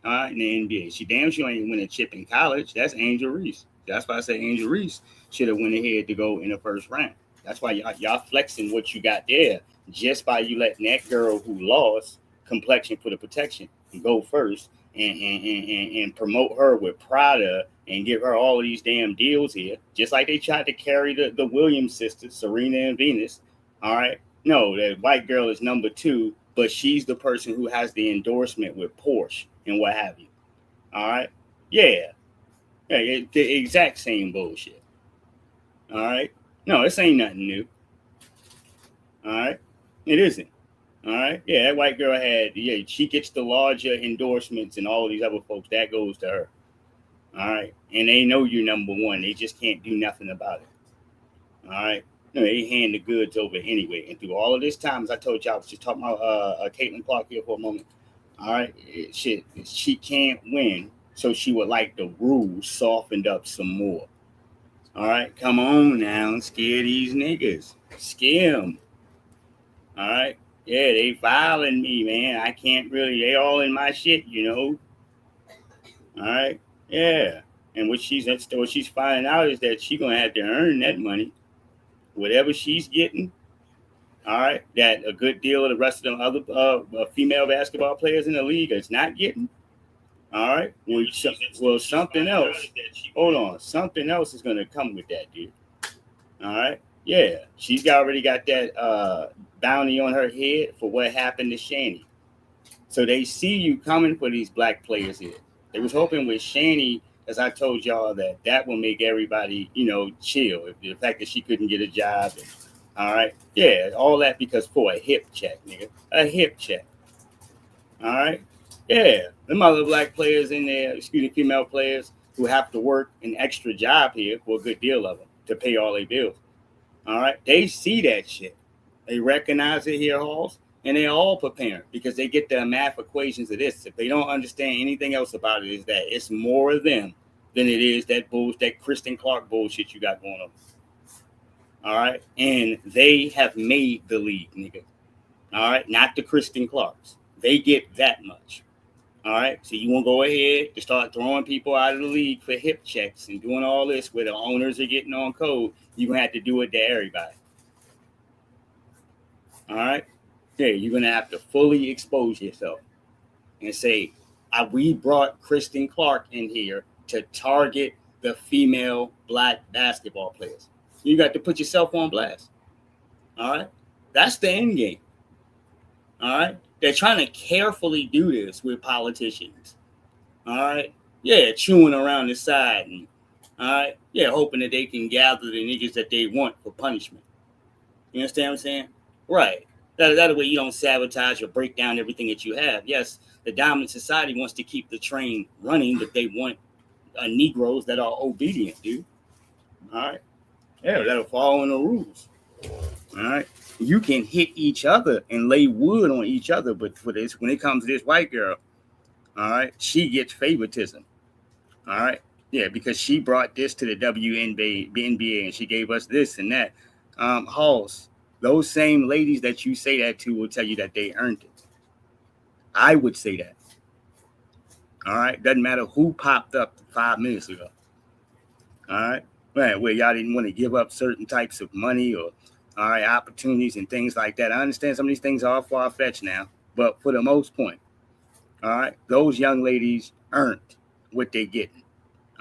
in the NBA. She damn sure ain't win a chip in college. That's Angel Reese. That's why I say Angel Reese should have went ahead to go in the first round. That's why y'all flexing what you got there just by you letting that girl who lost complexion for the protection go first and promote her with Prada and give her all of these damn deals here, just like they tried to carry the Williams sisters, Serena and Venus. All right. No, that white girl is number two, but she's the person who has the endorsement with Porsche and what have you. All right. Yeah. Yeah, the exact same bullshit. All right. No, this ain't nothing new. All right. It isn't. All right. Yeah, that white girl she gets the larger endorsements and all of these other folks. That goes to her. All right. And they know you're number one. They just can't do nothing about it. All right. No, they hand the goods over anyway. And through all of this time, as I told you, I was just talking about Caitlin Clark here for a moment. All right. She can't win. So she would like the rules softened up some more. All right. Come on now. Scare these niggas. Scare them. All right. Yeah, they filing me, man. I can't really. They all in my shit, you know. All right. Yeah. And what she's finding out is that she's gonna have to earn that money, whatever she's getting. All right. That a good deal of the rest of the other female basketball players in the league is not getting. All right. Well, something else. Hold on. Something else is gonna come with that, dude. All right. Yeah, she's already got that bounty on her head for what happened to Shani. So they see you coming for these black players here. They was hoping with Shani, as I told y'all, that will make everybody, chill. The fact that she couldn't get a job. All right. Yeah, all that because for a hip check, nigga. A hip check. All right. Yeah, them other black players in there, female players who have to work an extra job here for a good deal of them to pay all their bills. All right. They see that shit. They recognize it here, Halls, and they're all preparing because they get the math equations of this. If they don't understand anything else about it, is that it's more of them than it is that Kristen Clark bullshit you got going on. All right. And they have made the league, nigga. All right. Not the Kristen Clarks. They get that much. All right. So you want to go ahead to start throwing people out of the league for hip checks and doing all this where the owners are getting on code. You're going to have to do it to everybody. All right. Yeah. You're going to have to fully expose yourself and say, we brought Kristen Clark in here to target the female black basketball players. You got to put yourself on blast. All right. That's the end game. All right. They're trying to carefully do this with politicians. All right. Yeah. Chewing around the side. And, all right. Yeah. Hoping that they can gather the niggas that they want for punishment. You understand what I'm saying? Right. That way you don't sabotage or break down everything that you have. Yes, the dominant society wants to keep the train running, but they want Negroes that are obedient, dude. All right. Yeah, that'll follow in the rules. All right. You can hit each other and lay wood on each other, but for this, when it comes to this white girl, all right, she gets favoritism. All right. Yeah, because she brought this to the WNBA and she gave us this and that. Halls, those same ladies that you say that to will tell you that they earned it. I would say that. All right. Doesn't matter who popped up 5 minutes ago. All right. Right, where y'all didn't want to give up certain types of money or all right, opportunities and things like that. I understand some of these things are far-fetched now, but for the most point, all right, those young ladies earned what they're getting.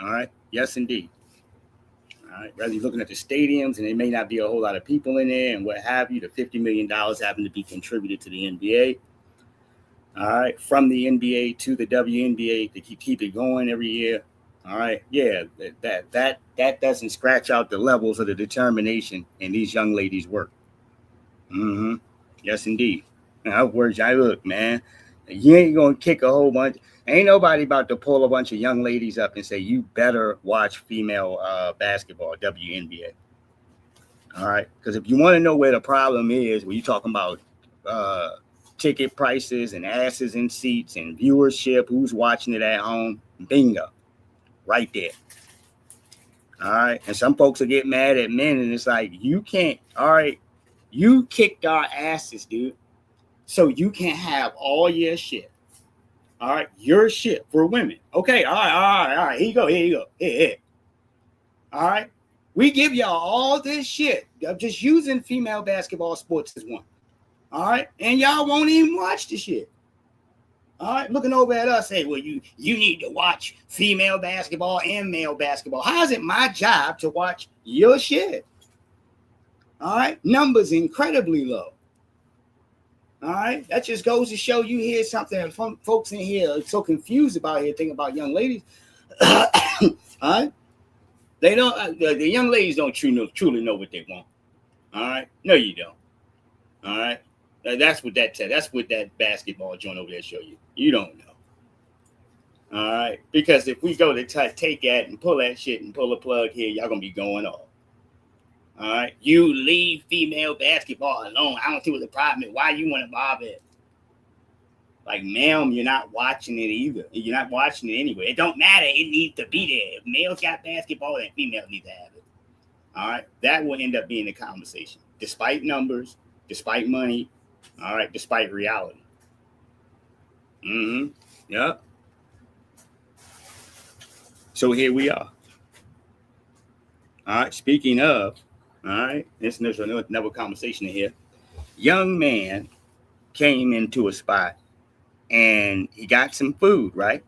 All right. Yes, indeed. All right. Rather, you're looking at the stadiums and there may not be a whole lot of people in there and what have you. The $50 million having to be contributed to the NBA. All right. From the NBA to the WNBA to keep it going every year. All right. Yeah. That doesn't scratch out the levels of the determination in these young ladies' work. Mm-hmm. Yes, indeed. Now, words I look, man. You ain't gonna kick a whole bunch. Ain't nobody about to pull a bunch of young ladies up and say you better watch female basketball, WNBA. All right, because if you want to know where the problem is, when you're talking about ticket prices and asses in seats and viewership, who's watching it at home, bingo, right there. All right, and some folks will get mad at men, and it's like you can't. All right, you kicked our asses, dude. So you can't have all your shit. All right, your shit for women. Okay, all right. Here you go. Here. All right, we give y'all all this shit. I'm just using female basketball sports as one. All right, and y'all won't even watch the shit. All right, looking over at us, hey, well, you need to watch female basketball and male basketball. How is it my job to watch your shit? All right, numbers incredibly low. All right, that just goes to show you hear something from folks in here are so confused about here thinking about young ladies. All right, they don't. The young ladies don't truly know what they want. All right, no, you don't. All right, that's what that basketball joint over there show you. You don't know. All right, because if we go to take that and pull that shit and pull a plug here, y'all gonna be going off. All right, you leave female basketball alone. I don't see what the problem is. Why you want to bother it? Like, ma'am, you're not watching it either. You're not watching it anyway. It don't matter. It needs to be there. If males got basketball, then females need to have it. All right, that will end up being the conversation, despite numbers, despite money. All right, despite reality. Yep. So here we are. All right, speaking of, all right, there's another conversation in here. Young man came into a spot and he got some food, right?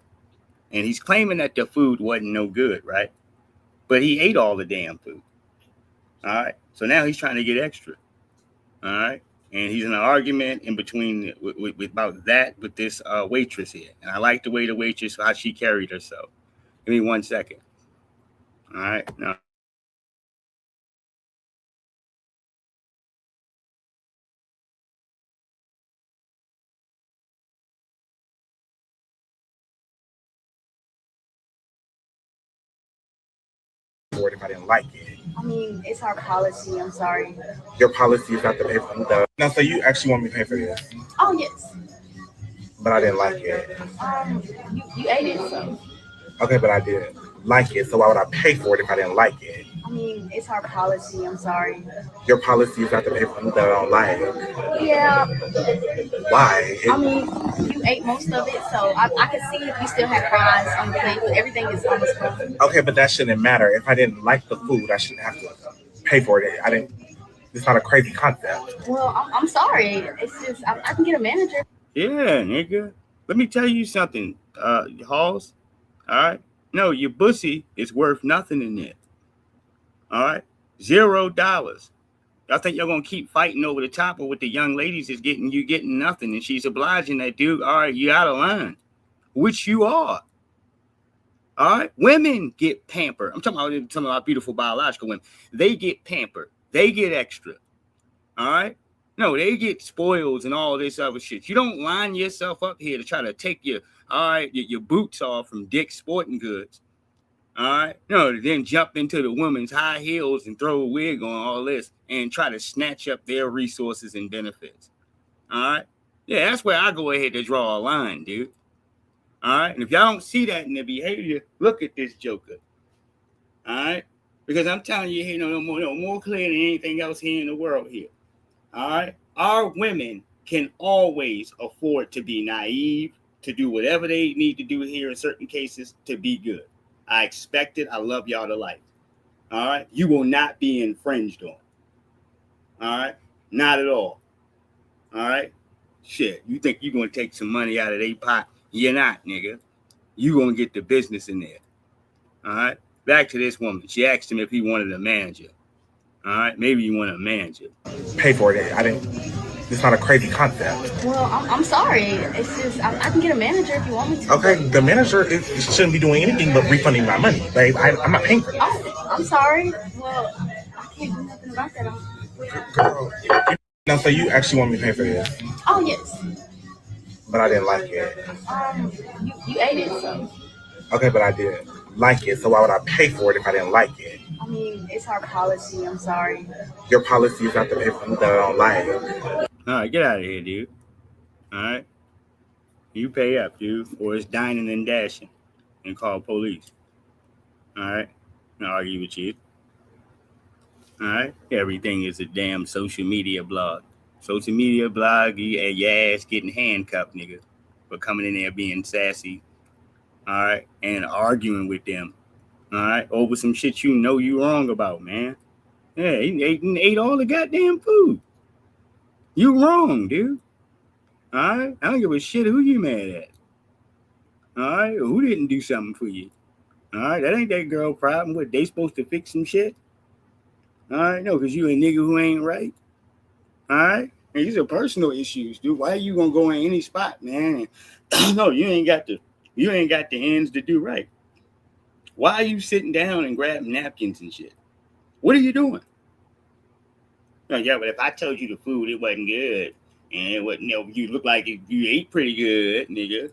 And he's claiming that the food wasn't no good, right? But he ate all the damn food. All right, so now he's trying to get extra. All right, and he's in an argument in between with about that with this waitress here. And I like the way the waitress, how she carried herself. Give me 1 second. All right, now. If I didn't like it. I mean, it's our policy. I'm sorry. Your policy is not to pay for the. No, so you actually want me to pay for this? Oh yes. But I didn't like it. You ate it, so. Okay, but I didn't like it. So why would I pay for it if I didn't like it? I mean, it's our policy. I'm sorry. Your policy is not to pay for food that I don't like. Yeah. Why? I mean, you ate most of it, so I can see if you still have fries on the plate, but everything is almost gone. Okay, but that shouldn't matter. If I didn't like the food, I shouldn't have to pay for it. I didn't. It's not a crazy concept. Well, I'm sorry. It's just I can get a manager. Yeah, nigga. Let me tell you something, Halls. All right. No, your pussy is worth nothing in there. All right. $0. Y'all think y'all gonna keep fighting over the top of what the young ladies is getting? You getting nothing, and she's obliging that dude. All right, you out of line, which you are. All right, women get pampered. I'm talking about beautiful biological women. They get pampered. They get extra. All right. No, they get spoils and all this other shit. You don't line yourself up here to try to take your boots off from Dick's Sporting Goods. All right. No, then jump into the woman's high heels and throw a wig on all this and try to snatch up their resources and benefits. All right. Yeah, that's where I go ahead to draw a line, dude. All right. And if y'all don't see that in the behavior, look at this joker. All right. Because I'm telling you, here, no more clear than anything else here in the world here. All right. Our women can always afford to be naive, to do whatever they need to do here in certain cases to be good. I expect it. I love y'all to life. All right. You will not be infringed on. All right. Not at all. All right. Shit. You think you're going to take some money out of their pot? You're not, nigga. You're going to get the business in there. All right. Back to this woman. She asked him if he wanted a manager. All right. Maybe you want a manager. Pay for it. I didn't. It's not a crazy concept. Well, I'm sorry. It's just I can get a manager if you want me to. Okay, the manager shouldn't be doing anything but refunding my money, babe. I'm not paying for this. Oh, I'm sorry. Well, I can't do nothing about that. Girl, no, so you actually want me to pay for this? Oh yes. But I didn't like it. You ate it, so. Okay, but I didn't like it. So why would I pay for it if I didn't like it? I mean, it's our policy. I'm sorry. Your policy is not to pay for food that I don't like. All right, get out of here, dude. All right. You pay up, dude, or it's dining and dashing and call police. All right. I'll argue with you. All right. Everything is a damn social media blog. Social media blog, your ass getting handcuffed, nigga. for coming in there being sassy, all right, and arguing with them, all right, over some shit you know you wrong about, man. Yeah, he ate all the goddamn food. You wrong, dude. All right, I don't give a shit who you mad at. All right, who didn't do something for you? All right, that ain't that girl problem. What, they supposed to fix some shit? All right, no, because you a nigga who ain't right. All right, and these are personal issues, dude. Why are you gonna go in any spot, man? No, you ain't got the ends to do right. Why are you sitting down and grabbing napkins and shit? What are you doing? No, yeah, but if I told you the food it wasn't good and it wasn't, you look like you ate pretty good, nigga.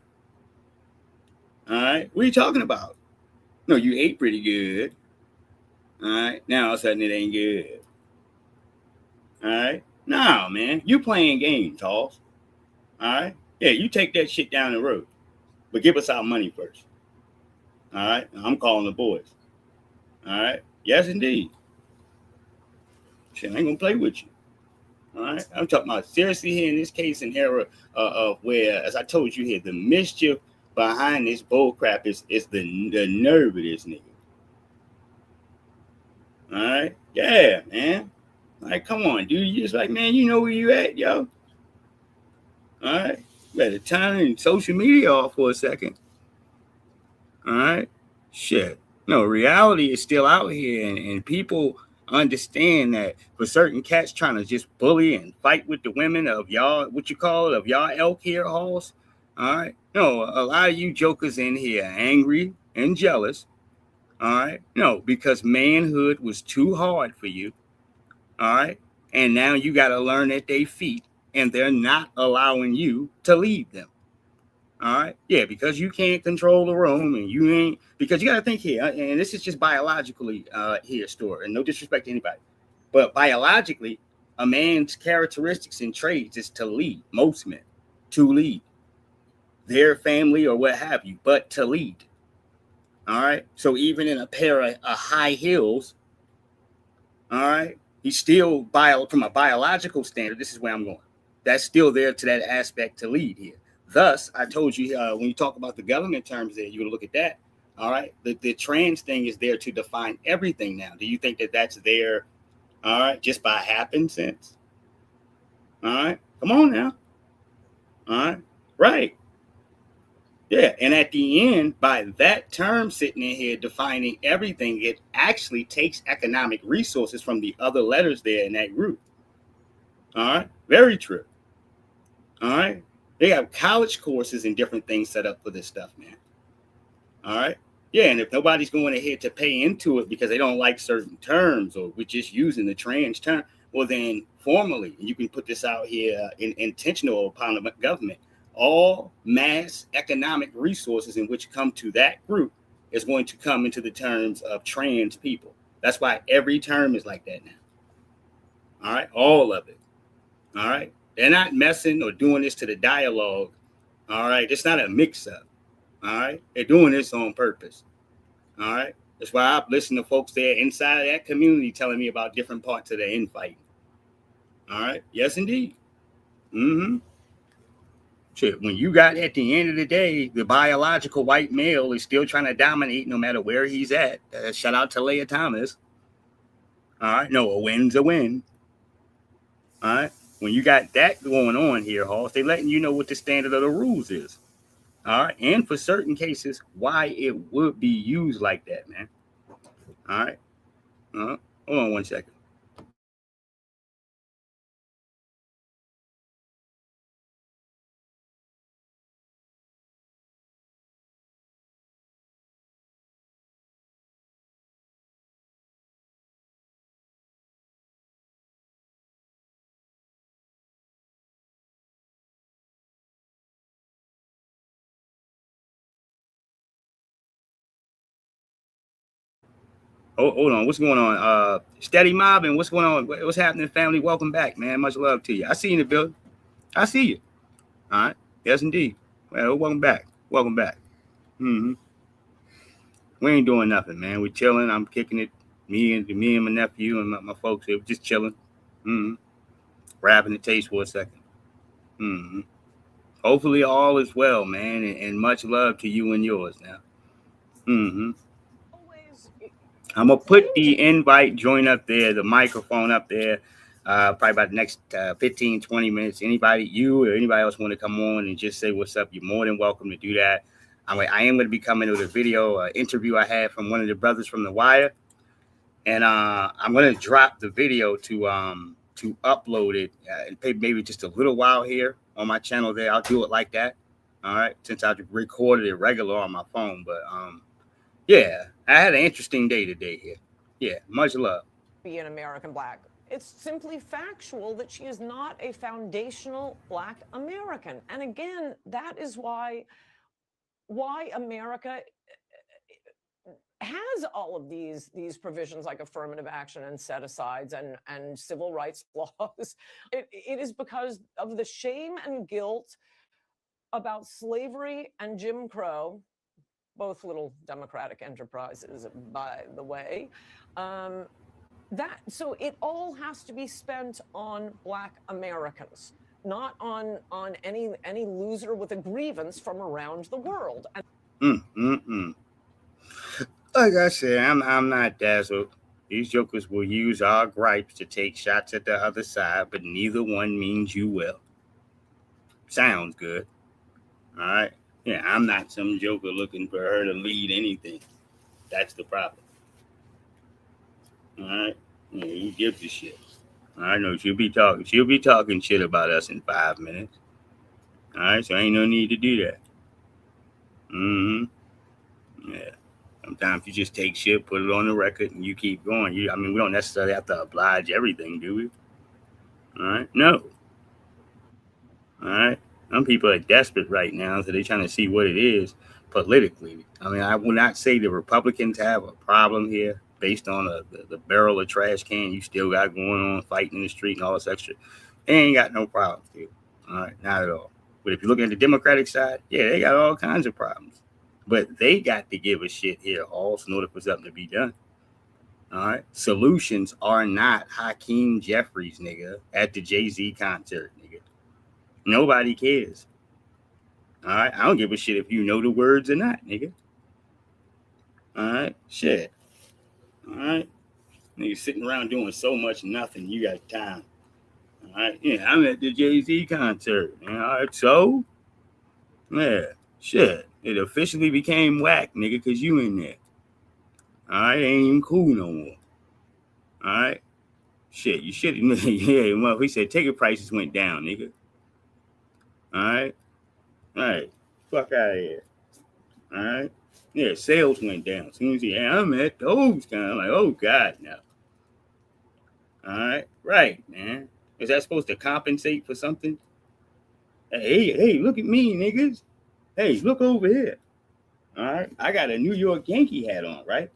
All right, what are you talking about? No, you ate pretty good. All right, now all of a sudden it ain't good. All right, no, man, you playing games, Hoss. All right, yeah, you take that shit down the road, but give us our money first. All right, I'm calling the boys. All right, yes, indeed. Shit, I ain't gonna play with you. All right, I'm talking about seriously here in this case and era of where, as I told you here, the mischief behind this bull crap is the nerve of this nigga. All right, yeah, man. Like, come on, dude. You just like, man, you know where you at, yo. All right, better turn social media off for a second. All right, shit. No, reality is still out here, and people understand that for certain cats trying to just bully and fight with the women of y'all, what you call it, of y'all elk here, Halls. All right, no, a lot of you jokers in here are angry and jealous. All right, no, because manhood was too hard for you. All right, and now you got to learn at their feet, and they're not allowing you to lead them. All right. Yeah, because you can't control the room and you ain't, because you got to think here, and this is just biologically here, story, and no disrespect to anybody, but biologically, a man's characteristics and traits is to lead, most men, to lead their family or what have you, but to lead. All right. So even in a pair of high heels, all right, he's still, from a biological standard, this is where I'm going. That's still there to that aspect to lead here. Thus, I told you when you talk about the government terms there, you're going to look at that. All right. The trans thing is there to define everything now. Do you think that that's there, all right, just by happenstance? All right. Come on now. All right. Right. Yeah. And at the end, by that term sitting in here defining everything, it actually takes economic resources from the other letters there in that group. All right. Very true. All right. They have college courses and different things set up for this stuff, man. All right. Yeah. And if nobody's going ahead to pay into it because they don't like certain terms or we're just using the trans term, well, then formally, you can put this out here intentional upon the government. All mass economic resources in which come to that group is going to come into the terms of trans people. That's why every term is like that now. All right. All of it. All right. They're not messing or doing this to the dialogue. All right. It's not a mix up. All right. They're doing this on purpose. All right. That's why I've listened to folks there inside of that community telling me about different parts of the infighting. All right. Yes, indeed. Mm-hmm. Shit, when you got at the end of the day, the biological white male is still trying to dominate no matter where he's at. Shout out to Leah Thomas. All right. No, a win's a win. All right. When you got that going on here, Hoss, they letting you know what the standard of the rules is. All right. And for certain cases, why it would be used like that, man. All right. Hold on 1 second. Hold on. What's going on? Steady mobbing. What's going on? What's happening, family? Welcome back, man. Much love to you. I see you in the building. I see you. All right. Yes, indeed. Well, welcome back. Welcome back. Mm-hmm. We ain't doing nothing, man. We're chilling. I'm kicking it. Me and my nephew and my folks here, just chilling. Mm-hmm. Grabbing the taste for a second. Mm-hmm. Hopefully all is well, man, and much love to you and yours now. I'm gonna put the invite join up there, the microphone up there. Probably about the next 15, 20 minutes. Anybody, you or anybody else want to come on and just say what's up, you're more than welcome to do that. I am going to be coming with a video interview I had from one of the brothers from The Wire. And I'm going to drop the video to upload it maybe just a little while here on my channel there. I'll do it like that. All right. Since I've recorded it regular on my phone. But yeah, I had an interesting day today here. Yeah. Much love. Be an American Black. It's simply factual that she is not a foundational Black American. And again, that is why America has all of these provisions like affirmative action and set-asides and civil rights laws. It is because of the shame and guilt about slavery and Jim Crow, both little democratic enterprises, by the way. So it all has to be spent on Black Americans, not on any loser with a grievance from around the world. Like I said, I'm not dazzled. These jokers will use our gripes to take shots at the other side, but neither one means you will. Sounds good. All right. Yeah, I'm not some joker looking for her to lead anything. That's the problem. All right. Yeah, who gives a shit? I know she'll be talking shit about us in 5 minutes. All right, so ain't no need to do that. Yeah. Sometimes you just take shit, put it on the record, and you keep going. We don't necessarily have to oblige everything, do we? All right? No. All right? Some people are desperate right now, so they're trying to see what it is politically. I will not say the Republicans have a problem here based on the barrel of trash can you still got going on, fighting in the street and all this extra. They ain't got no problems, dude. All right? Not at all. But if you look at the Democratic side, yeah, they got all kinds of problems. But they got to give a shit here also in order for something to be done. All right. Solutions are not Hakeem Jeffries, nigga, at the Jay-Z concert, nigga. Nobody cares. All right. I don't give a shit if you know the words or not, nigga. All right. Shit. All right. Nigga sitting around doing so much nothing. You got time. All right. Yeah. I'm at the Jay-Z concert. All right. So, yeah. Shit. It officially became whack, nigga, because you in there. All right, ain't even cool no more. All right? Shit, you should. Yeah, well, he said ticket prices went down, nigga. All right? All right. Fuck out of here. All right? Yeah, sales went down. As soon as I'm at those kind of like, oh, God, no. All right? Right, man. Is that supposed to compensate for something? Hey, look at me, niggas. Hey, look over here. All right. I got a New York Yankee hat on, right?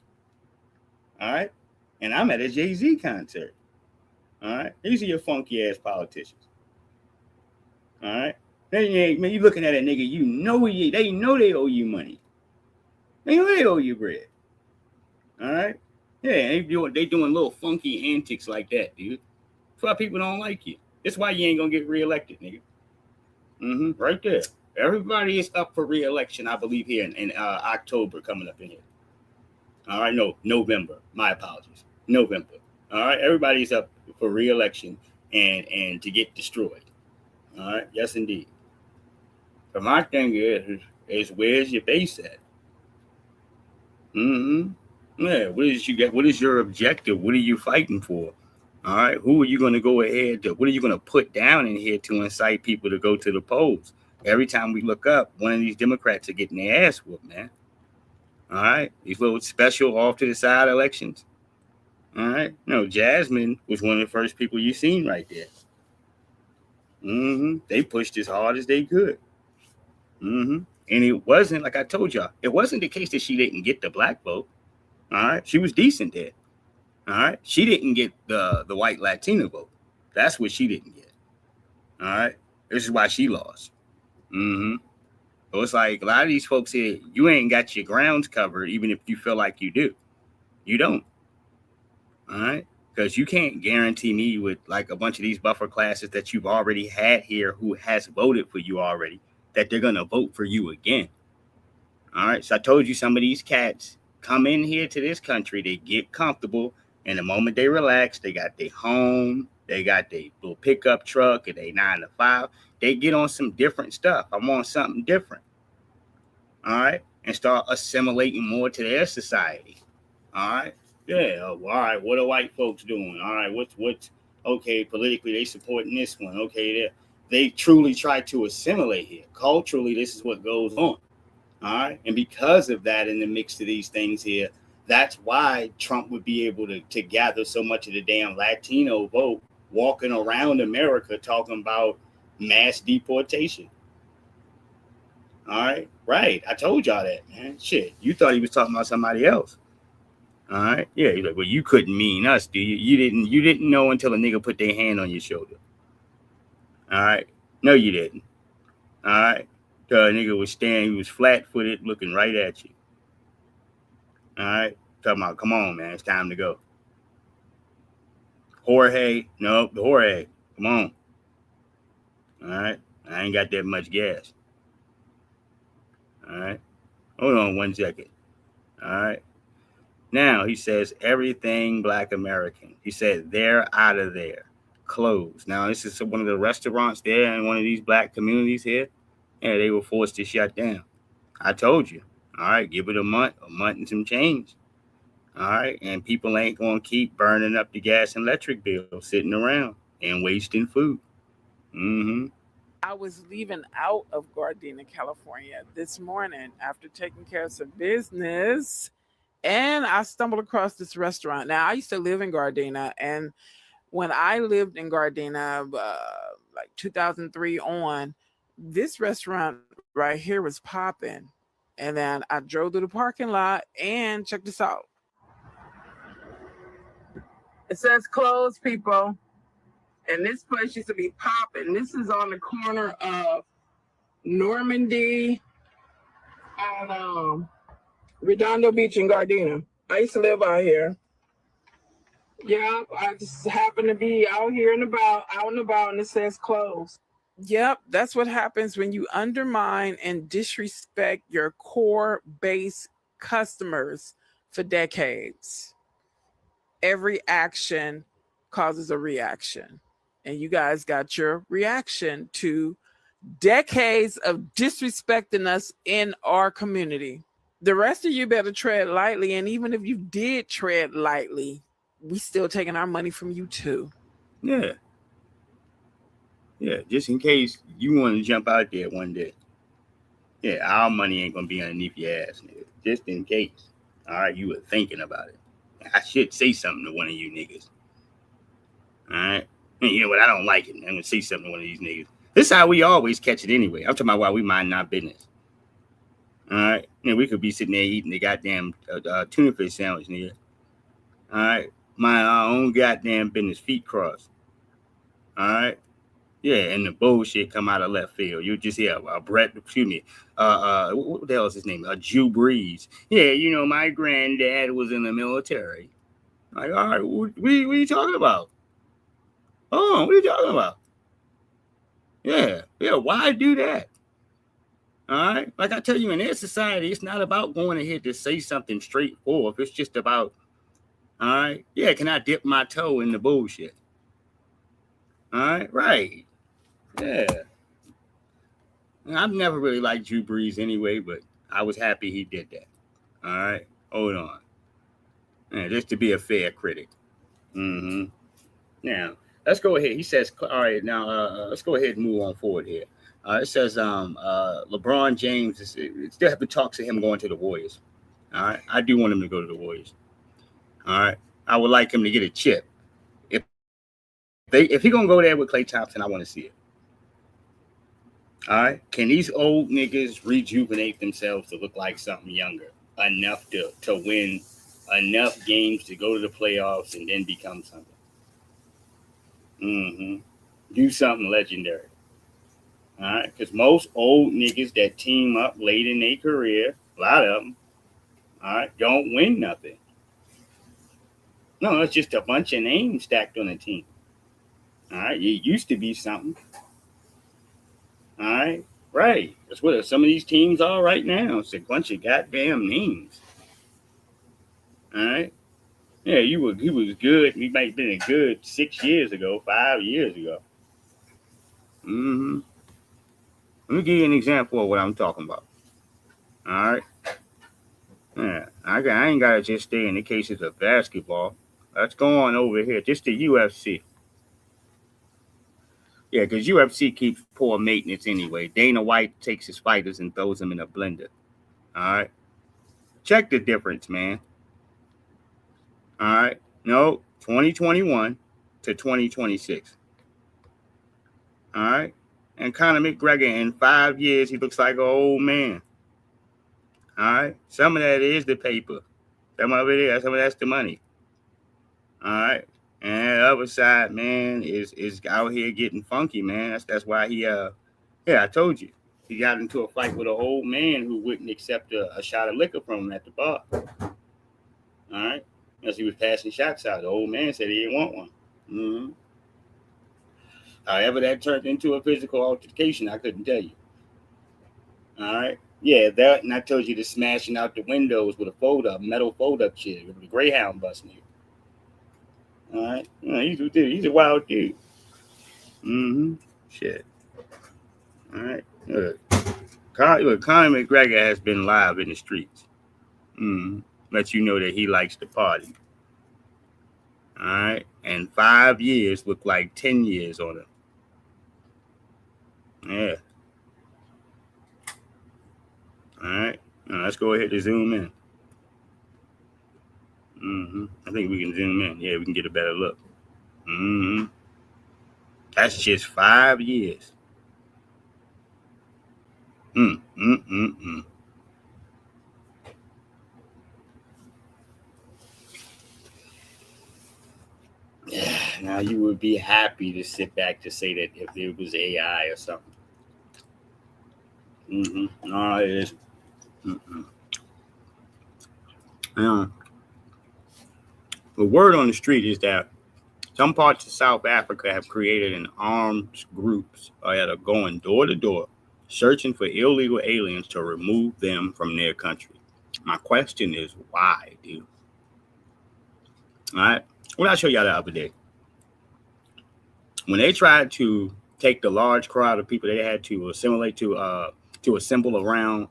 All right. And I'm at a Jay-Z concert. All right. These are your funky ass politicians. All right. Man, you looking at a nigga, they know they owe you money. They know they owe you bread. All right. Yeah, they doing little funky antics like that, dude. That's why people don't like you. That's why you ain't gonna get reelected, nigga. Right there. Everybody is up for re-election, I believe, here in October coming up in here. All right, no, November. My apologies. November. All right, everybody's up for re-election and to get destroyed. All right, yes, indeed. But my thing is where's your base at? Yeah, what is your objective? What are you fighting for? All right, who are you going to go ahead to? What are you going to put down in here to incite people to go to the polls? Every time we look up, one of these Democrats are getting their ass whooped, man. All right. These little special off to the side elections. All right. No, Jasmine was one of the first people you seen right there. They pushed as hard as they could. And it wasn't, like I told y'all, it wasn't the case that she didn't get the black vote. All right. She was decent there. All right. She didn't get the white Latina vote. That's what she didn't get. All right. This is why she lost. So it's like a lot of these folks here, you ain't got your grounds covered, even if you feel like you do. You don't. All right. Because you can't guarantee me with like a bunch of these buffer classes that you've already had here who has voted for you already. that they're gonna vote for you again. All right. So I told you some of these cats come in here to this country, they get comfortable, and the moment they relax, they got their home, they got their little pickup truck, and they 9 to 5. They get on some different stuff. I'm on something different. All right. And start assimilating more to their society. All right. Yeah. All right. What are white folks doing? All right. What's okay? Politically, they supporting this one. Okay. They truly try to assimilate here. Culturally, this is what goes on. All right. And because of that, in the mix of these things here, that's why Trump would be able to gather so much of the damn Latino vote walking around America talking about mass deportation. All right. Right. I told y'all that, man. Shit. You thought he was talking about somebody else. All right. Yeah. He's like, well, you couldn't mean us, do you? You didn't know until a nigga put their hand on your shoulder. All right. No, you didn't. All right. The nigga was standing, he was flat-footed, looking right at you. All right. Talking about, come on, man. It's time to go. Jorge. Nope. Jorge. Come on. All right. I ain't got that much gas. All right. Hold on 1 second. All right. Now, he says, everything Black American. He said, they're out of there. Closed. Now, this is one of the restaurants there in one of these Black communities here. Yeah, they were forced to shut down. I told you. All right. Give it a month and some change. All right. And people ain't going to keep burning up the gas and electric bills sitting around and wasting food. Mm-hmm. I was leaving out of Gardena, California this morning after taking care of some business, and I stumbled across this restaurant. Now, I used to live in Gardena, and when I lived in Gardena, like 2003 on, this restaurant right here was popping. And then I drove to the parking lot and check this out. It says closed, people. And this place used to be popping. This is on the corner of Normandy and Redondo Beach in Gardena. I used to live out here. Yeah, I just happened to be out and about, and it says closed. Yep, that's what happens when you undermine and disrespect your core base customers for decades. Every action causes a reaction. And you guys got your reaction to decades of disrespecting us in our community. The rest of you better tread lightly. And even if you did tread lightly, we still taking our money from you too. Yeah. Yeah, just in case you want to jump out there one day. Yeah, our money ain't going to be underneath your ass, nigga. Just in case. All right, you were thinking about it. I should say something to one of you niggas. All right? And you know what? I don't like it. I'm going to say something to one of these niggas. This is how we always catch it anyway. I'm talking about why we mind our business. All right? And we could be sitting there eating the goddamn tuna fish sandwich, nigga. All right? My own goddamn business, feet crossed. All right? Yeah, and the bullshit come out of left field. You just hear Brett, excuse me, what the hell is his name? Drew Brees. Yeah, you know, my granddad was in the military. Like, all right, what are you talking about? Oh, what are you talking about? Yeah, why do that? All right, like I tell you, in their society, it's not about going ahead to say something straightforward. It's just about, all right, yeah, can I dip my toe in the bullshit? All right, right. Yeah. I've never really liked Drew Brees anyway, but I was happy he did that. All right. Hold on. Yeah, just to be a fair critic. Mm-hmm. Now, let's go ahead. He says, all right, now let's go ahead and move on forward here. It says LeBron James still have to talk to him going to the Warriors. All right. I do want him to go to the Warriors. All right. I would like him to get a chip. If he's going to go there with Klay Thompson, I want to see it. All right. Can these old niggas rejuvenate themselves to look like something younger enough to win enough games to go to the playoffs and then become something? Mm-hmm. Do something legendary. All right. Because most old niggas that team up late in their career, a lot of them, all right, don't win nothing. No, it's just a bunch of names stacked on a team. All right. It used to be something. All right. Right. That's what some of these teams are right now. It's a bunch of goddamn names. All right. Yeah, he was good. He might have been good 6 years ago, 5 years ago. Mm-hmm. Let me give you an example of what I'm talking about. All right. Yeah, I ain't gotta just stay in the cases of basketball. Let's go on over here. Just the UFC. Yeah, because UFC keeps poor maintenance anyway. Dana White takes his fighters and throws them in a blender. All right. Check the difference, man. All right. No, 2021 to 2026. All right. And Conor McGregor, in 5 years, he looks like an old man. All right. Some of that is the paper. Some of it is. Some of that's the money. All right. And the other side, man, is out here getting funky, man. That's why he yeah, I told you. He got into a fight with an old man who wouldn't accept a shot of liquor from him at the bar. All right. As he was passing shots out, the old man said he didn't want one. Mm-hmm. However, that turned into a physical altercation, I couldn't tell you. All right. Yeah, that, and I told you the smashing out the windows with a metal fold-up chair with a Greyhound bus nigga. All right. He's a wild dude. Mm-hmm. Shit. All right. Conor McGregor has been live in the streets. Let you know that he likes to party. All right. And 5 years look like 10 years on him. Yeah. All right. Now let's go ahead and zoom in. I think we can zoom in. Yeah, we can get a better look. That's just 5 years. Now you would be happy to sit back to say that if it was AI or something. No, it isn't. Yeah. The word on the street is that some parts of South Africa have created an armed groups that are going door to door, searching for illegal aliens to remove them from their country. My question is, why, dude? All right. What I showed y'all the other day. When they tried to take the large crowd of people they had to assimilate to assemble around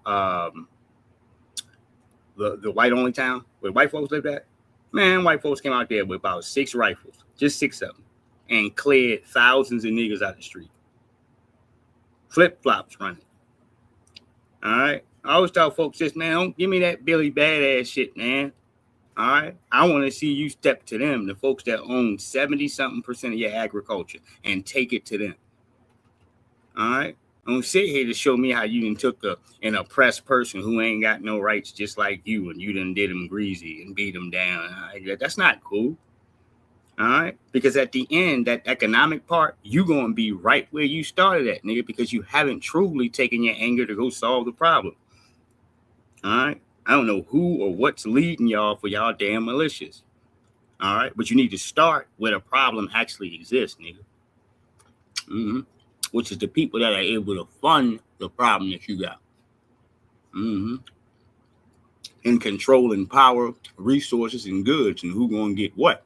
the white-only town where white folks lived at, man, white folks came out there with about 6 rifles, just 6 of them, and cleared thousands of niggas out the street. Flip-flops running. All right? I always tell folks this, man, don't give me that Billy Badass shit, man. All right? I want to see you step to them, the folks that own 70-something% of your agriculture, and take it to them. All right? Don't sit here to show me how you done took an oppressed person who ain't got no rights just like you, and you done did them greasy and beat them down. Right? That's not cool. All right? Because at the end, that economic part, you going to be right where you started at, nigga, because you haven't truly taken your anger to go solve the problem. All right? I don't know who or what's leading y'all for y'all damn militias. All right? But you need to start where the problem actually exists, nigga. Which is the people that are able to fund the problem that you got. In controlling power, resources, and goods, and who gonna get what.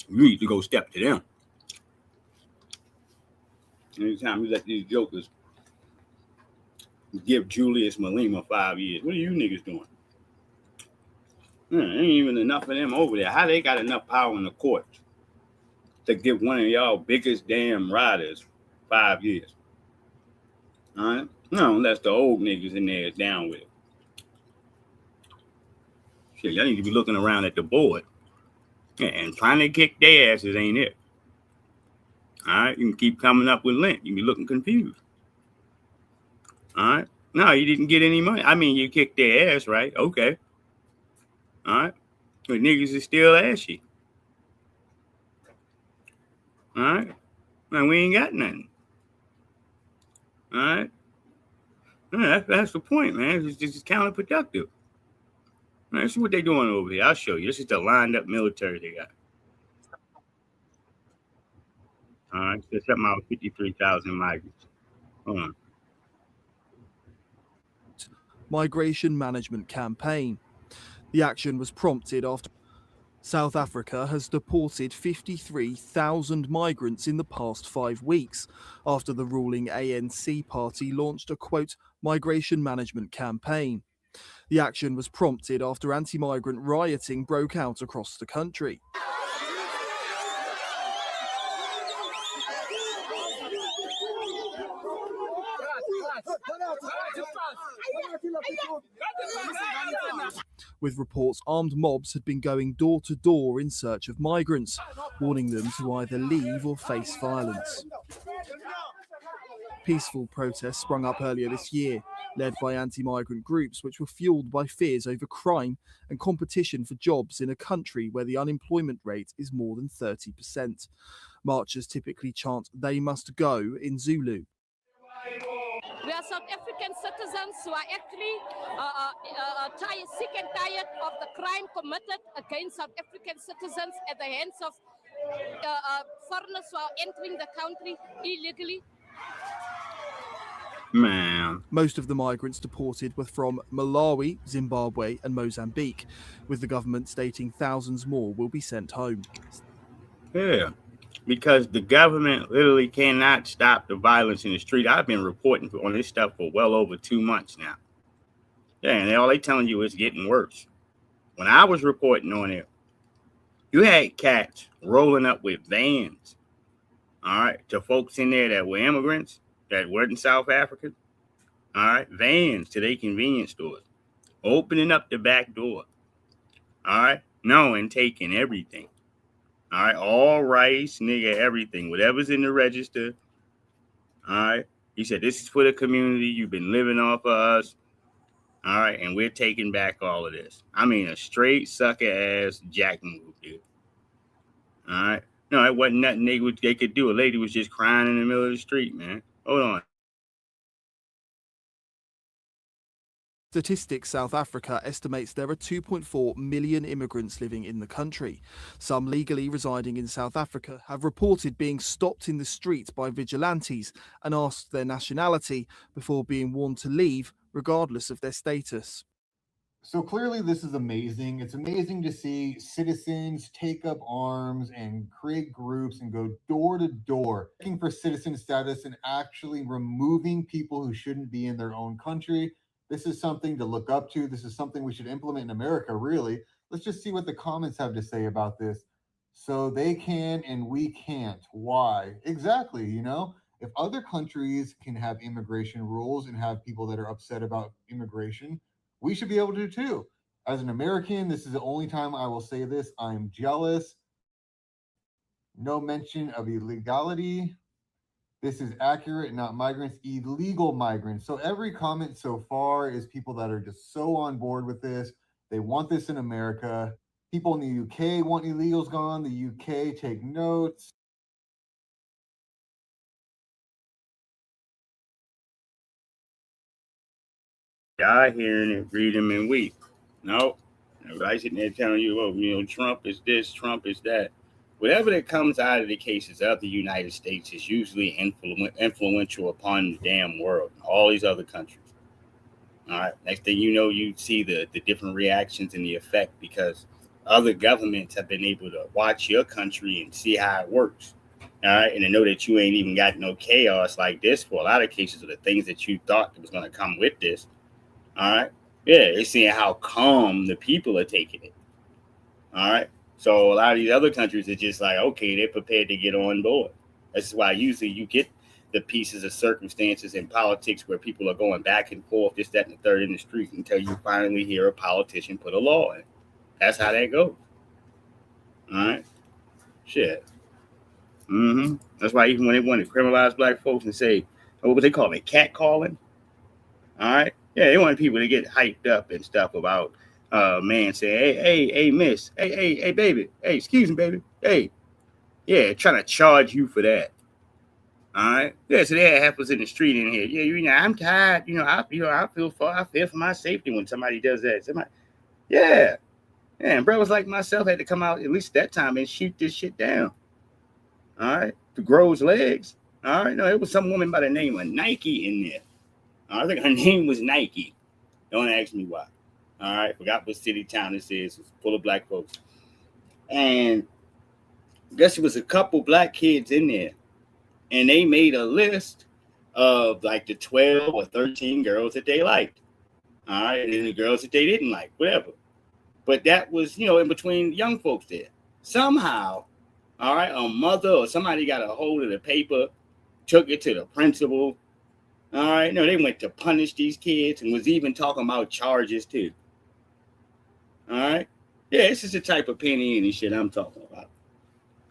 You need to go step to them. Anytime you let these jokers give Julius Malema 5 years, what are you niggas doing? Ain't even enough of them over there. How they got enough power in the courts to give one of y'all biggest damn riders 5 years? All right? No, unless the old niggas in there is down with it. Shit, y'all need to be looking around at the board and trying to kick their asses ain't it. All right? You can keep coming up with lint. You can be looking confused. All right? No, you didn't get any money. I mean, you kicked their ass, right? Okay. All right? But niggas is still ashy. All right? Man, we ain't got nothing. All right? That's the point, man. It's just counterproductive. Man, see what they doing over here. I'll show you. This is the lined up military they got. All right, so something about 53,000 migrants. Hold on. migration management campaign. The action was prompted after South Africa has deported 53,000 migrants in the past 5 weeks after the ruling ANC party launched a, quote, migration management campaign. The action was prompted after anti-migrant rioting broke out across the country. With reports armed mobs had been going door to door in search of migrants, warning them to either leave or face violence. Peaceful protests sprung up earlier this year, led by anti-migrant groups which were fueled by fears over crime and competition for jobs in a country where the unemployment rate is more than 30%. Marchers typically chant, "They must go," in Zulu. We are South African citizens who are actually sick and tired of the crime committed against South African citizens at the hands of foreigners who are entering the country illegally. Man. Most of the migrants deported were from Malawi, Zimbabwe and Mozambique, with the government stating thousands more will be sent home. Yeah, because the government literally cannot stop the violence in the street. I've been reporting on this stuff for well over 2 months now. Yeah, and all they telling you is getting worse. When I was reporting on it, you had cats rolling up with vans, all right, to folks in there that were immigrants, that weren't South African, all right, vans to their convenience stores, opening up the back door, all right, and taking everything, all right, all rice, nigga, everything, whatever's in the register, all right. He said, this is for the community, you've been living off of us, all right, and we're taking back all of this. I mean, a straight sucker-ass jack move, dude, all right. No, it wasn't nothing they could do. A lady was just crying in the middle of the street, man. Hold on. Statistics South Africa estimates there are 2.4 million immigrants living in the country. Some legally residing in South Africa have reported being stopped in the streets by vigilantes and asked their nationality before being warned to leave, regardless of their status. So clearly this is amazing. It's amazing to see citizens take up arms and create groups and go door to door looking for citizen status and actually removing people who shouldn't be in their own country. This is something to look up to. This is something we should implement in America, really. Let's just see what the comments have to say about this. So they can and we can't. Why? Exactly, if other countries can have immigration rules and have people that are upset about immigration, we should be able to too. As an American, this is the only time I will say this. I'm jealous. No mention of illegality. This is accurate, not migrants, illegal migrants. So every comment so far is people that are just so on board with this. They want this in America. People in the UK want illegals gone. The UK take notes. Y'all hearing it, read them and weep. No, everybody's sitting there telling you, Trump is this, Trump is that. Whatever that comes out of the cases of the United States is usually influential upon the damn world, all these other countries. All right. Next thing you know, you see the different reactions and the effect because other governments have been able to watch your country and see how it works. All right. And to know that you ain't even got no chaos like this for a lot of cases of the things that you thought was going to come with this. All right. Yeah. They're seeing how calm the people are taking it. All right. So a lot of these other countries are just like, okay, they're prepared to get on board. That's why usually you get the pieces of circumstances in politics where people are going back and forth, this, that, and the third in the street until you finally hear a politician put a law in. That's how that goes. All right. Shit. That's why even when they want to criminalize black folks and say, what they call it, catcalling. All right. Yeah, they want people to get hyped up and stuff about man saying, hey, miss, hey, baby, hey, excuse me, baby, hey, yeah, trying to charge you for that. All right, yeah, so that happens in the street in here. Yeah, I'm tired. I feel for my safety when somebody does that. Yeah, and brothers like myself had to come out at least that time and shoot this shit down. All right, to Grove's legs. All right, no, it was some woman by the name of Nike in there. I think her name was Nike. Don't ask me why. All right, forgot what city town this is. It's full of black folks. And I guess it was a couple black kids in there. And they made a list of like the 12 or 13 girls that they liked. All right, and then the girls that they didn't like, whatever. But that was, in between young folks there. Somehow, all right, a mother or somebody got a hold of the paper, took it to the principal. All right, no, they went to punish these kids and was even talking about charges too. All right, yeah, this is the type of penny and shit I'm talking about.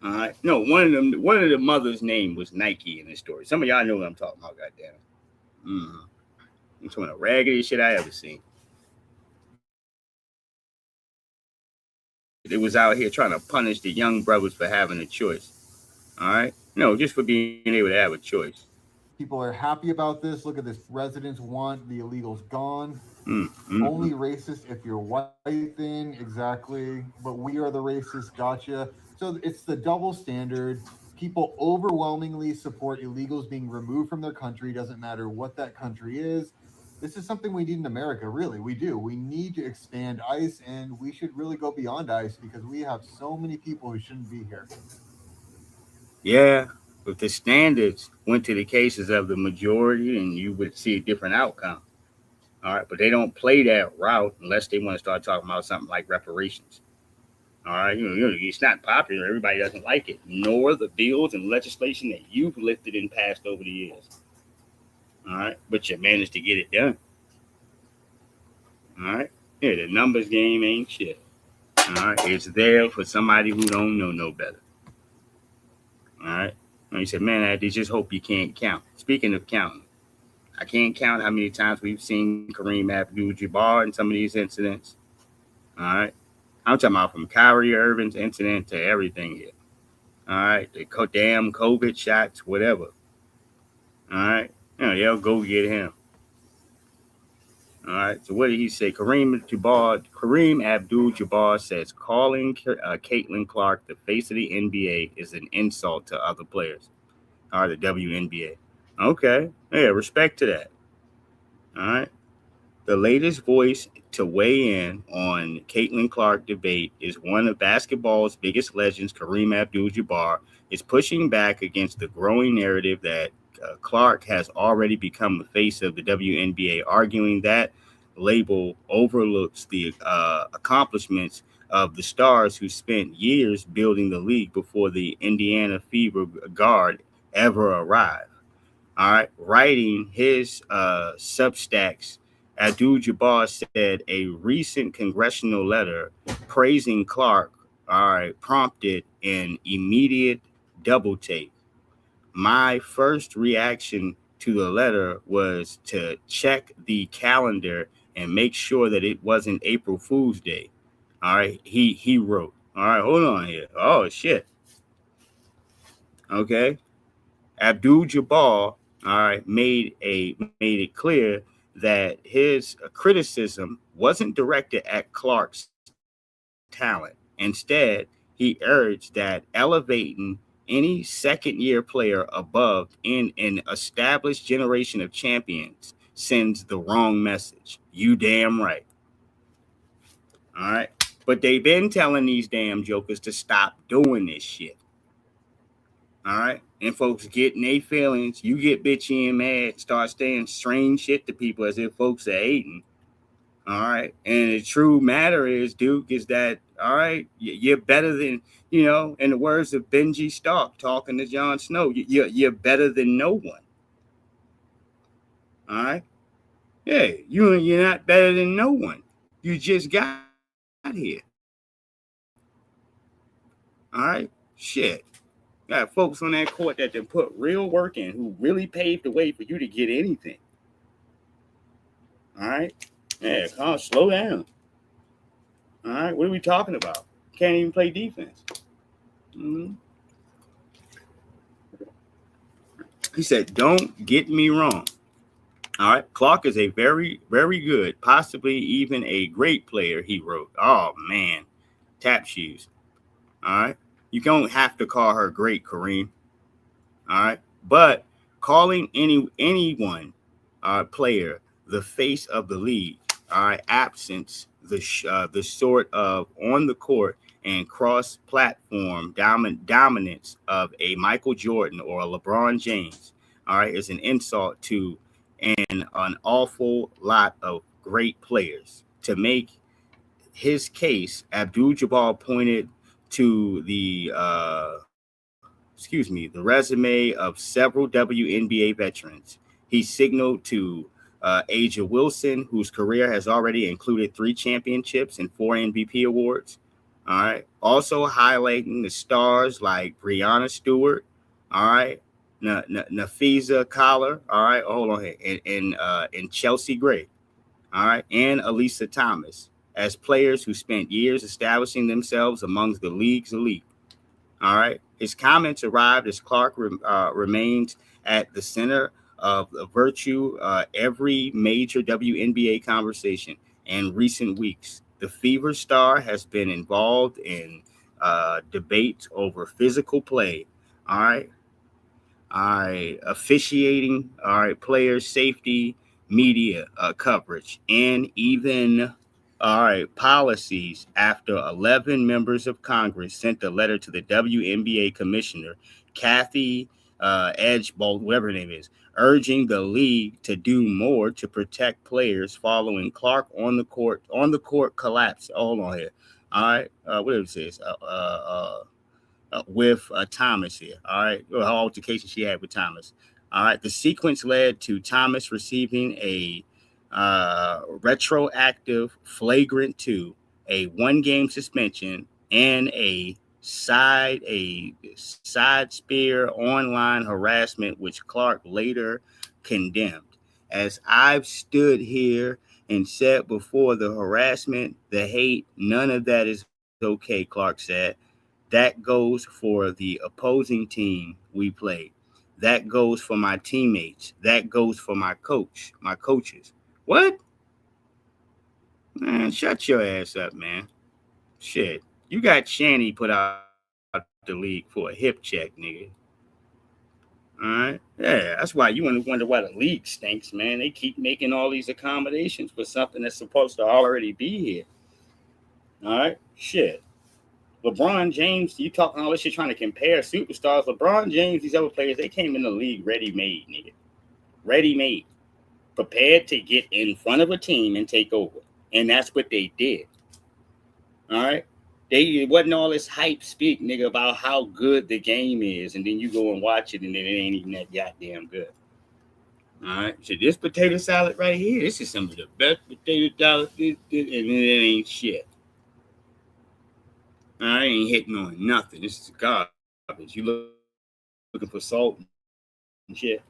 All right, no, one of the mother's name was Nike in this story. Some of y'all know what I'm talking about, goddamn. It's one of the raggediest shit I ever seen. They was out here trying to punish the young brothers for having a choice. All right, no, just for being able to have a choice. People are happy about this. Look at this. Residents want the illegals gone. Only racist if you're white then. Exactly. But we are the racist. Gotcha. So it's the double standard. People overwhelmingly support illegals being removed from their country. Doesn't matter what that country is. This is something we need in America. Really, we do. We need to expand ICE, and we should really go beyond ICE because we have so many people who shouldn't be here. Yeah. If the standards went to the cases of the majority, and you would see a different outcome. All right, but they don't play that route unless they want to start talking about something like reparations. All right, it's not popular. Everybody doesn't like it, nor the bills and legislation that you've lifted and passed over the years. All right, but you managed to get it done. All right, yeah, the numbers game ain't shit. All right, it's there for somebody who don't know no better. All right. And he said, man, I just hope you can't count. Speaking of counting, I can't count how many times we've seen Kareem Abdul-Jabbar in some of these incidents. All right. I'm talking about from Kyrie Irving's incident to everything here. All right. The damn COVID shots, whatever. All right. They'll go get him. All right. So what did he say? Kareem Abdul-Jabbar says calling Caitlin Clark the face of the NBA is an insult to other players. Or the WNBA. Okay. Yeah, respect to that. All right. The latest voice to weigh in on Caitlin Clark debate is one of basketball's biggest legends, Kareem Abdul-Jabbar, is pushing back against the growing narrative that Clark has already become the face of the WNBA, arguing that label overlooks the accomplishments of the stars who spent years building the league before the Indiana Fever guard ever arrived. All right. Writing his Substacks, Abdul-Jabbar said a recent congressional letter praising Clark, prompted an immediate double take. My first reaction to the letter was to check the calendar and make sure that it wasn't April Fool's Day. All right. He wrote. All right. Hold on here. Oh, shit. Okay. Abdul-Jabbar, made it clear that his criticism wasn't directed at Clark's talent. Instead, he urged that elevating any second-year player above in an established generation of champions sends the wrong message. You damn right. All right. But they've been telling these damn jokers to stop doing this shit. All right. And folks get in their feelings. You get bitchy and mad, start saying strange shit to people as if folks are hating. All right. And the true matter is, Duke, is that, all right, you're better than, in the words of Benji Stark talking to Jon Snow, you're better than no one. All right. Yeah, you're not better than no one. You just got here. All right. Shit. Got folks on that court that can put real work in, who really paved the way for you to get anything. All right. Yeah, slow down. All right. What are we talking about? Can't even play defense. He said, don't get me wrong. All right. Clark is a very, very good, possibly even a great player, he wrote. Oh, man. Tap shoes. All right. You don't have to call her great, Kareem. All right. But calling anyone player the face of the league all right, absence the sort of on the court and cross platform dominance of a Michael Jordan or a LeBron James, all right, is an insult to an awful lot of great players. To make his case, Abdul-Jabbar pointed to the resume of several WNBA veterans. He signaled to Aja Wilson, whose career has already included 3 championships and 4 MVP awards. All right. Also highlighting the stars like Breanna Stewart, all right, Nafisa Collar, all right, hold on here, and Chelsea Gray, all right, and Elisa Thomas as players who spent years establishing themselves amongst the league's elite. All right. His comments arrived as Clark remains at the center of virtue every major WNBA conversation in recent weeks. The Fever star has been involved in debates over physical play. All right. Officiating. All right. Player safety, media coverage, and even policies after 11 members of Congress sent a letter to the WNBA commissioner, Kathy Edgebolt, whatever her name is, urging the league to do more to protect players following Clark on the court collapse. Hold on here. All right. What is this? With Thomas here. All right. Her altercation she had with Thomas. All right. The sequence led to Thomas receiving a retroactive flagrant 2, a 1-game suspension, and a side spear online harassment, which Clark later condemned. As I've stood here and said before, the harassment, the hate, none of that is okay, Clark said. That goes for the opposing team we played. That goes for my teammates. That goes for my coaches. What? Man, shut your ass up, man. Shit. You got Shanny put out the league for a hip check, nigga. All right? Yeah, that's why you wonder why the league stinks, man. They keep making all these accommodations for something that's supposed to already be here. All right? Shit. LeBron James, you talking all this shit trying to compare superstars. LeBron James, these other players, they came in the league ready-made, nigga. Ready-made. Prepared to get in front of a team and take over. And that's what they did. All right? It wasn't all this hype speak, nigga, about how good the game is. And then you go and watch it and then it ain't even that goddamn good. All right? So this potato salad right here, this is some of the best potato salad, and it ain't shit. I ain't hitting on nothing. This is garbage. You looking for salt and shit.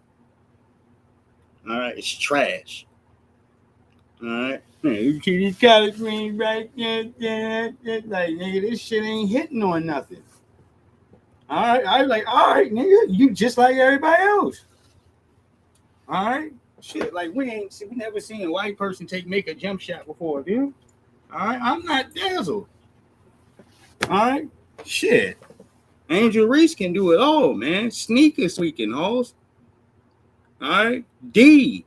All right, it's trash. All right, man, you keep these collard greens right there. Like, nigga, this shit ain't hitting on nothing. All right, I was like, all right, nigga, you just like everybody else. All right, shit, like we never seen a white person make a jump shot before, dude. All right, I'm not dazzled. All right, shit. Angel Reese can do it all, man. Sneaker squeaking hoes. All right, D.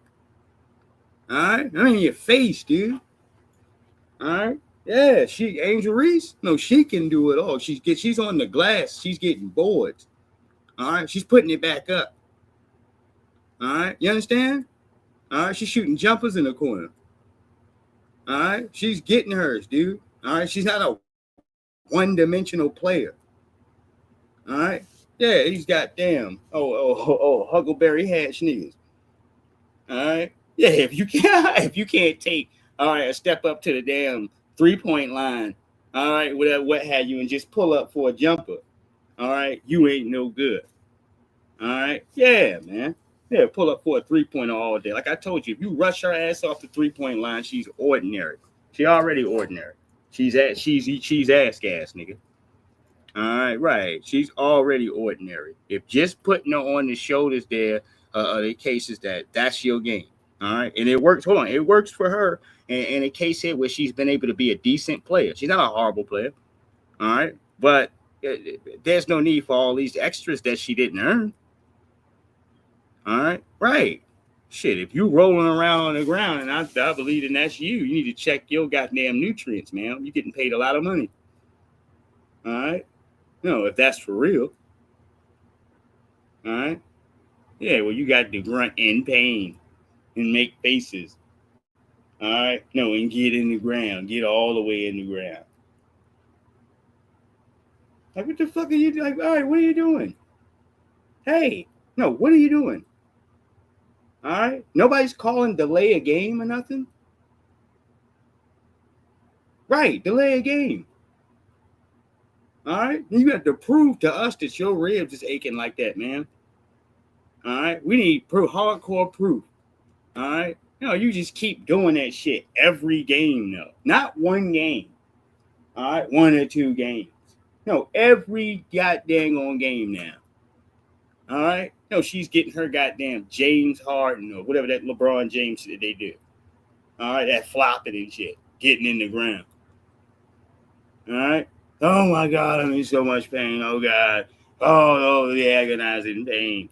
All right, I mean your face, dude. All right, yeah, Angel Reese. No, she can do it all. She's on the glass. She's getting boards. All right, she's putting it back up. All right, you understand? All right, she's shooting jumpers in the corner. All right, she's getting hers, dude. All right, she's not a one-dimensional player. All right. Yeah, he's goddamn Huckleberry Hatch niggas. All right. Yeah, if you can't take a step up to the damn 3-point line, all right, whatever, what have you, and just pull up for a jumper, all right, you ain't no good. All right. Yeah, man. Yeah, pull up for a 3-pointer all day. Like I told you, if you rush her ass off the 3-point line, she's ordinary. She already ordinary. She's ass gas, nigga. All right, right. She's already ordinary. If just putting her on the shoulders there are the cases that's your game. All right, and it works. Hold on, it works for her in a case here where she's been able to be a decent player. She's not a horrible player. All right, but there's no need for all these extras that she didn't earn. All right, right. Shit, if you rolling around on the ground, and I believe that that's you, you need to check your goddamn nutrients, man. You're getting paid a lot of money. All right? No, if that's for real. All right? Yeah, well, you got to grunt in pain and make faces. All right? No, and get in the ground. Get all the way in the ground. Like, what the fuck are you doing? Like, all right, what are you doing? Hey, no, what are you doing? All right? Nobody's calling delay a game or nothing? Right, delay a game. All right? You have to prove to us that your ribs is aching like that, man. All right? We need hardcore proof. All right? No, you just keep doing that shit every game, though. Not one game. All right? 1 or 2 games. No, every goddamn game now. All right? No, she's getting her goddamn James Harden or whatever that LeBron James shit they do. All right? That flopping and shit. Getting in the ground. All right? Oh, my God, I'm in so much pain. Oh, God. Oh, the agonizing pain.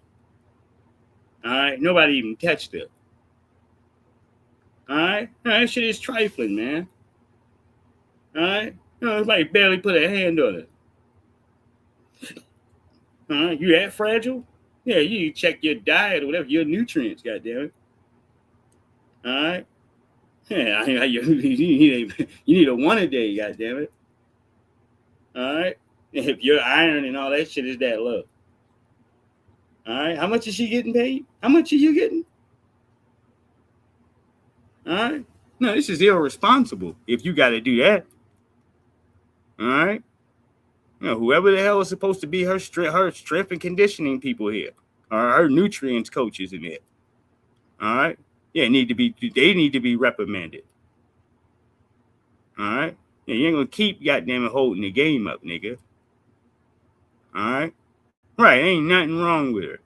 All right? Nobody even touched her. All right? That shit is trifling, man. All right? Nobody barely put a hand on it. All right? You that fragile? Yeah, you check your diet or whatever, your nutrients, goddammit. All right? Yeah, you need a 1 a day, goddammit. All right? If your iron and all that shit is that low. All right? How much is she getting paid? How much are you getting? All right? No, this is irresponsible if you got to do that. All right? Whoever the hell is supposed to be her strength and conditioning people here, or her nutrients coaches in it. All right? Yeah, they need to be reprimanded. All right? Yeah, you ain't gonna keep goddamn holding the game up, nigga. All right? Right, ain't nothing wrong with her.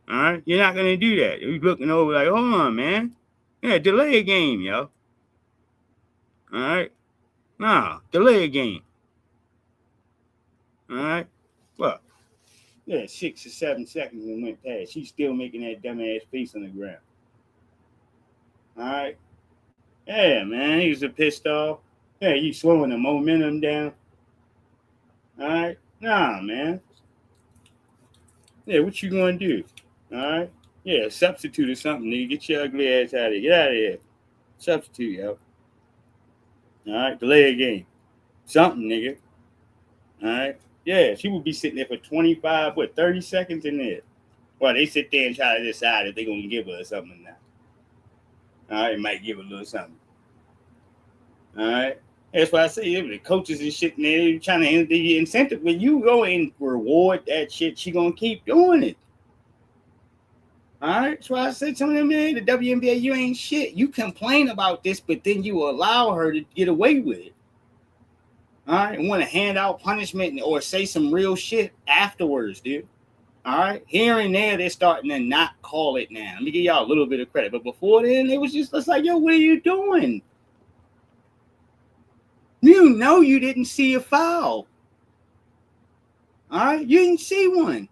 All right? You're not gonna do that. You're looking over like, hold on, man. Yeah, delay a game, yo. All right? Nah, delay a game. All right? Well, yeah, 6 or 7 seconds and went past. She's still making that dumbass face on the ground. All right? Yeah, man, he was pissed off. Yeah, you slowing the momentum down. All right? Nah, man. Yeah, what you gonna do? All right? Yeah, substitute or something, nigga. Get your ugly ass out of here. Get out of here. Substitute, yo. All right? Delay a game. Something, nigga. All right? Yeah, she would be sitting there for 30 seconds in there. Well, they sit there and try to decide if they're going to give her something or not. All right? It might give her a little something. All right? That's why I say the coaches and shit, and they're trying to the incentive. When you go and reward that shit, she going to keep doing it. All right? That's why I said some of them, man, the WNBA, you ain't shit. You complain about this, but then you allow her to get away with it. All right, and want to hand out punishment or say some real shit afterwards, dude. All right, here and there, they're starting to not call it now. Let me give y'all a little bit of credit, but before then, it was just like, yo, what are you doing? You know you didn't see a foul. All right, you didn't see one.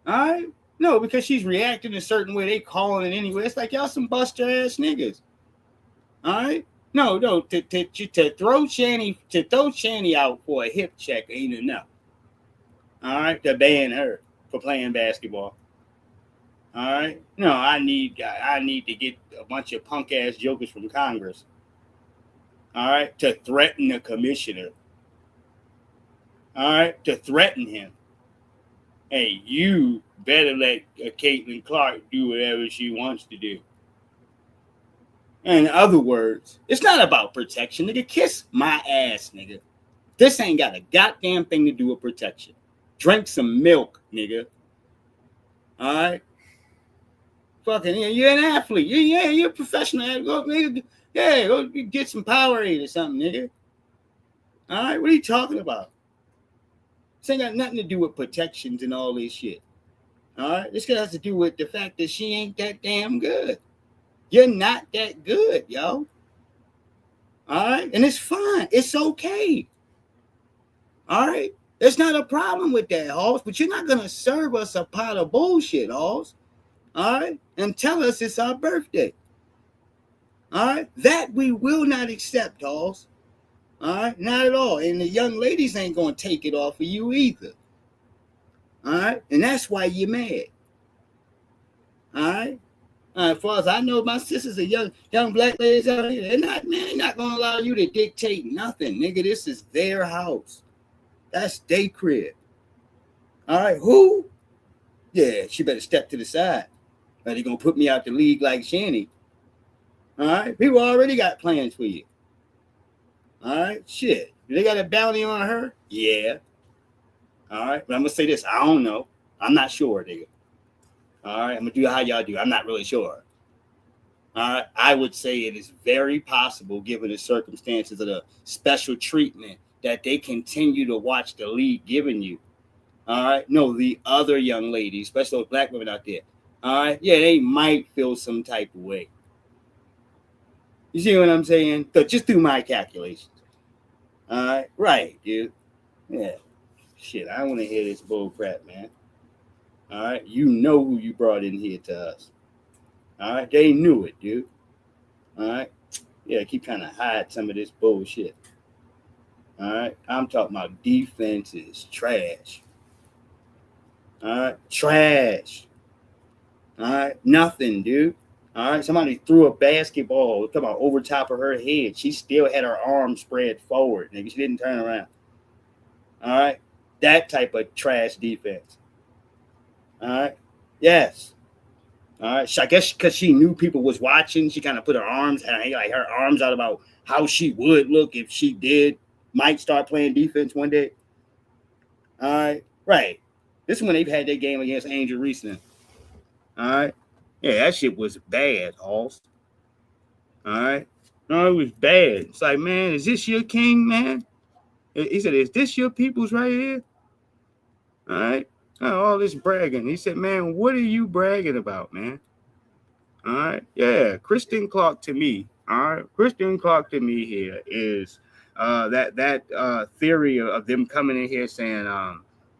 All right, no, because she's reacting a certain way, they calling it anyway. It's like y'all some buster ass niggas. All right. No, to throw Shani out for a hip check ain't enough. All right, to ban her for playing basketball. All right, no, I need to get a bunch of punk ass jokers from Congress. All right, to threaten the commissioner. All right, to threaten him. Hey, you better let Caitlin Clark do whatever she wants to do. In other words, it's not about protection, nigga. Kiss my ass, nigga. This ain't got a goddamn thing to do with protection. Drink some milk, nigga. All right? Fucking, you're an athlete. You're a professional. Go, nigga. Yeah, go get some Powerade or something, nigga. All right? What are you talking about? This ain't got nothing to do with protections and all this shit. All right? This has to do with the fact that she ain't that damn good. You're not that good, yo. All right? And it's fine. It's okay. All right? There's not a problem with that, Hoss, but you're not going to serve us a pot of bullshit, Hoss. all right, and tell us it's our birthday. All right, that we will not accept, dolls. All right, not at all. And the young ladies ain't gonna take it off of you either. All right, and that's why you're mad. All right. As far as I know, my sisters are young black ladies out here. They're not gonna allow you to dictate nothing, nigga. This is their house. That's their crib. All right, who? Yeah, she better step to the side. Or they gonna put me out the league like Shanny. All right, people already got plans for you. All right, shit. Do they got a bounty on her? Yeah. All right, but I'm gonna say this. I don't know. I'm not sure, nigga. All right, I'm gonna do how y'all do. I'm not really sure. All right, I would say it is very possible, given the circumstances of the special treatment, that they continue to watch the league giving you. All right, no, the other young ladies, especially those black women out there. All right, yeah, they might feel some type of way. You see what I'm saying? So just do my calculations. All right, right, dude. Yeah, shit, I don't want to hear this bull crap, man. All right, you know who you brought in here to us. All right, they knew it, dude. All right, yeah, keep trying to hide some of this bullshit. All right, I'm talking about defense is trash. All right, trash. All right, nothing, dude. All right, somebody threw a basketball, come on, over top of her head. She still had her arms spread forward, nigga. She didn't turn around. All right, that type of trash defense. All right. Yes. All right. So I guess because she knew people was watching, she kind of put her arms out about how she would look if she might start playing defense one day. All right. Right. This is when they've had their game against Angel Reese. All right. Yeah, that shit was bad, Halls. All right. No, it was bad. It's like, man, is this your king, man? He said, is this your peoples right here? All right. All this bragging. He said, man, what are you bragging about, man? All right. Yeah. Kristen Clark to me. All right. Kristen Clark to me here is that theory of them coming in here saying,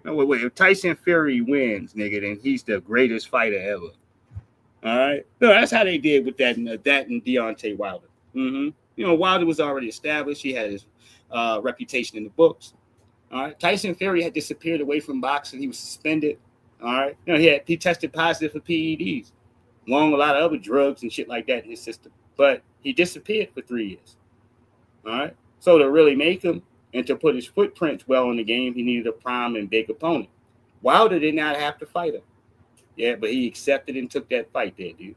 if Tyson Fury wins, nigga, then he's the greatest fighter ever. All right. No, that's how they did with that and Deontay Wilder. Mm-hmm. You know, Wilder was already established. He had his reputation in the books. All right, Tyson Fury had disappeared away from boxing. He was suspended. All right, you know, he tested positive for PEDs, along with a lot of other drugs and shit like that in his system. But he disappeared for 3 years. All right, so to really make him and to put his footprints well in the game, he needed a prime and big opponent. Wilder did not have to fight him. Yeah, but he accepted and took that fight there, dude.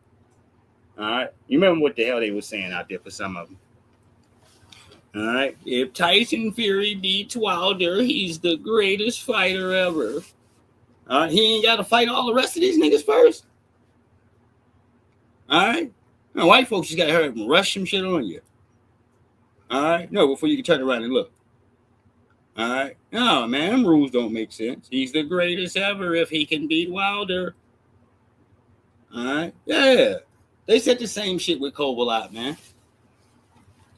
All right, you remember what the hell they were saying out there for some of them. All right. If Tyson Fury beats Wilder, he's the greatest fighter ever. All right. He ain't got to fight all the rest of these niggas first. All right. Now, white folks just got to hurry up and rush some shit on you. All right. No, before you can turn around and look. All right. No, man, them rules don't make sense. He's the greatest ever if he can beat Wilder. All right. Yeah. They said the same shit with Kovalat, man.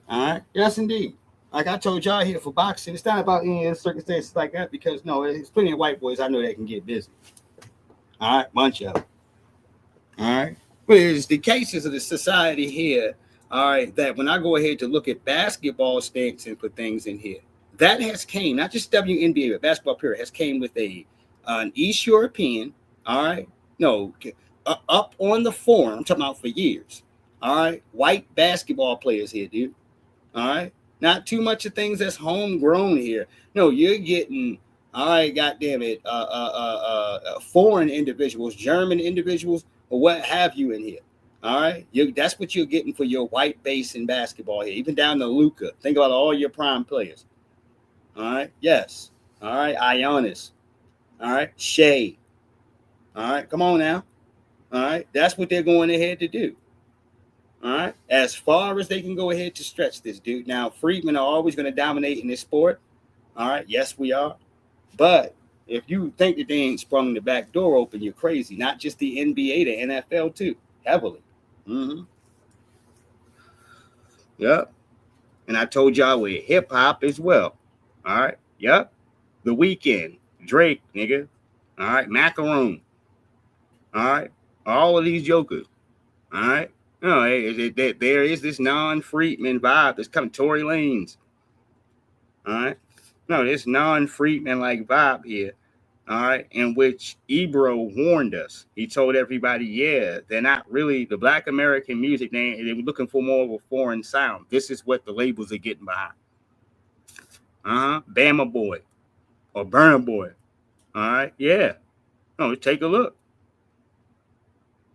All right. Yes, indeed. Like I told y'all here for boxing, it's not about any circumstances like that because, no, there's plenty of white boys I know that can get busy. All right. Bunch of them. All right. But it's the cases of the society here, all right, that when I go ahead to look at basketball stakes and put things in here, that has came, not just WNBA, but basketball period, has came with an East European, all right, no, up on the forum, I'm talking about for years, all right, white basketball players here, dude. All right, not too much of things that's homegrown here. No, you're getting, all right, goddamn it, foreign individuals, German individuals, or what have you in here. All right, that's what you're getting for your white base in basketball here, even down to Luka. Think about all your prime players. All right, yes. All right, Ionis. All right, Shea. All right, come on now. All right, that's what they're going ahead to do. All right, as far as they can go ahead to stretch this, dude. Now, freedmen are always going to dominate in this sport. All right, yes, we are. But if you think that they ain't sprung the back door open, you're crazy. Not just the NBA, the NFL too, heavily. Mm-hmm. Yep. And I told y'all with hip hop as well. All right. Yep. The Weeknd, Drake, nigga. All right. Macaroon. All right. All of these jokers. All right. No, there is this non-Friedman vibe that's coming. Tory Lanez. All right. No, this non-Friedman like vibe here. All right. In which Ebro warned us. He told everybody, yeah, they're not really the Black American music. They were looking for more of a foreign sound. This is what the labels are getting behind. Bama Boy or Burna Boy. All right. Yeah. No, take a look.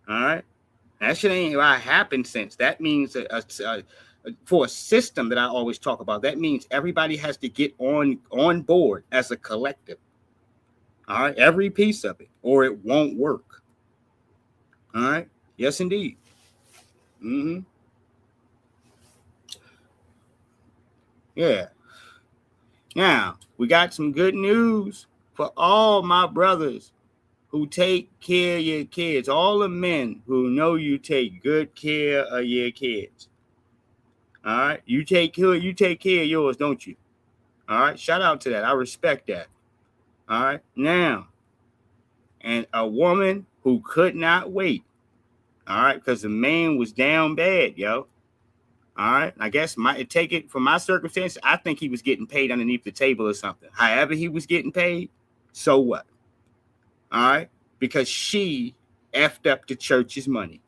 All right. That shit ain't by happenstance. That means for a system that I always talk about, that means everybody has to get on board as a collective. All right. Every piece of it, or it won't work. All right. Yes, indeed. Mm-hmm. Yeah. Now, we got some good news for all my brothers who take care of your kids, all the men who know you take good care of your kids. All right, you take care of yours, don't you? All right, shout out to that. I respect that. All right, now, and a woman who could not wait. All right, because the man was down bad, yo. All right, I guess take it from my circumstances. I think he was getting paid underneath the table or something. However, he was getting paid. So what? All right, because she effed up the church's money.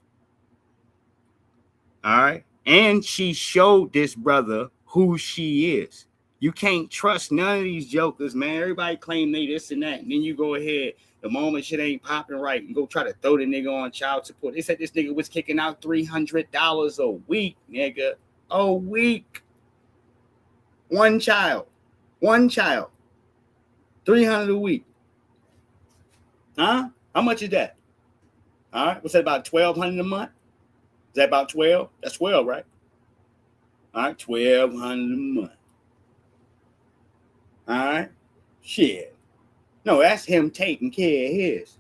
All right, and she showed this brother who she is. You can't trust none of these jokers, man. Everybody claim they this and that, and then you go ahead the moment shit ain't popping right and go try to throw the nigga on child support. They said this nigga was kicking out $300 a week, nigga. A week. One child. 300 a week. Huh? How much is that? All right. What's that, about $1,200 a month? Is that about 12? That's 12, right? All right, $1,200 a month. All right. Shit. No, that's him taking care of his.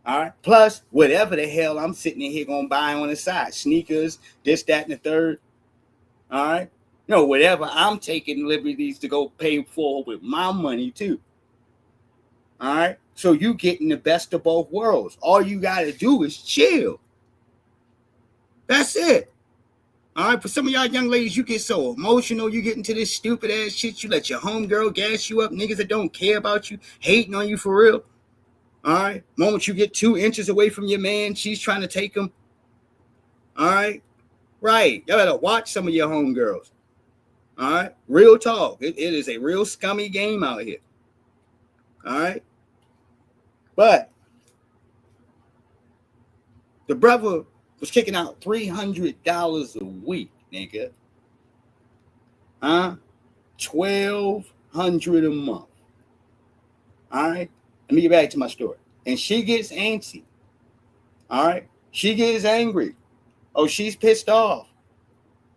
All right. Plus, whatever the hell I'm sitting in here gonna buy on the side. Sneakers, this, that, and the third. All right. No, whatever I'm taking liberties to go pay for with my money too. All right. So you getting the best of both worlds. All you gotta do is chill. That's it. All right, for some of y'all young ladies, you get so emotional, you get into this stupid ass shit, you let your homegirl gas you up, niggas that don't care about you, hating on you for real. All right, moment you get 2 inches away from your man, she's trying to take him. All right, right, y'all better watch some of your homegirls. All right, real talk, it is a real scummy game out here. All right, but the brother was kicking out $300 a week, nigga. Huh? $1,200 a month. All right. Let me get back to my story. And she gets antsy. All right. She gets angry. Oh, she's pissed off.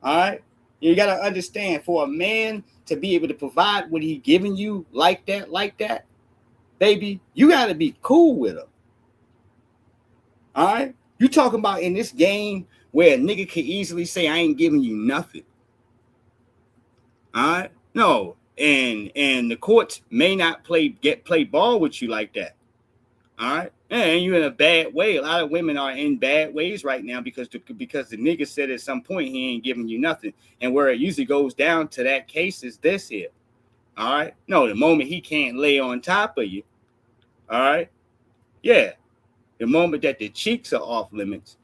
All right. You got to understand, for a man to be able to provide what he giving you like that, baby, you got to be cool with him. All right. You talking about in this game where a nigga could easily say, I ain't giving you nothing. All right. No. And the courts may not play ball with you like that. All right. And you're in a bad way. A lot of women are in bad ways right now because the nigga said at some point he ain't giving you nothing. And where it usually goes down to that case is this here. All right. No, the moment he can't lay on top of you. All right. Yeah. The moment that the cheeks are off limits.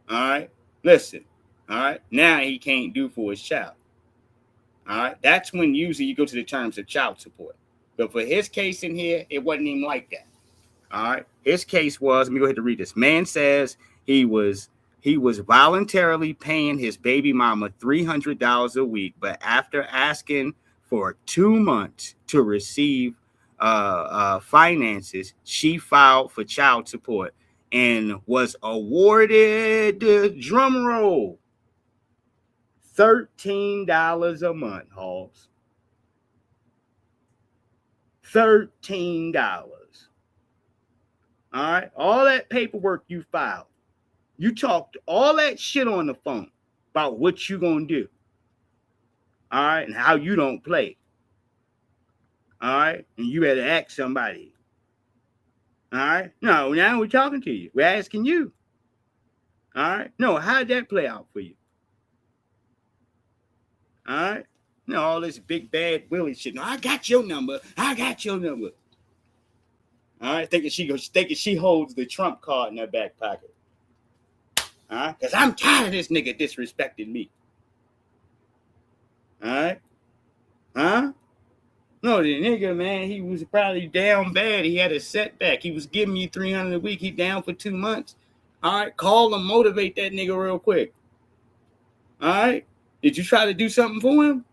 All right. Listen. All right. Now he can't do for his child. All right. That's when usually you go to the terms of child support. But for his case in here, it wasn't even like that. All right. His case was, let me go ahead and read this. Man says he was voluntarily paying his baby mama $300 a week, but after asking for 2 months to receive finances, she filed for child support and was awarded, drum roll, $13 a month, Hogs. $13. All right. All that paperwork you filed. You talked all that shit on the phone about what you gonna do. All right. And how you don't play. All right. And you had to ask somebody. All right. No, now we're talking to you. We're asking you. All right. No, how'd that play out for you? All right. No, all this big bad Willie shit. No, I got your number. I got your number. All right. Thinking she holds the Trump card in her back pocket. All right. Because I'm tired of this nigga disrespecting me. All right. Huh? No, the nigga, man, he was probably down bad. He had a setback. He was giving you $300 a week. He down for 2 months. All right, call him, motivate that nigga real quick. All right, did you try to do something for him?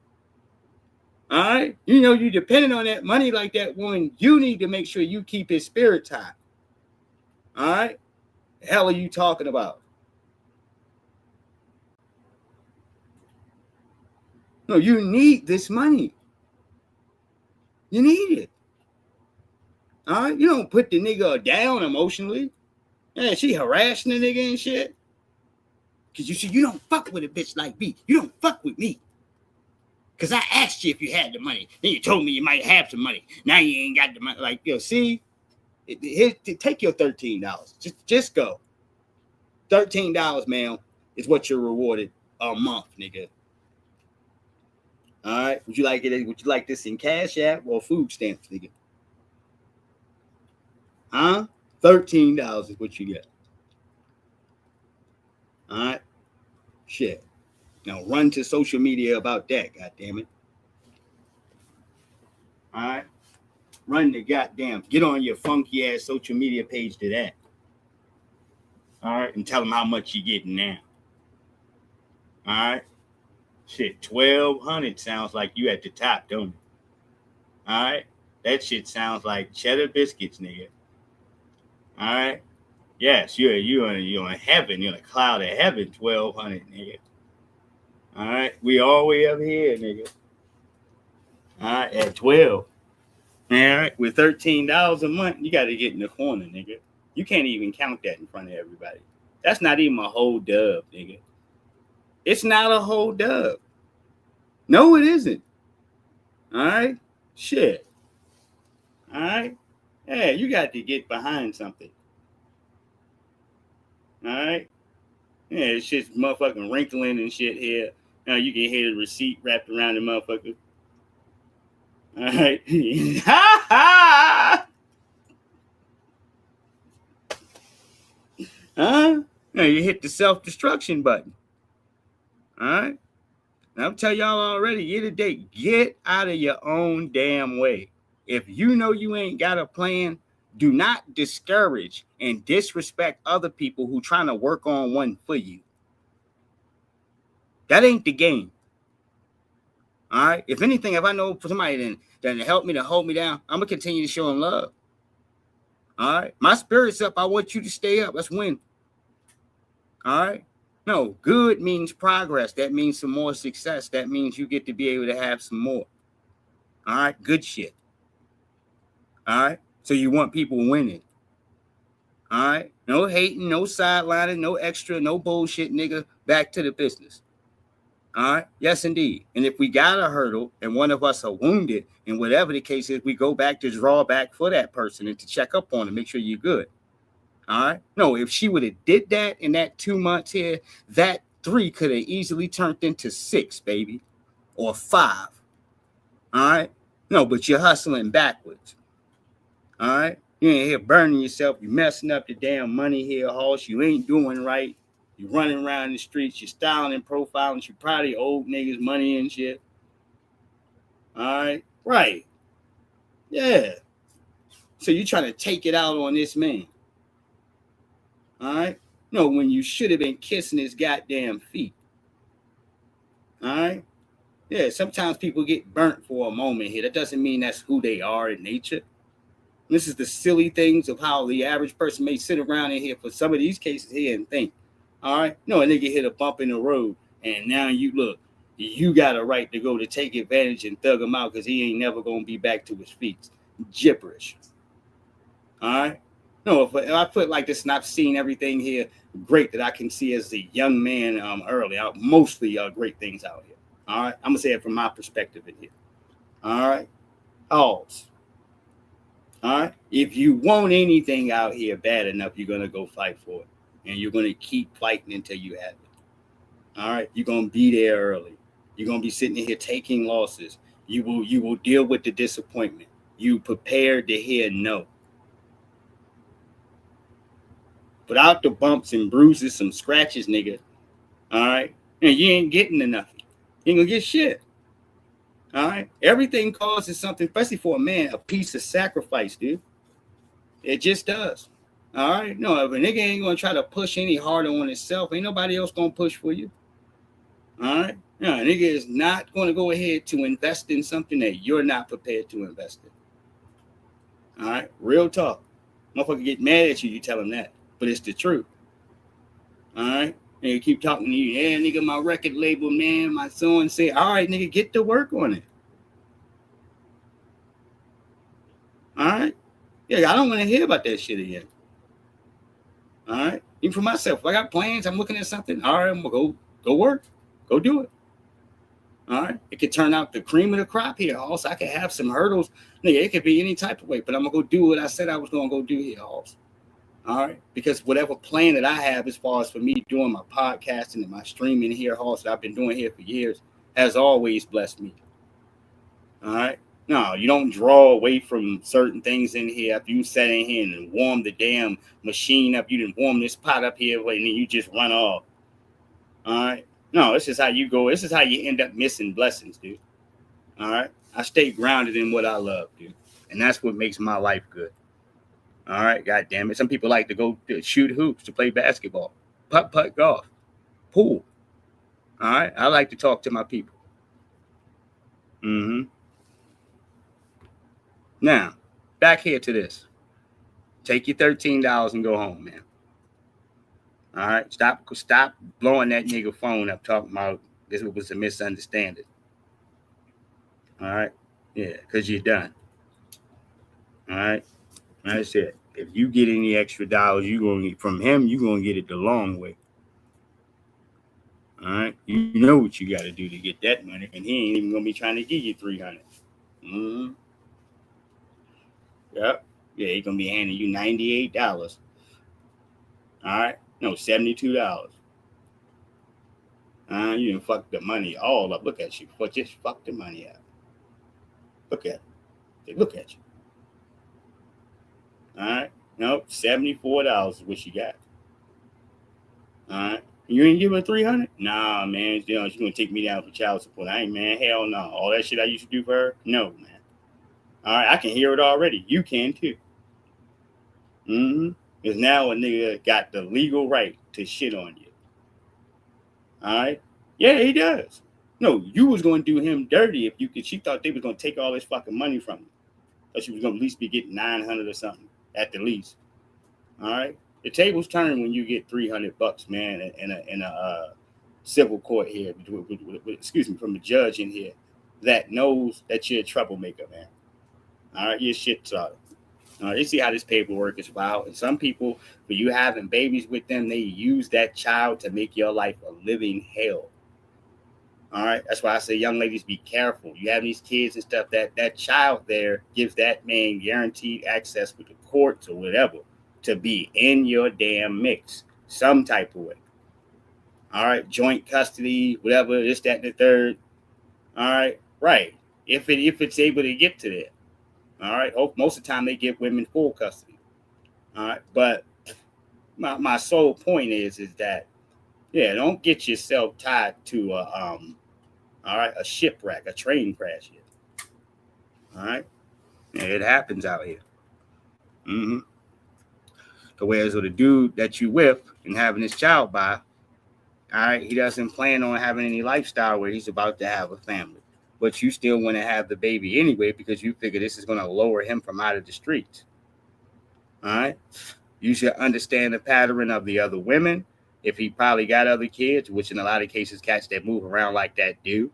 All right, you know you depending on that money like that woman. You need to make sure you keep his spirits high. All right, the hell are you talking about? No, you need this money. You need it. All right, you don't put the nigga down emotionally. Yeah, she harassing the nigga and shit. Cause you see, you don't fuck with a bitch like me. You don't fuck with me. Cause I asked you if you had the money. Then you told me you might have some money. Now you ain't got the money. Like, yo, see, take your $13. Just go. $13, man, is what you're rewarded a month, nigga. All right. Would you like it? Would you like this in Cash App or food stamps, nigga? Huh? $13 is what you get. All right. Shit. Now run to social media about that, goddammit. All right. Run the goddamn. Get on your funky ass social media page to that. All right. And tell them how much you're getting now. All right. Shit, $1,200 sounds like you at the top, don't it? All right. That shit sounds like cheddar biscuits, nigga. All right. Yes, you're in heaven. You're in a cloud of heaven, 1,200, nigga. All right. We all way up here, nigga. All right, at 12. All right. With $13 a month, you got to get in the corner, nigga. You can't even count that in front of everybody. That's not even a whole dub, nigga. It's not a whole dub. No, it isn't. All right? Shit. All right? Yeah, you got to get behind something. All right? Yeah, it's just motherfucking wrinkling and shit here. Now you can hear the receipt wrapped around the motherfucker. All right? Ha ha! Huh? Now you hit the self-destruction button. All right? And I'm telling y'all already, year to date, get out of your own damn way. If you know you ain't got a plan, do not discourage and disrespect other people who trying to work on one for you. That ain't the game. All right? If anything, if I know somebody that help me to hold me down, I'm going to continue to show them love. All right? My spirit's up. I want you to stay up. Let's win. All right? No, good means progress. That means some more success. That means you get to be able to have some more. All right? Good shit. All right? So you want people winning. All right? No hating, no sidelining, no extra, no bullshit, nigga. Back to the business. All right? Yes, indeed. And if we got a hurdle and one of us are wounded, and whatever the case is, we go back to draw back for that person and to check up on them, make sure you're good. All right. No, if she would have did that in that 2 months here, that 3 could have easily turned into 6, baby, or 5. All right. No, but you're hustling backwards. All right. You ain't here burning yourself. You're messing up the damn money here, horse. You ain't doing right. You're running around the streets. You're styling and profiling. You're probably old niggas' money and shit. All right. Right. Yeah. So you're trying to take it out on this man. All right. No, when you should have been kissing his goddamn feet. All right. Yeah, sometimes people get burnt for a moment here. That doesn't mean that's who they are in nature. This is the silly things of how the average person may sit around in here for some of these cases here and think. All right. No, a nigga hit a bump in the road, and now you look, you got a right to go to take advantage and thug him out because he ain't never going to be back to his feet. Gibberish. All right. No, if I put it like this, and I've seen everything here great that I can see as a young man early, mostly great things out here. All right. I'm going to say it from my perspective in here. All right. Pause. All right. If you want anything out here bad enough, you're gonna go fight for it, and you're gonna keep fighting until you have it. All right. You're gonna be there early. You're gonna be sitting here taking losses. You will deal with the disappointment. You prepared to hear no. Without the bumps and bruises, some scratches, nigga. All right. And you ain't getting to nothing. You ain't gonna get shit. All right. Everything causes something, especially for a man, a piece of sacrifice, dude. It just does. All right. No, if a nigga ain't gonna try to push any harder on himself, ain't nobody else gonna push for you. All right. No, a nigga is not gonna go ahead to invest in something that you're not prepared to invest in. All right. Real talk. Motherfucker get mad at you, you tell him that. But it's the truth. All right. And you keep talking to you, yeah, nigga, my record label, man, my son say, all right, nigga, get to work on it. All right. Yeah, I don't want to hear about that shit again. All right. Even for myself, if I got plans, I'm looking at something. All right, I'm gonna go work. Go do it. All right. It could turn out the cream of the crop here. Also, I could have some hurdles. Nigga, it could be any type of way, but I'm gonna go do what I said I was gonna go do here, also. All right. Because whatever plan that I have as far as for me doing my podcasting and my streaming here, also that I've been doing here for years, has always blessed me. All right. No, you don't draw away from certain things in here after you sat in here and warm the damn machine up. You didn't warm this pot up here and then you just run off. All right. No, this is how you go. This is how you end up missing blessings, dude. All right. I stay grounded in what I love, dude. And that's what makes my life good. All right. God damn it. Some people like to go to shoot hoops, to play basketball, putt, golf, pool. All right. I like to talk to my people. Mm-hmm. Now, back here to this. Take your $13 and go home, man. All right. Stop blowing that nigga phone up talking about this was a misunderstanding. All right. Yeah, because you're done. All right. That's it. If you get any extra dollars, you're going to get from him, you're going to get it the long way. All right. You know what you got to do to get that money, and he ain't even going to be trying to give you $300. Mm-hmm. Yep. Yeah, he's going to be handing you $98. All right. No, $72. You done fuck the money all up. Look at you. Just fuck the money up. Look at it. Look at you. All right. Nope. $74 is what you got. All right. You ain't give her $300? Nah, man. You know, she's gonna take me down for child support. I ain't, man. Hell no. All that shit I used to do for her? No, man. All right. I can hear it already. You can too. Mm-hmm. Because now a nigga got the legal right to shit on you. All right. Yeah, he does. No, you was gonna do him dirty if you could. She thought they was gonna take all this fucking money from him. But she was gonna at least be getting $900 or something at the least. All right. The tables turn when you get $300, man, in a civil court here. Excuse me, from a judge in here that knows that you're a troublemaker, man. All right, you're shit started. You see how this paperwork is filed. And some people, for you having babies with them, they use that child to make your life a living hell. All right. That's why I say, young ladies, be careful. You have these kids and stuff, that child there gives that man guaranteed access with the courts or whatever to be in your damn mix some type of way. All right. Joint custody, whatever, this, that, and the third. All right. Right. If it's able to get to that. All right. Most of the time they give women full custody. All right. But my sole point is that, yeah, don't get yourself tied to a shipwreck, a train crash here. All right. Yeah, it happens out here. Mm-hmm. So whereas with a dude that you with and having his child by, all right, he doesn't plan on having any lifestyle where he's about to have a family. But you still want to have the baby anyway because you figure this is going to lower him from out of the streets. All right. You should understand the pattern of the other women. If he probably got other kids, which in a lot of cases cats that move around like that do.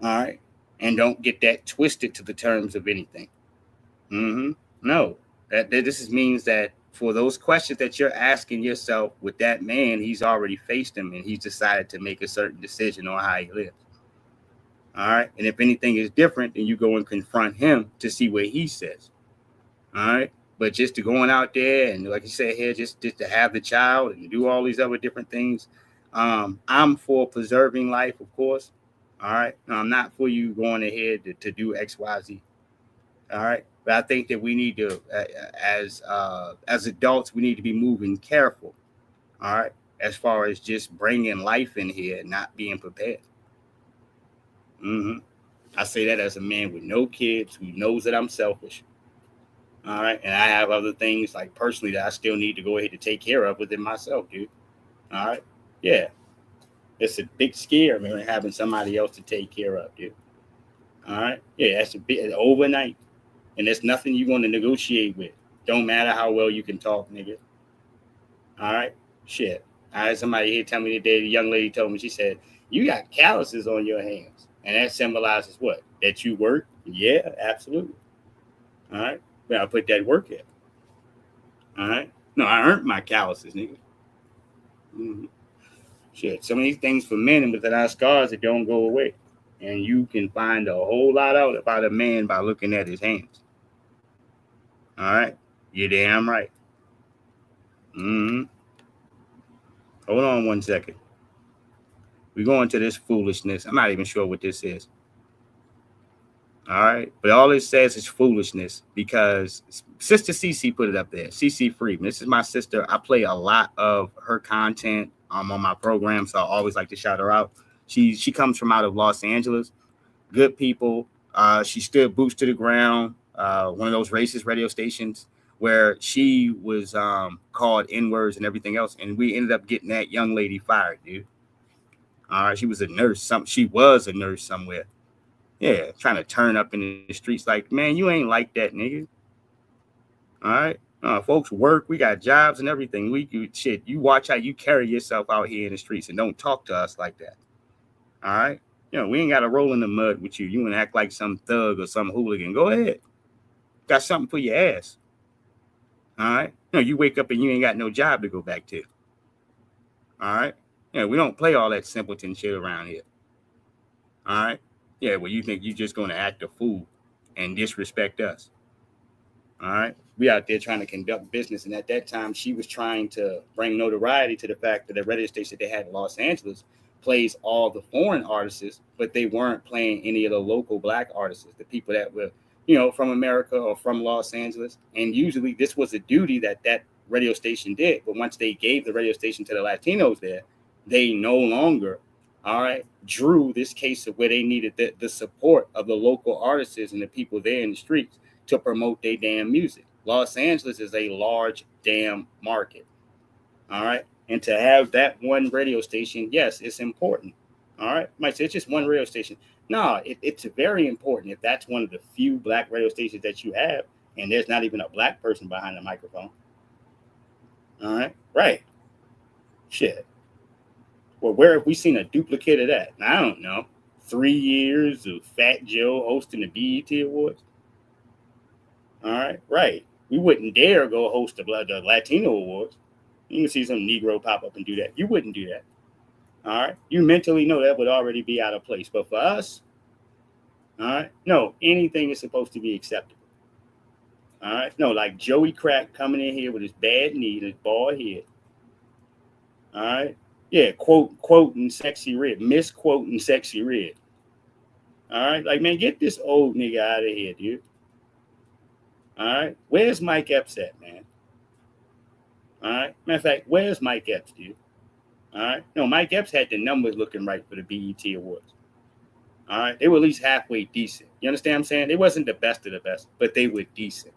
All right. And don't get that twisted to the terms of anything. Mm-hmm. No. This means that for those questions that you're asking yourself with that man, he's already faced them and he's decided to make a certain decision on how he lives. All right. And if anything is different, then you go and confront him to see what he says. All right. But just to going out there and like you said here, just to have the child and do all these other different things. I'm for preserving life, of course. All right. I'm not for you going ahead to do X, Y, Z. All right. But I think that we need to, as adults, we need to be moving careful. All right. As far as just bringing life in here and not being prepared. I say that as a man with no kids who knows that I'm selfish. All right. And I have other things like personally that I still need to go ahead and take care of within myself, dude. All right. Yeah. It's a big scare, man, having somebody else to take care of, dude. All right. Yeah. That's a bit overnight. And there's nothing you're going to negotiate with. Don't matter how well you can talk, nigga. All right. Shit. I had somebody here tell me today, the young lady told me, she said, you got calluses on your hands. And that symbolizes what? That you work? Yeah, absolutely. All right. Well, I put that work in. All right. No, I earned my calluses, nigga. Shit. So many things for men and within our scars that don't go away. And you can find a whole lot out about a man by looking at his hands. All right. You're damn right. Hold on 1 second. We go into this foolishness. I'm not even sure what this is. All right. But all it says is foolishness because Sister Cece put it up there. Cece Freeman. This is my sister. I play a lot of her content on my program, so I always like to shout her out. She comes from out of Los Angeles. Good people. She stood boots to the ground. One of those racist radio stations where she was called N-words and everything else. And we ended up getting that young lady fired, dude. All right. She was a nurse. She was a nurse somewhere. Yeah. Trying to turn up in the streets like, man, you ain't like that, nigga. All right. Folks work. We got jobs and everything. You watch how you carry yourself out here in the streets and don't talk to us like that. All right. We ain't got to roll in the mud with you. You want to act like some thug or some hooligan. Go ahead. Got something for your ass. All right. You wake up and you ain't got no job to go back to. All right. We don't play all that simpleton shit around here. All right. Yeah. Well, you think you're just going to act a fool and disrespect us. All right. We out there trying to conduct business. And at that time, she was trying to bring notoriety to the fact that the radio station they had in Los Angeles plays all the foreign artists, but they weren't playing any of the local black artists, the people that were, from America or from Los Angeles. And usually this was a duty that radio station did. But once they gave the radio station to the Latinos there, they no longer, all right, drew this case of where they needed the support of the local artists and the people there in the streets to promote their damn music. Los Angeles is a large damn market. All right. And to have that one radio station, yes, it's important. All right. Might say it's just one radio station. No, it's very important if that's one of the few black radio stations that you have, and there's not even a black person behind the microphone. All right. Right. Shit. Well, where have we seen a duplicate of that? I don't know. 3 years of Fat Joe hosting the BET Awards. All right. Right. We wouldn't dare go host the Latino Awards. You can see some Negro pop up and do that. You wouldn't do that. All right. You mentally know that would already be out of place. But for us, all right, no, anything is supposed to be acceptable. All right. No, like Joey Crack coming in here with his bad knee and his bald head. All right. Yeah, quoting Sexy Red, misquoting Sexy Red. All right. Like, man, get this old nigga out of here, dude. All right. Where's Mike Epps at, man? All right. Matter of fact, where's Mike Epps, dude? All right. No, Mike Epps had the numbers looking right for the BET Awards. All right. They were at least halfway decent. You understand what I'm saying? They wasn't the best of the best, but they were decent.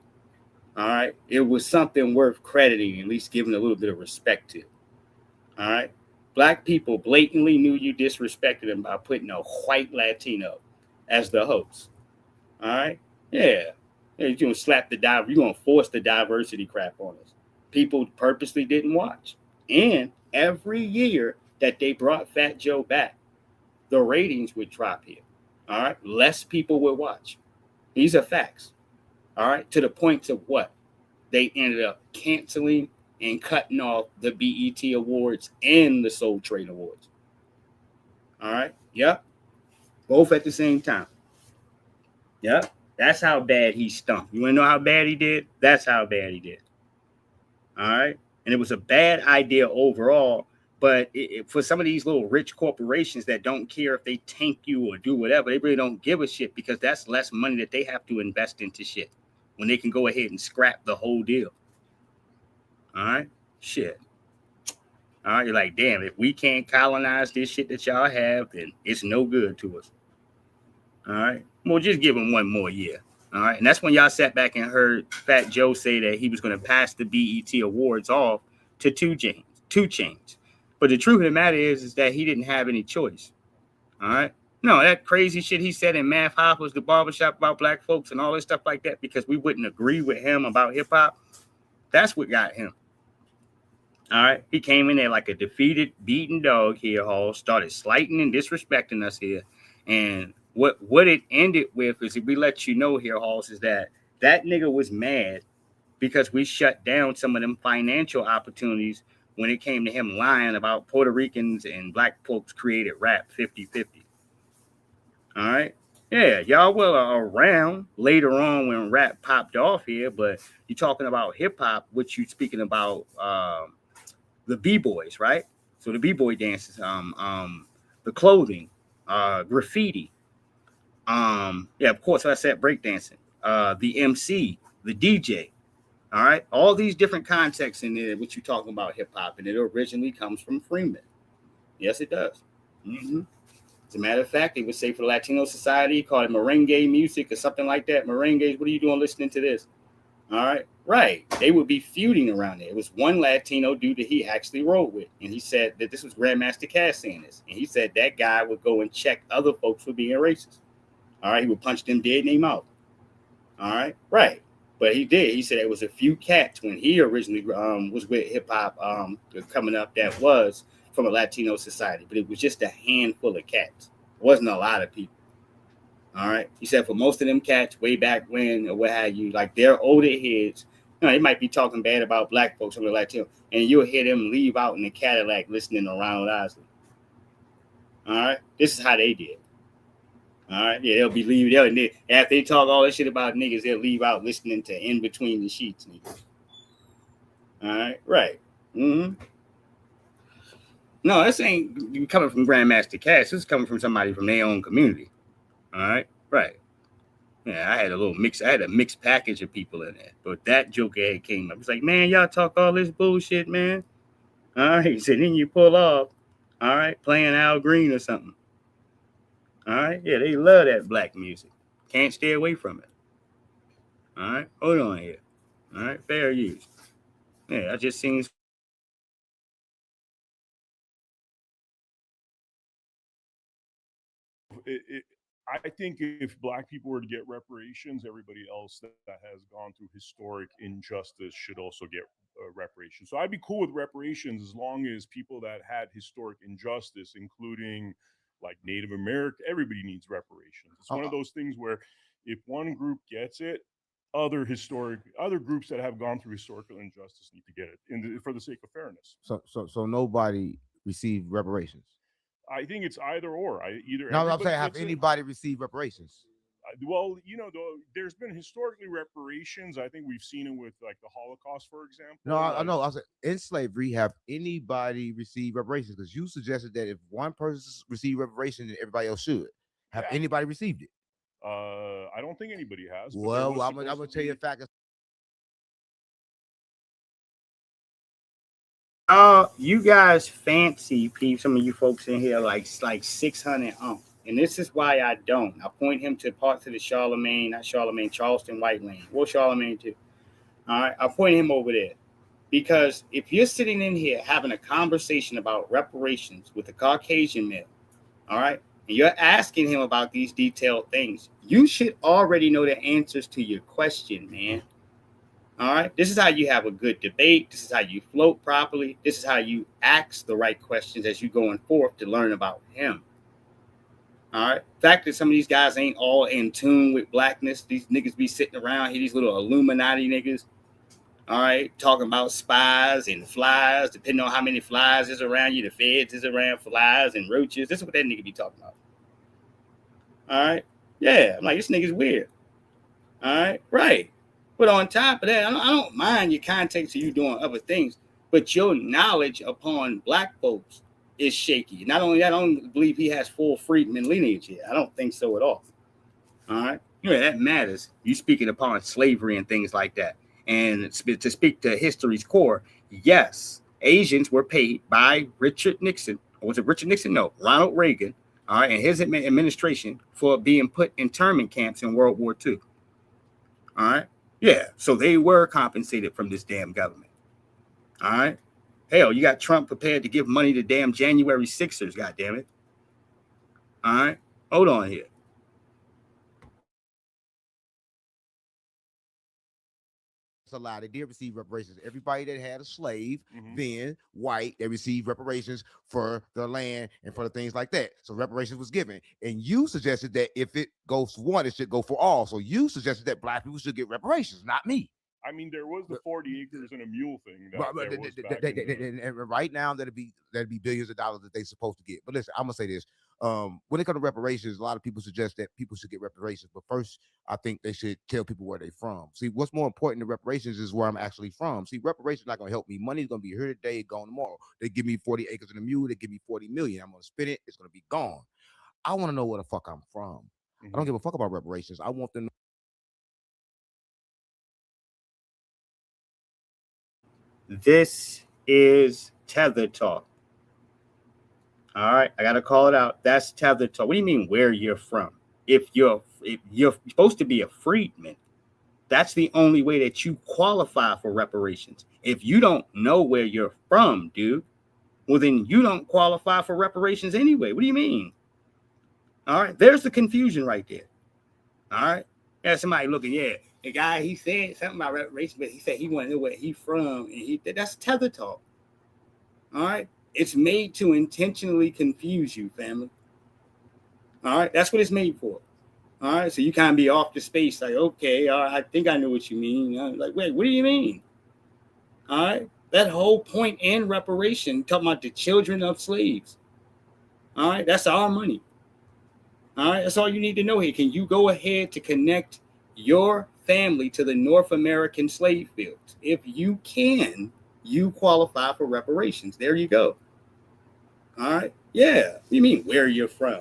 All right. It was something worth crediting, at least giving a little bit of respect to. All right. Black people blatantly knew you disrespected them by putting a white Latino as the host. All right. Yeah. You're going to force the diversity crap on us. People purposely didn't watch. And every year that they brought Fat Joe back, the ratings would drop here. All right. Less people would watch. These are facts. All right. To the point of what? They ended up canceling and cutting off the BET Awards and the Soul Train Awards. All right. Yep. Both at the same time. Yep. That's how bad he stunk. You want to know how bad he did? That's how bad he did. All right. And it was a bad idea overall. But for some of these little rich corporations that don't care if they tank you or do whatever, they really don't give a shit because that's less money that they have to invest into shit when they can go ahead and scrap the whole deal. All right. Shit. All right. You're like, damn, if we can't colonize this shit that y'all have, then it's no good to us. All right. Well, just give them one more year. All right. And that's when y'all sat back and heard Fat Joe say that he was going to pass the BET Awards off to 2 Chainz. But the truth of the matter is that he didn't have any choice. All right. No, that crazy shit he said in Math Hop was the barbershop about black folks and all this stuff like that because we wouldn't agree with him about hip hop. That's what got him. All right. He came in there like a defeated, beaten dog here, Hall, started slighting and disrespecting us here. And what it ended with is, if we let you know here, Halls, is that nigga was mad because we shut down some of them financial opportunities when it came to him lying about Puerto Ricans and black folks created rap 50-50. All right. Yeah, y'all were around later on when rap popped off here, but you're talking about hip hop, which you're speaking about the B-boys, right? So the B-boy dances, the clothing, graffiti. Yeah, of course, I said breakdancing, the MC, the DJ. All right. All these different contexts in there, what you're talking about hip hop, and it originally comes from Freeman. Yes, it does. Mm-hmm. As a matter of fact, they would say for the Latino society, call it merengue music or something like that. Merengue, what are you doing listening to this? All right. Right. They would be feuding around there. It was one Latino dude that he actually rode with. And he said that this was Grandmaster Cass saying this. And he said that guy would go and check other folks for being racist. All right. He would punch them dead in their mouth. All right. Right. But he did. He said it was a few cats when he originally was with hip hop coming up that was from a Latino society. But it was just a handful of cats. It wasn't a lot of people. All right. He said for most of them cats way back when or what have you, like their older heads, you know, they might be talking bad about black folks from the Latino, and you'll hear them leave out in the Cadillac listening to Ronald Isley. All right. This is how they did. All right. Yeah, they'll be leaving. After they talk all that shit about niggas, they'll leave out listening to In Between the Sheets. Niggas. All right. Right. Mm-hmm. No, this ain't coming from Grandmaster Cass. This is coming from somebody from their own community. All right. Right. Yeah, I had a mixed package of people in there. But that joker head came up. It's like, man, y'all talk all this bullshit, man. All right. So then you pull off, all right, playing Al Green or something. All right. Yeah, they love that black music. Can't stay away from it. All right. Hold on here. All right. Fair use. Yeah, I just seen. I think if black people were to get reparations, everybody else that has gone through historic injustice should also get reparations. So I'd be cool with reparations as long as people that had historic injustice, including like Native American, everybody needs reparations. It's one of those things where if one group gets it, other groups that have gone through historical injustice need to get it for the sake of fairness. So nobody received reparations. I think it's either or. No, I'm saying, have anybody received reparations? Well, you know, there's been historically reparations. I think we've seen it with like the Holocaust, for example. No, I know. I said in slavery, have anybody received reparations? Because you suggested that if one person received reparations, then everybody else should. Have anybody received it? I don't think anybody has. Well, I'm gonna tell you a fact. You guys fancy people, some of you folks in here like 600 and this is why I don't. I point him to parts of the Charleston White Lane. Well, Charlemagne too. All right, I point him over there because if you're sitting in here having a conversation about reparations with a Caucasian male, all right, and you're asking him about these detailed things, you should already know the answers to your question, man. All right. This is how you have a good debate. This is how you float properly. This is how you ask the right questions as you're going forth to learn about him. All right. The fact that some of these guys ain't all in tune with blackness. These niggas be sitting around here, these little Illuminati niggas. All right. Talking about spies and flies, depending on how many flies is around you. The feds is around flies and roaches. This is what that nigga be talking about. All right. Yeah. I'm like, this nigga's weird. All right, right. But on top of that, I don't mind your context of you doing other things, but your knowledge upon black folks is shaky. Not only that, I don't believe he has full freedman lineage here. I don't think so at all. All right. Yeah, that matters. You speaking upon slavery and things like that. And to speak to history's core, yes, Asians were paid by Richard Nixon. Or was it Richard Nixon? No, Ronald Reagan. All right. And his administration for being put in internment camps in World War II. All right. Yeah. So they were compensated from this damn government. All right. Hell, you got Trump prepared to give money to damn January 6ers. God damn it. All right. Hold on here. A lie. They did receive reparations. Everybody that had a slave, then white, they received reparations for their land and for the things like that. So reparations was given. And you suggested that if it goes for one, it should go for all. So you suggested that black people should get reparations, not me. I mean, there was the 40 acres and a mule thing. Right now, that'd be billions of dollars that they're supposed to get. But listen, I'm gonna say this: when it comes to reparations, a lot of people suggest that people should get reparations. But first, I think they should tell people where they're from. See, what's more important than reparations is where I'm actually from. See, reparations not gonna help me. Money's gonna be here today, gone tomorrow. They give me 40 acres and a mule. They give me 40 million. I'm gonna spend it. It's gonna be gone. I want to know where the fuck I'm from. I don't give a fuck about reparations. I want them. This is Tether Talk. All right, I gotta call it out. That's Tether Talk. What do you mean where you're from? If you're supposed to be a freedman, that's the only way that you qualify for reparations. If you don't know where you're from, dude, well then you don't qualify for reparations anyway. What do you mean? All right, there's the confusion right there. All right, there's somebody looking, yeah. The guy, he said something about reparations, but he said he wanted to know where he's from, and that's Tether Talk. All right, it's made to intentionally confuse you, family. All right, that's what it's made for. All right, so you kind of be off the space, like, okay, all right, I think I know what you mean. Like, wait, what do you mean? All right, that whole point in reparation, talking about the children of slaves. All right, that's our money. All right, that's all you need to know here. Can you go ahead to connect your family to the North American slave fields? If you can, you qualify for reparations. There you go. All right. Yeah. What do you mean where you're from?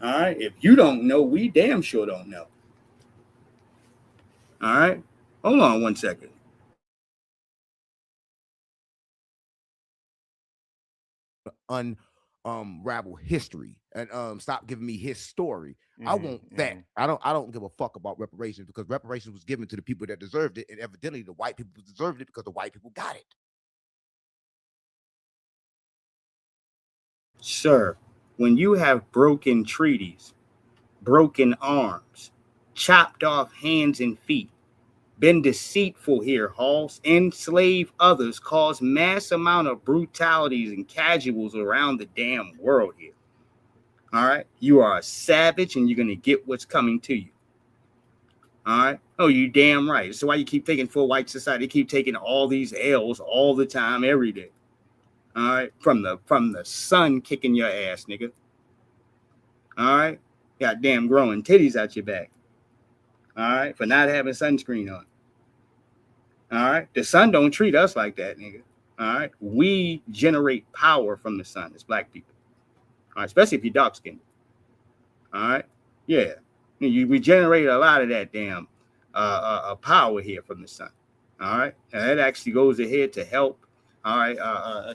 All right. If you don't know, we damn sure don't know. All right. Hold on 1 second. Unravel history and stop giving me his story. I want that. I don't give a fuck about reparations, because reparations was given to the people that deserved it, and evidently the white people deserved it because the white people got it. Sir, when you have broken treaties, broken arms, chopped off hands and feet, been deceitful here, Halls, enslave others, cause mass amount of brutalities and casuals around the damn world here. All right, you are a savage, and you're gonna get what's coming to you. All right. Oh, you damn right. That's why you keep taking for white society. You keep taking all these L's all the time, every day. All right, from the sun kicking your ass, nigga. All right, goddamn growing titties out your back. All right, for not having sunscreen on. All right, the sun don't treat us like that, nigga. All right, we generate power from the sun as black people. All right, especially if you're dark skinned. All right, yeah, we generate a lot of that damn power here from the sun. All right, and that actually goes ahead to help. All right,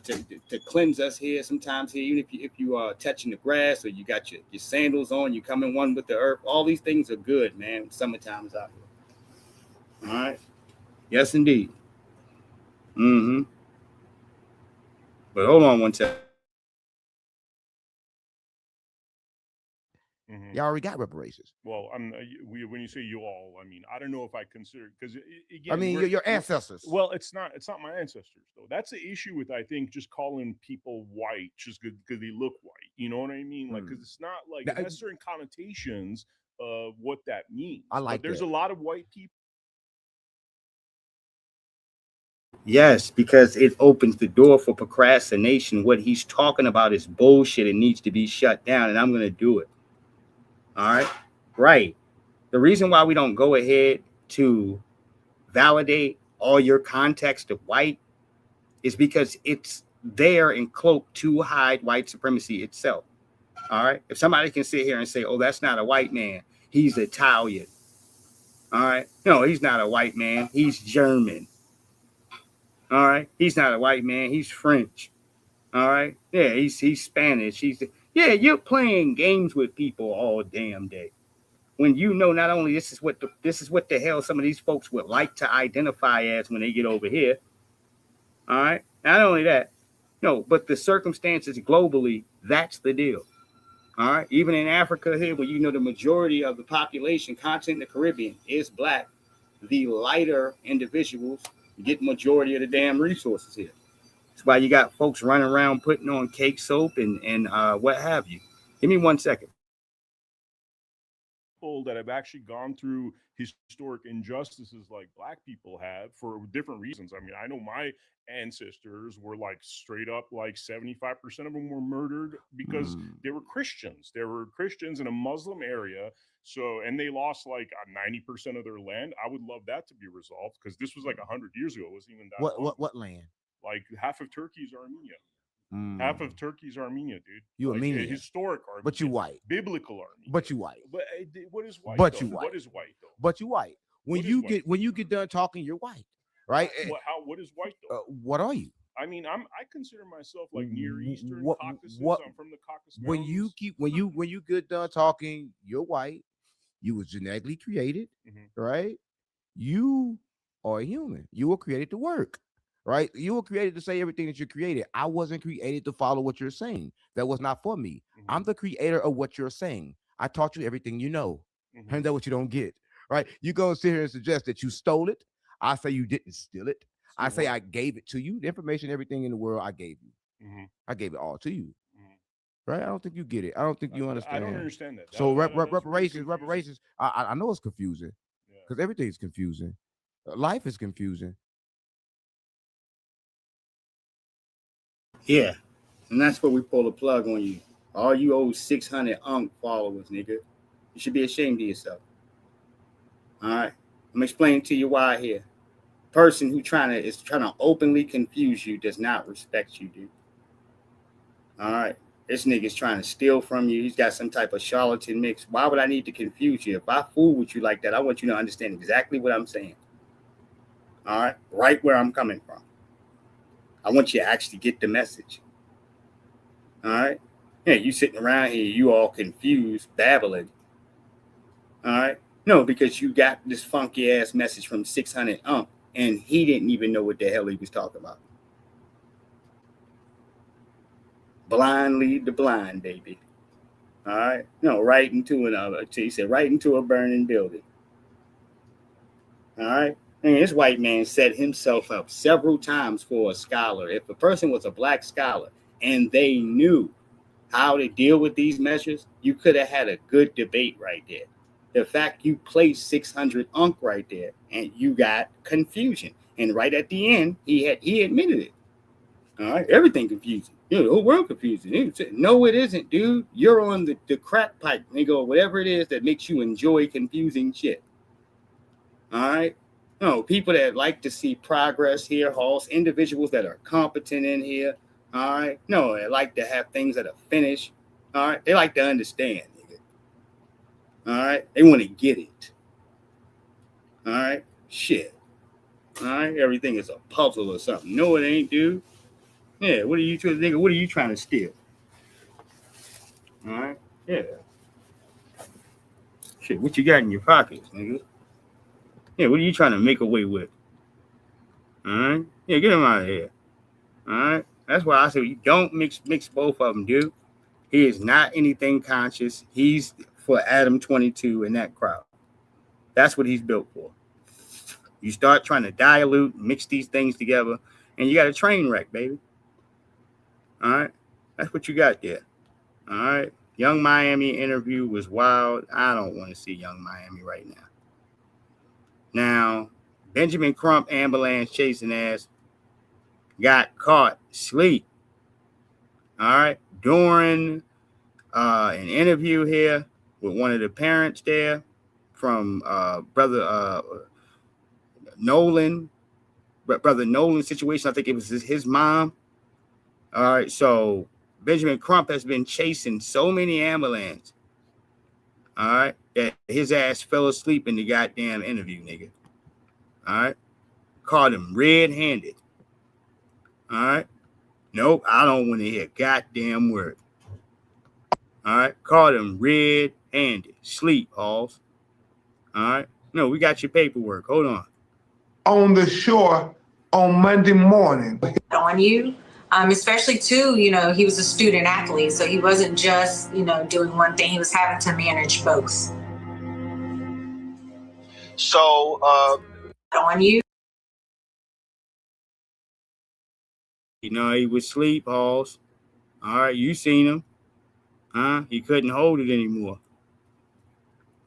to cleanse us here sometimes here, even if you are touching the grass or you got your sandals on, you come in one with the earth. All these things are good, man. Summertime is out here. All right. Yes, indeed. But hold on 1 second. Y'all already got reparations. Well, when you say you all, I mean, I don't know if I consider, because I mean your ancestors. Well, it's not my ancestors though. That's the issue with, I think, just calling people white just because they look white. You know what I mean? Like, because it's not like, it has certain connotations of what that means. I like. But there's a lot of white people. Yes, because it opens the door for procrastination. What he's talking about is bullshit. It needs to be shut down, and I'm going to do it. All right. Right. The reason why we don't go ahead to validate all your context of white is because it's there and cloaked to hide white supremacy itself. All right. If somebody can sit here and say, oh, that's not a white man, he's Italian. All right. No, he's not a white man. He's German. All right. He's not a white man. He's French. All right. Yeah, he's Spanish. You're playing games with people all damn day. When you know not only this is what the hell some of these folks would like to identify as when they get over here. All right. Not only that, no, but the circumstances globally, that's the deal. All right. Even in Africa here, where you know the majority of the population, continent in the Caribbean, is black, the lighter individuals get majority of the damn resources here. That's why you got folks running around putting on cake soap and what have you. Give me 1 second. People that have actually gone through historic injustices like black people have for different reasons. I mean, I know my ancestors were like straight up like 75% of them were murdered because they were Christians. They were Christians in a Muslim area. So, and they lost like 90% of their land. I would love that to be resolved because this was like 100 years ago. It wasn't even that long. What land? Like half of Turkey is Armenia. Half of Turkey's Armenia, dude. You like, Armenian, historic Armenia, but you white. Biblical Armenia, but you white. But what is white? But though? you white. What is white though? But you white. When you get done talking, you're white, right? What is white though? What are you? I mean, I consider myself like Near Eastern Caucasus. I'm from the Caucasus Mountains. When you get done talking, you're white. You was genetically created, right? You are a human. You were created to work. Right? You were created to say everything that you're created. I wasn't created to follow what you're saying. That was not for me. I'm the creator of what you're saying. I taught you everything you know. And that's what you don't get. Right? You go sit here and suggest that you stole it. I say you didn't steal it. I say I gave it to you. The information, everything in the world, I gave you. I gave it all to you. Right? I don't think you get it. I don't think you understand. I don't understand that. So reparations. I know it's confusing because everything's confusing. Life is confusing. Yeah, and that's where we pull the plug on you. All you old 600 followers, nigga. You should be ashamed of yourself. All right, I'm explaining to you why here. Person who is trying to openly confuse you does not respect you, dude. All right, this nigga's trying to steal from you. He's got some type of charlatan mix. Why would I need to confuse you? If I fool with you like that, I want you to understand exactly what I'm saying. All right, right where I'm coming from. I want you to actually get the message. All right. Yeah, you sitting around here, you all confused, babbling. All right. No, because you got this funky ass message from 600 and he didn't even know what the hell he was talking about. Blind lead the blind, baby. All right. No, right into he said right into a burning building. All right. And this white man set himself up several times for a scholar. If a person was a black scholar and they knew how to deal with these measures, you could have had a good debate right there. The fact you placed 600 right there and you got confusion. And right at the end, he admitted it. All right, everything confusing. You know, the whole world confusing. He said, no, it isn't, dude. You're on the crack pipe, nigga, whatever it is that makes you enjoy confusing shit. All right. No, people that like to see progress here, individuals that are competent in here. All right. No, they like to have things that are finished. All right. They like to understand, nigga. All right. They want to get it. All right. Shit. All right. Everything is a puzzle or something. No, it ain't, dude. Yeah. What are you trying to steal? All right. Yeah. Shit. What you got in your pockets, nigga? Yeah, what are you trying to make away with? All right? Yeah, get him out of here. All right? That's why I say you don't mix both of them, dude. He is not anything conscious. He's for Adam 22 in that crowd. That's what he's built for. You start trying to dilute, mix these things together, and you got a train wreck, baby. All right? That's what you got there. All right? Young Miami interview was wild. I don't want to see Young Miami right now. Now, Benjamin Crump ambulance chasing ass got caught asleep. All right, during an interview here with one of the parents there brother Nolan, brother Nolan situation. I think it was his mom. All right, so Benjamin Crump has been chasing so many ambulances. All right, that his ass fell asleep in the goddamn interview, nigga. All right, caught him red-handed. All right, nope, I don't want to hear goddamn word. All right, caught him red-handed. Sleep, Halls. All right, no, we got your paperwork. Hold on. On the shore on Monday morning. On you, especially too, he was a student athlete, so he wasn't just, doing one thing. He was having to manage both. So, on you. He was sleep, Halls. All right, you seen him. He couldn't hold it anymore.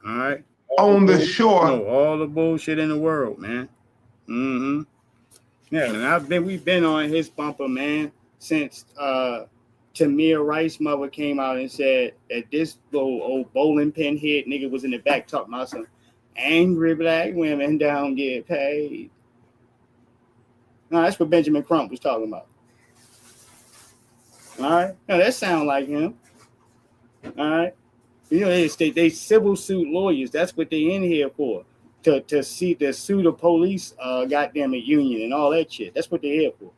All right. On the shore. No, all the bullshit in the world, man. Mm-hmm. Yeah, and we've been on his bumper, man, since Tamir Rice's mother came out and said that this little old bowling pin head nigga was in the back talking about some angry black women don't get paid. No, that's what Benjamin Crump was talking about. All right. Now that sound like him. All right. They civil suit lawyers. That's what they in here for. To sue the police, goddamn it, union and all that shit. That's what they're here for.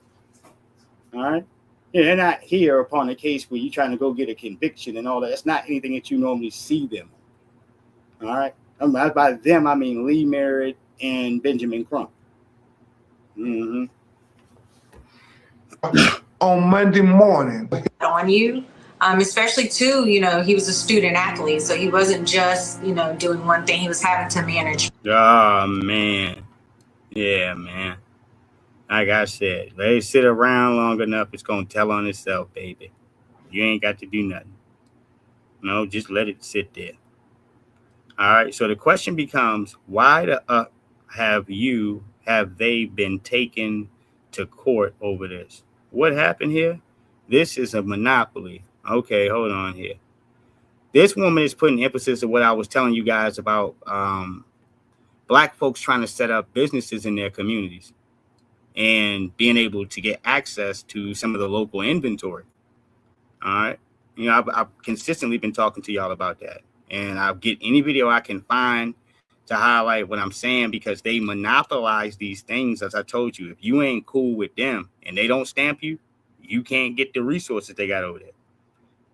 All right. Yeah, they're not here upon a case where you're trying to go get a conviction and all that. That's not anything that you normally see them. All right. By them, I mean Lee Merritt and Benjamin Crump. Mm-hmm. On Monday morning. On you. Especially too, he was a student athlete, so he wasn't just, doing one thing. He was having to manage. Oh, man. Yeah, man. Like I said, let it sit around long enough. It's going to tell on itself, baby. You ain't got to do nothing. No, just let it sit there. All right. So the question becomes, why have they been taken to court over this? What happened here? This is a monopoly. Okay, hold on here. This woman is putting emphasis on what I was telling you guys about Black folks trying to set up businesses in their communities and being able to get access to some of the local inventory. All right. I've consistently been talking to y'all about that. And I'll get any video I can find to highlight what I'm saying, because they monopolize these things. As I told you, if you ain't cool with them and they don't stamp you, you can't get the resources they got over there.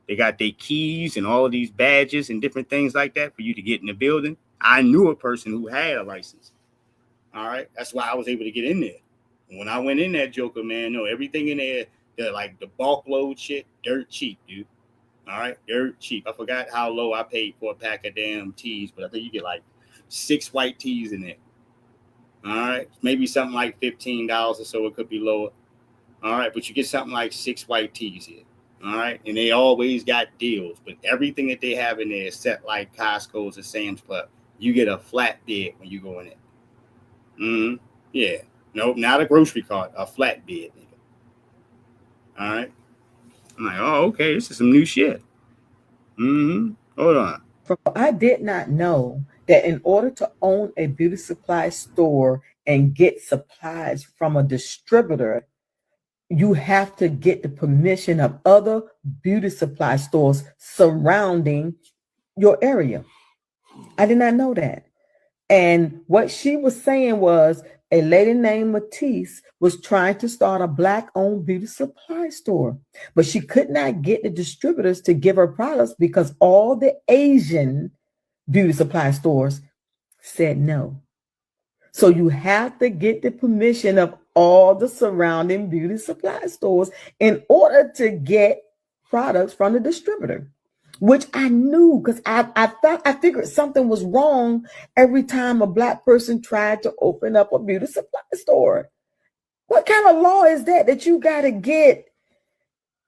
They got their keys and all of these badges and different things like that for you to get in the building. I knew a person who had a license. All right. That's why I was able to get in there. And when I went in there, Joker, man, no, everything in there, the bulk load shit, dirt cheap, dude. All right. Dirt cheap. I forgot how low I paid for a pack of damn teas, but I think you get like 6 white teas in there. All right. Maybe something like $15 or so. It could be lower. All right. But you get something like 6 white teas here. All right. And they always got deals, but everything that they have in there is set like Costco's or Sam's Club. You get a flat bid when you go in it. Yeah. Nope, not a grocery cart, a flat bid. All right. I'm like, oh, okay, this is some new shit. Hold on. I did not know that in order to own a beauty supply store and get supplies from a distributor, you have to get the permission of other beauty supply stores surrounding your area. I did not know that. And what she was saying was a lady named Matisse was trying to start a Black-owned beauty supply store, but she could not get the distributors to give her products because all the Asian beauty supply stores said no. So you have to get the permission of all the surrounding beauty supply stores in order to get products from the distributor, which I knew because I figured something was wrong every time a Black person tried to open up a beauty supply store. What kind of law is that you got to get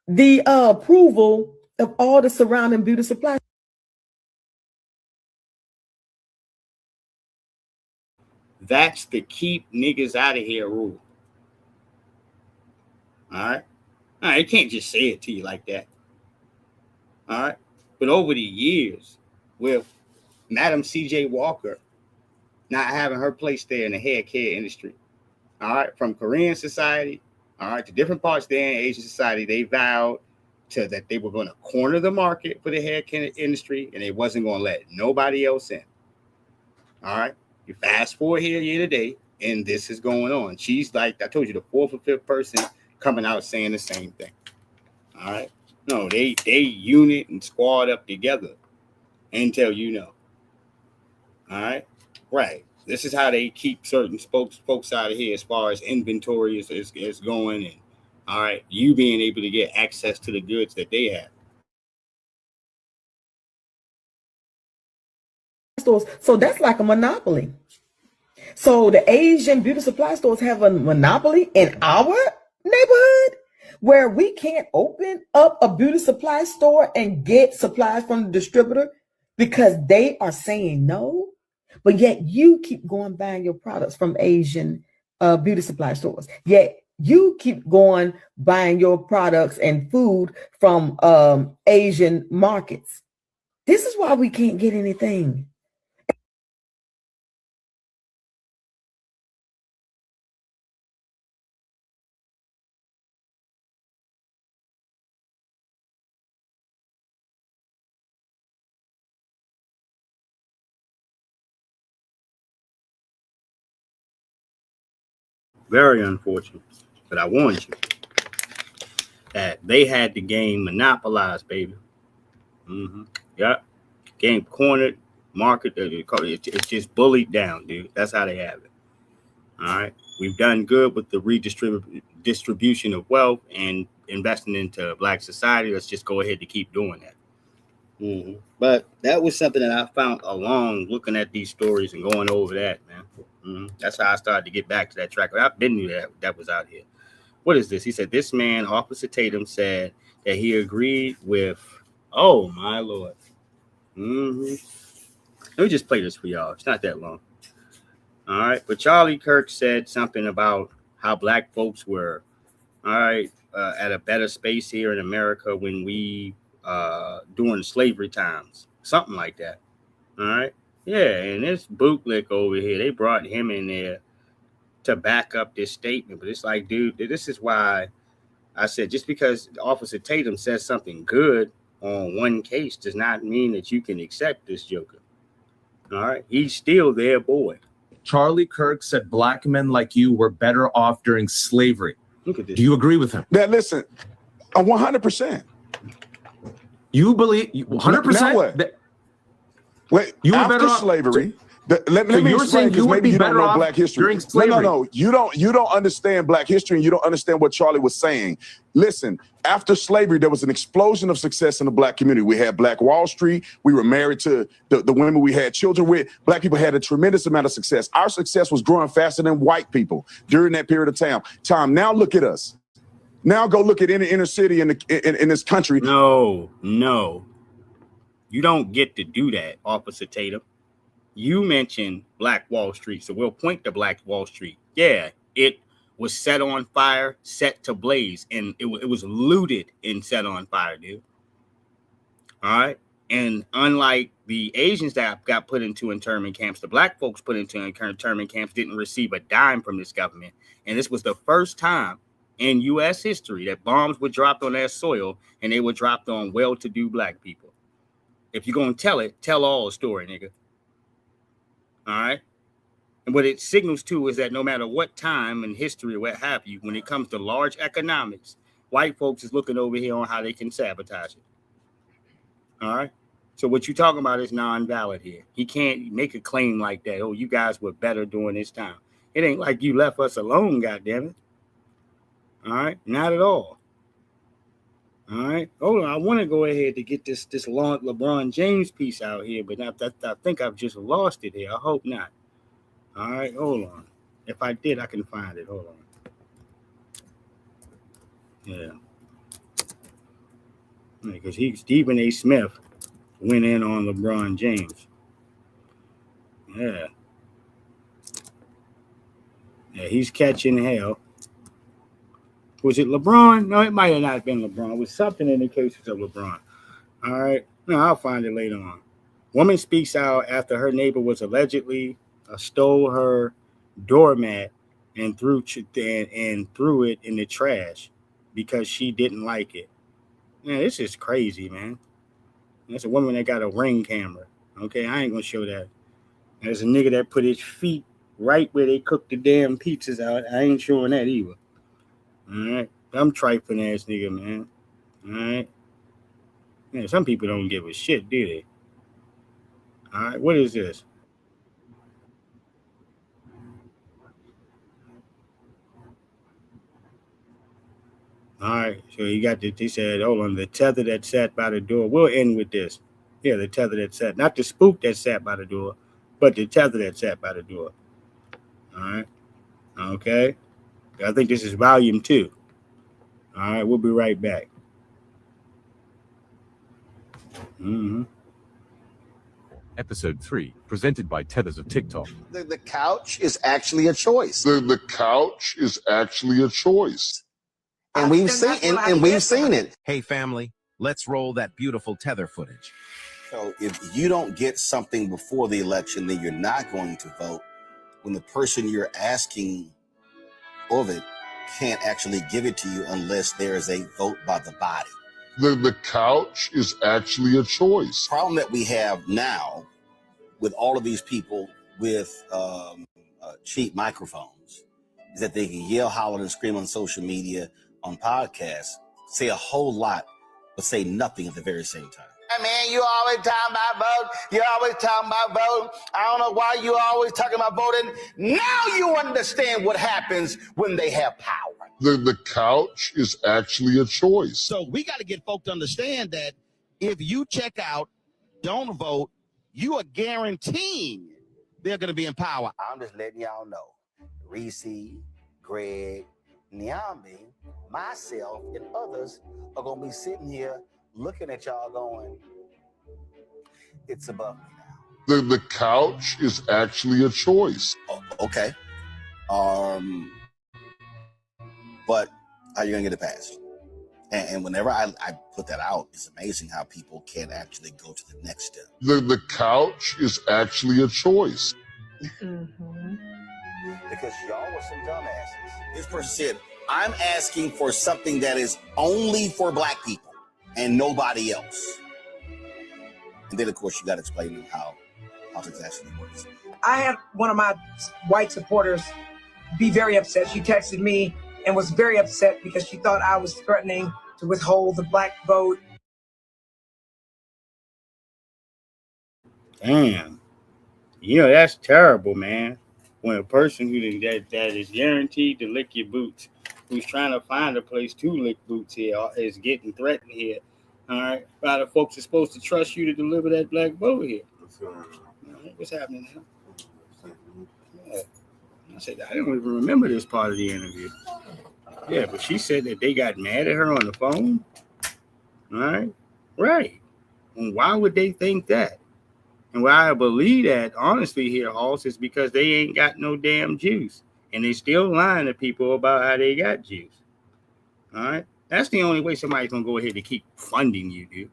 the approval of all the surrounding beauty supply? That's the keep niggas out of here rule. All right. You can't just say it to you like that. All right. But over the years, with Madam C.J. Walker not having her place there in the hair care industry. All right, from Korean society, all right, to different parts there in Asian society, they vowed to that they were going to corner the market for the hair care industry, and they wasn't going to let nobody else in. All right, you fast forward here today, and this is going on. She's like I told you, the fourth or fifth person coming out saying the same thing. All right, no, they unit and squad up together until you know. All right, right. This is how they keep certain folks out of here as far as inventory is going, and all right, you being able to get access to the goods that they have. Stores, so that's like a monopoly. So the Asian beauty supply stores have a monopoly in our neighborhood where we can't open up a beauty supply store and get supplies from the distributor because they are saying no. But yet you keep going buying your products from Asian beauty supply stores. Yet you keep going buying your products and food from Asian markets. This is why we can't get anything. Very unfortunate. But I warned you that they had the game monopolized, baby. Yep. Game cornered, market. It's just bullied down, dude. That's how they have it. All right. We've done good with the redistribution of wealth and investing into Black society. Let's just go ahead to keep doing that. But that was something that I found along looking at these stories and going over that, man. That's how I started to get back to that track. I've been knew that was out here. What is this? He said this man, Officer Tatum, said that he agreed with. Oh my Lord. Let me just play this for y'all. It's not that long. All right, but Charlie Kirk said something about how Black folks were, all right, at a better space here in America when we during slavery times, something like that. All right, yeah, and this bootlick over here, they brought him in there to back up this statement, but it's like, dude, this is why I said just because Officer Tatum says something good on one case does not mean that you can accept this joker. All right, he's still their boy. Charlie Kirk said Black men like you were better off during slavery. Look at this. Do you agree with him? Now listen, 100%. You believe 100%? Wait, you after slavery. Let me explain, because maybe you don't know Black history. No. You don't understand Black history, and you don't understand what Charlie was saying. Listen, after slavery, there was an explosion of success in the Black community. We had Black Wall Street. We were married to the women we had children with. Black people had a tremendous amount of success. Our success was growing faster than white people during that period of time. Now look at us. Now go look at any inner city in this country. No. You don't get to do that, Officer Tatum. You mentioned Black Wall Street, so we'll point to Black Wall Street. Yeah, it was set on fire, set to blaze, and it was looted and set on fire, dude. All right? And unlike the Asians that got put into internment camps, the Black folks put into internment camps didn't receive a dime from this government. And this was the first time in U.S. history that bombs were dropped on their soil, and they were dropped on well-to-do Black people. If you're going to tell it, tell all the story, nigga. All right. And what it signals to is that no matter what time in history or what have you, when it comes to large economics, white folks is looking over here on how they can sabotage it. All right. So what you're talking about is non-valid here. He can't make a claim like that. Oh, you guys were better during this time. It ain't like you left us alone, goddammit. All right. Not at all. All right. Hold on. I want to go ahead to get this LeBron James piece out here, but I think I've just lost it here. I hope not. All right. Hold on. If I did, I can find it. Hold on. Yeah. Because Stephen A. Smith went in on LeBron James. Yeah. Yeah, he's catching hell. Was it LeBron? No, it might have not been LeBron. It was something in the cases of LeBron. All right. No, I'll find it later on. Woman speaks out after her neighbor was allegedly stole her doormat and threw it in the trash because she didn't like it. Man, this is crazy, man. That's a woman that got a Ring camera. Okay, I ain't gonna show that. There's a nigga that put his feet right where they cook the damn pizzas out. I ain't showing that either. All right, I'm trifling ass nigga, man. All right. Man, some people don't give a shit, do they? All right, what is this? All right, so you got the, they said, hold on, the tether that sat by the door. We'll end with this. Yeah, the tether that sat, not the spook that sat by the door, but the tether that sat by the door. All right, okay. I think this is volume 2. All right, we'll be right back. Mm-hmm. Episode 3, presented by Tethers of TikTok. The couch is actually a choice. The couch is actually a choice. And we've seen it. Hey, family, let's roll that beautiful tether footage. So if you don't get something before the election, then you're not going to vote. When the person you're asking of it can't actually give it to you unless there is a vote by the body. The couch is actually a choice. The problem that we have now with all of these people with cheap microphones is that they can yell, holler, and scream on social media, on podcasts, say a whole lot, but say nothing at the very same time. Hey man, you always talking about vote. You always talking about vote. I don't know why you always talking about voting. Now you understand what happens when they have power. The couch is actually a choice. So we got to get folk to understand that if you check out, don't vote, you are guaranteeing they're going to be in power. I'm just letting y'all know. Reese, Greg, Nyambi, myself, and others are going to be sitting here looking at y'all going, it's above me now. The couch is actually a choice. Okay. But are you going to get it passed? And whenever I put that out, it's amazing how people can actually go to the next step. The couch is actually a choice. Mm-hmm. Because y'all were some dumbasses. This person said, I'm asking for something that is only for black people and nobody else. And then, of course, you got to explain to them how it actually works. I had one of my white supporters be very upset. She texted me and was very upset because she thought I was threatening to withhold the black vote. Damn. You know, that's terrible, man. When a person that is guaranteed to lick your boots, who's trying to find a place to lick boots here, is getting threatened here. All right? How the folks are supposed to trust you to deliver that black vote here? What's happening now? Yeah. I said, I don't even remember this part of the interview. Yeah, but she said that they got mad at her on the phone. All right? Right. And why would they think that? And why I believe that, honestly, here, Hoss, is because they ain't got no damn juice. And they still lying to people about how they got juice. All right? That's the only way somebody's going to go ahead and keep funding you, dude.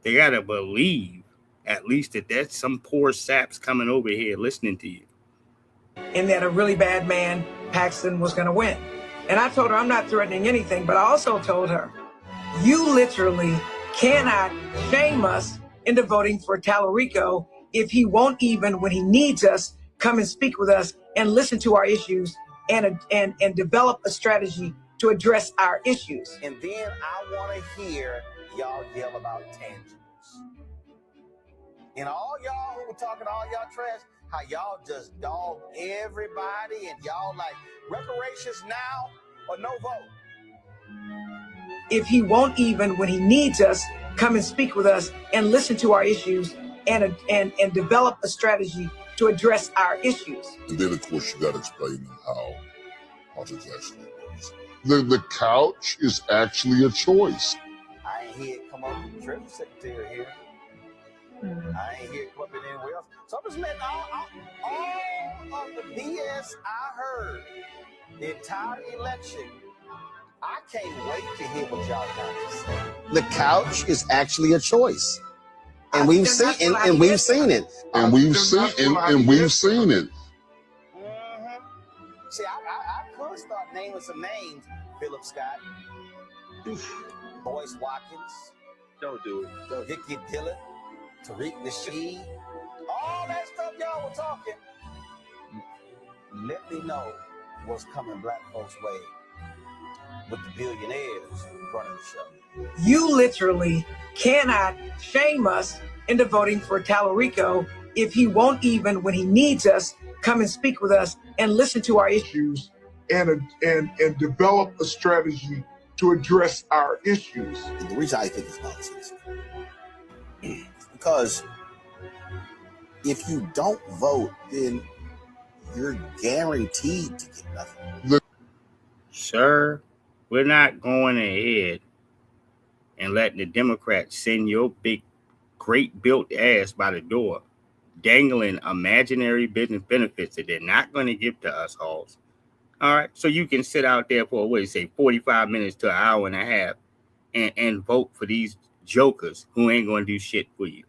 They got to believe, at least, that that's some poor saps coming over here listening to you. And that a really bad man, Paxton, was going to win. And I told her I'm not threatening anything, but I also told her, you literally cannot shame us into voting for Tallarico if he won't even, when he needs us, come and speak with us and listen to our issues and develop a strategy to address our issues. And then I want to hear y'all yell about tangibles. And all y'all who were talking all y'all trash, how y'all just dog everybody and y'all like reparations now or no vote. If he won't even, when he needs us, come and speak with us and listen to our issues and develop a strategy to address our issues. And then, of course, you got to explain how politics actually works. The couch is actually a choice. I ain't hear it come up with the Treasury Secretary here. I ain't hear it come up in anywhere else. So I'm just letting all of the BS I heard the entire election. I can't wait to hear what y'all got to say. The couch is actually a choice. And we've seen it. And we've seen it. See, I could start naming some names. Philip Scott, Boyce Watkins. Don't do it. Vicky Dillon, Tariq Nasheed. All that stuff y'all were talking. Let me know what's coming black folks' way with the billionaires running the show. You literally cannot shame us into voting for Tallarico if he won't even, when he needs us, come and speak with us and listen to our issues and develop a strategy to address our issues. And the reason I think it's nonsense is because if you don't vote, then you're guaranteed to get nothing. Sir, we're not going ahead and letting the Democrats send your big, great built ass by the door, dangling imaginary business benefits that they're not going to give to us alls. All right, so you can sit out there for, 45 minutes to an hour and a half and vote for these jokers who ain't going to do shit for you.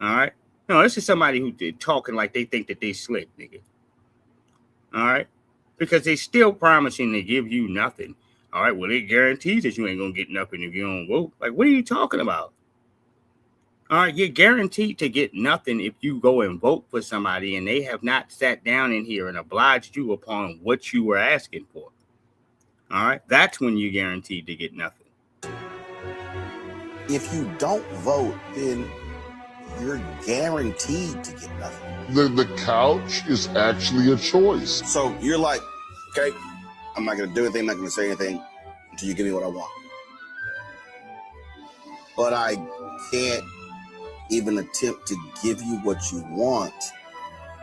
All right? No, this is somebody who talking like they think that they slick, nigga. All right? Because they still promising to give you nothing. All right, well, it guarantees that you ain't going to get nothing if you don't vote. Like, what are you talking about? All right, you're guaranteed to get nothing if you go and vote for somebody and they have not sat down in here and obliged you upon what you were asking for. All right, that's when you're guaranteed to get nothing. If you don't vote, then you're guaranteed to get nothing. The couch is actually a choice. So you're like, okay, I'm not going to do anything, I'm not going to say anything until you give me what I want. But I can't even attempt to give you what you want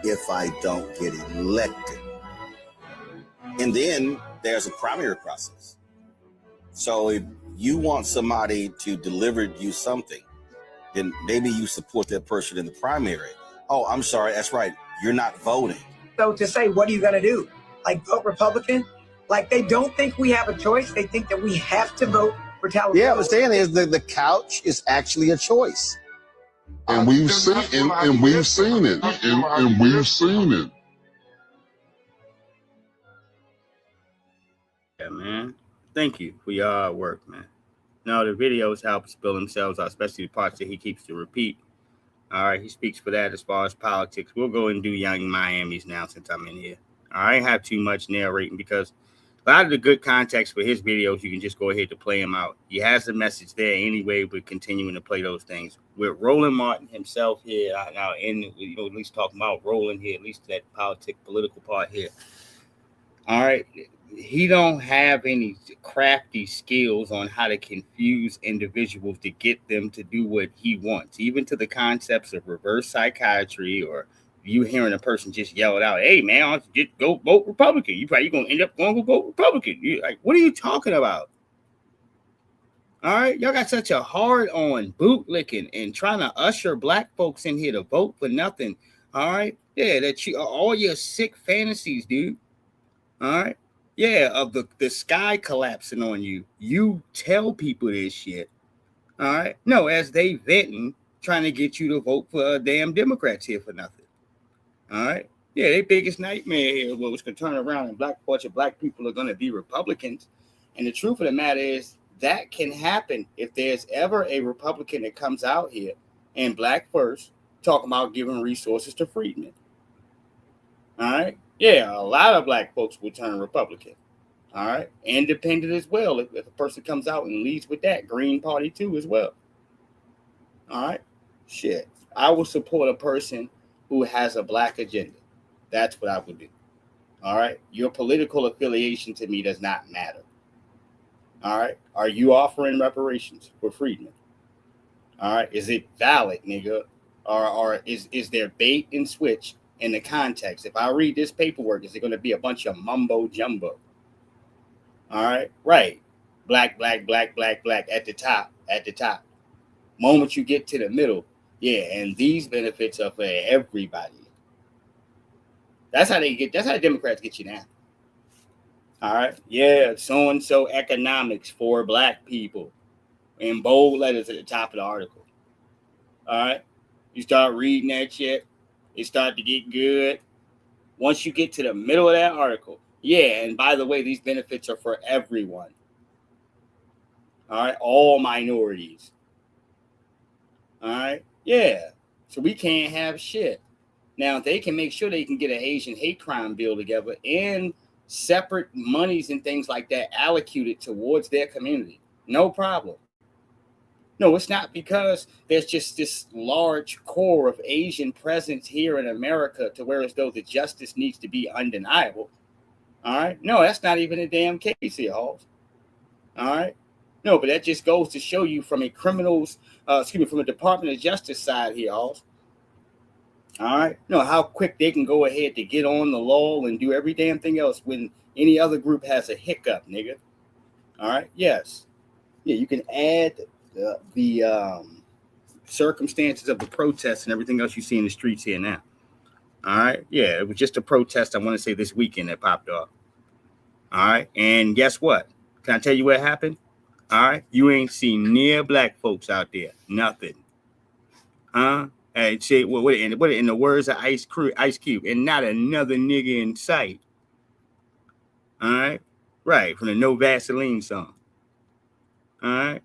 if I don't get elected. And then there's a primary process. So if you want somebody to deliver you something, then maybe you support that person in the primary. Oh, I'm sorry, that's right, you're not voting. So to say, what are you going to do? Like, vote Republican? Like, they don't think we have a choice. They think that we have to vote for Taliban. Yeah, what I'm saying is the couch is actually a choice. And we've seen it. And we've seen it. Yeah, man. Thank you for your hard work, man. No, the videos help spill themselves out, especially the parts that he keeps to repeat. All right, he speaks for that as far as politics. We'll go and do Young Miami's now since I'm in here. I ain't have too much narrating because a lot of the good context for his videos, you can just go ahead to play him out. He has the message there anyway, but continuing to play those things. With Roland Martin himself here, now in at least talking about Roland here, at least that political part here. All right, he don't have any crafty skills on how to confuse individuals to get them to do what he wants, even to the concepts of reverse psychiatry or you hearing a person just yell it out, hey, man, just go vote Republican. You're going to end up going to vote Republican. You're like, what are you talking about? All right, y'all got such a hard on bootlicking and trying to usher black folks in here to vote for nothing. All right, yeah, that you all your sick fantasies, dude. All right, yeah, of the sky collapsing on you. You tell people this shit. All right, no, as they venting, trying to get you to vote for damn Democrats here for nothing. All right. Yeah, their biggest nightmare here was going to turn around and bunch of black people are going to be Republicans. And the truth of the matter is that can happen if there's ever a Republican that comes out here and black first talking about giving resources to freedmen. All right. Yeah, a lot of black folks will turn Republican. All right. Independent as well. If a person comes out and leads with that, Green Party too as well. All right. Shit. I will support a person who has a black agenda. That's what I would do. All right. Your political affiliation to me does not matter. All right. Are you offering reparations for freedmen? All right. Is it valid, nigga? Or is there bait and switch in the context? If I read this paperwork, is it going to be a bunch of mumbo jumbo? All right. Right. Black, black, black, black, black at the top. Moment you get to the middle, yeah, and these benefits are for everybody. That's how Democrats get you now. All right. Yeah, so-and-so economics for black people in bold letters at the top of the article. All right. You start reading that shit. It start to get good. Once you get to the middle of that article, yeah, and by the way, these benefits are for everyone. All right, all minorities. All right, yeah. So we can't have shit. Now, they can make sure they can get an Asian hate crime bill together and separate monies and things like that allocated towards their community. No problem. No, it's not because there's just this large core of Asian presence here in America to where as though the justice needs to be undeniable. All right. No, that's not even a damn case here, Halls. All right. No, but that just goes to show you from a from a Department of Justice side here, Halls. All right. No, how quick they can go ahead to get on the law and do every damn thing else when any other group has a hiccup, nigga. All right. Yes. Yeah, you can add the circumstances of the protests and everything else you see in the streets here now. All right. Yeah, it was just a protest, I want to say, this weekend that popped up. All right. And guess what? Can I tell you what happened? All right. You ain't seen near black folks out there. Nothing. Huh? Hey, say what in the words of Ice Cube, and not another nigga in sight. All right. Right. From the No Vaseline song. All right.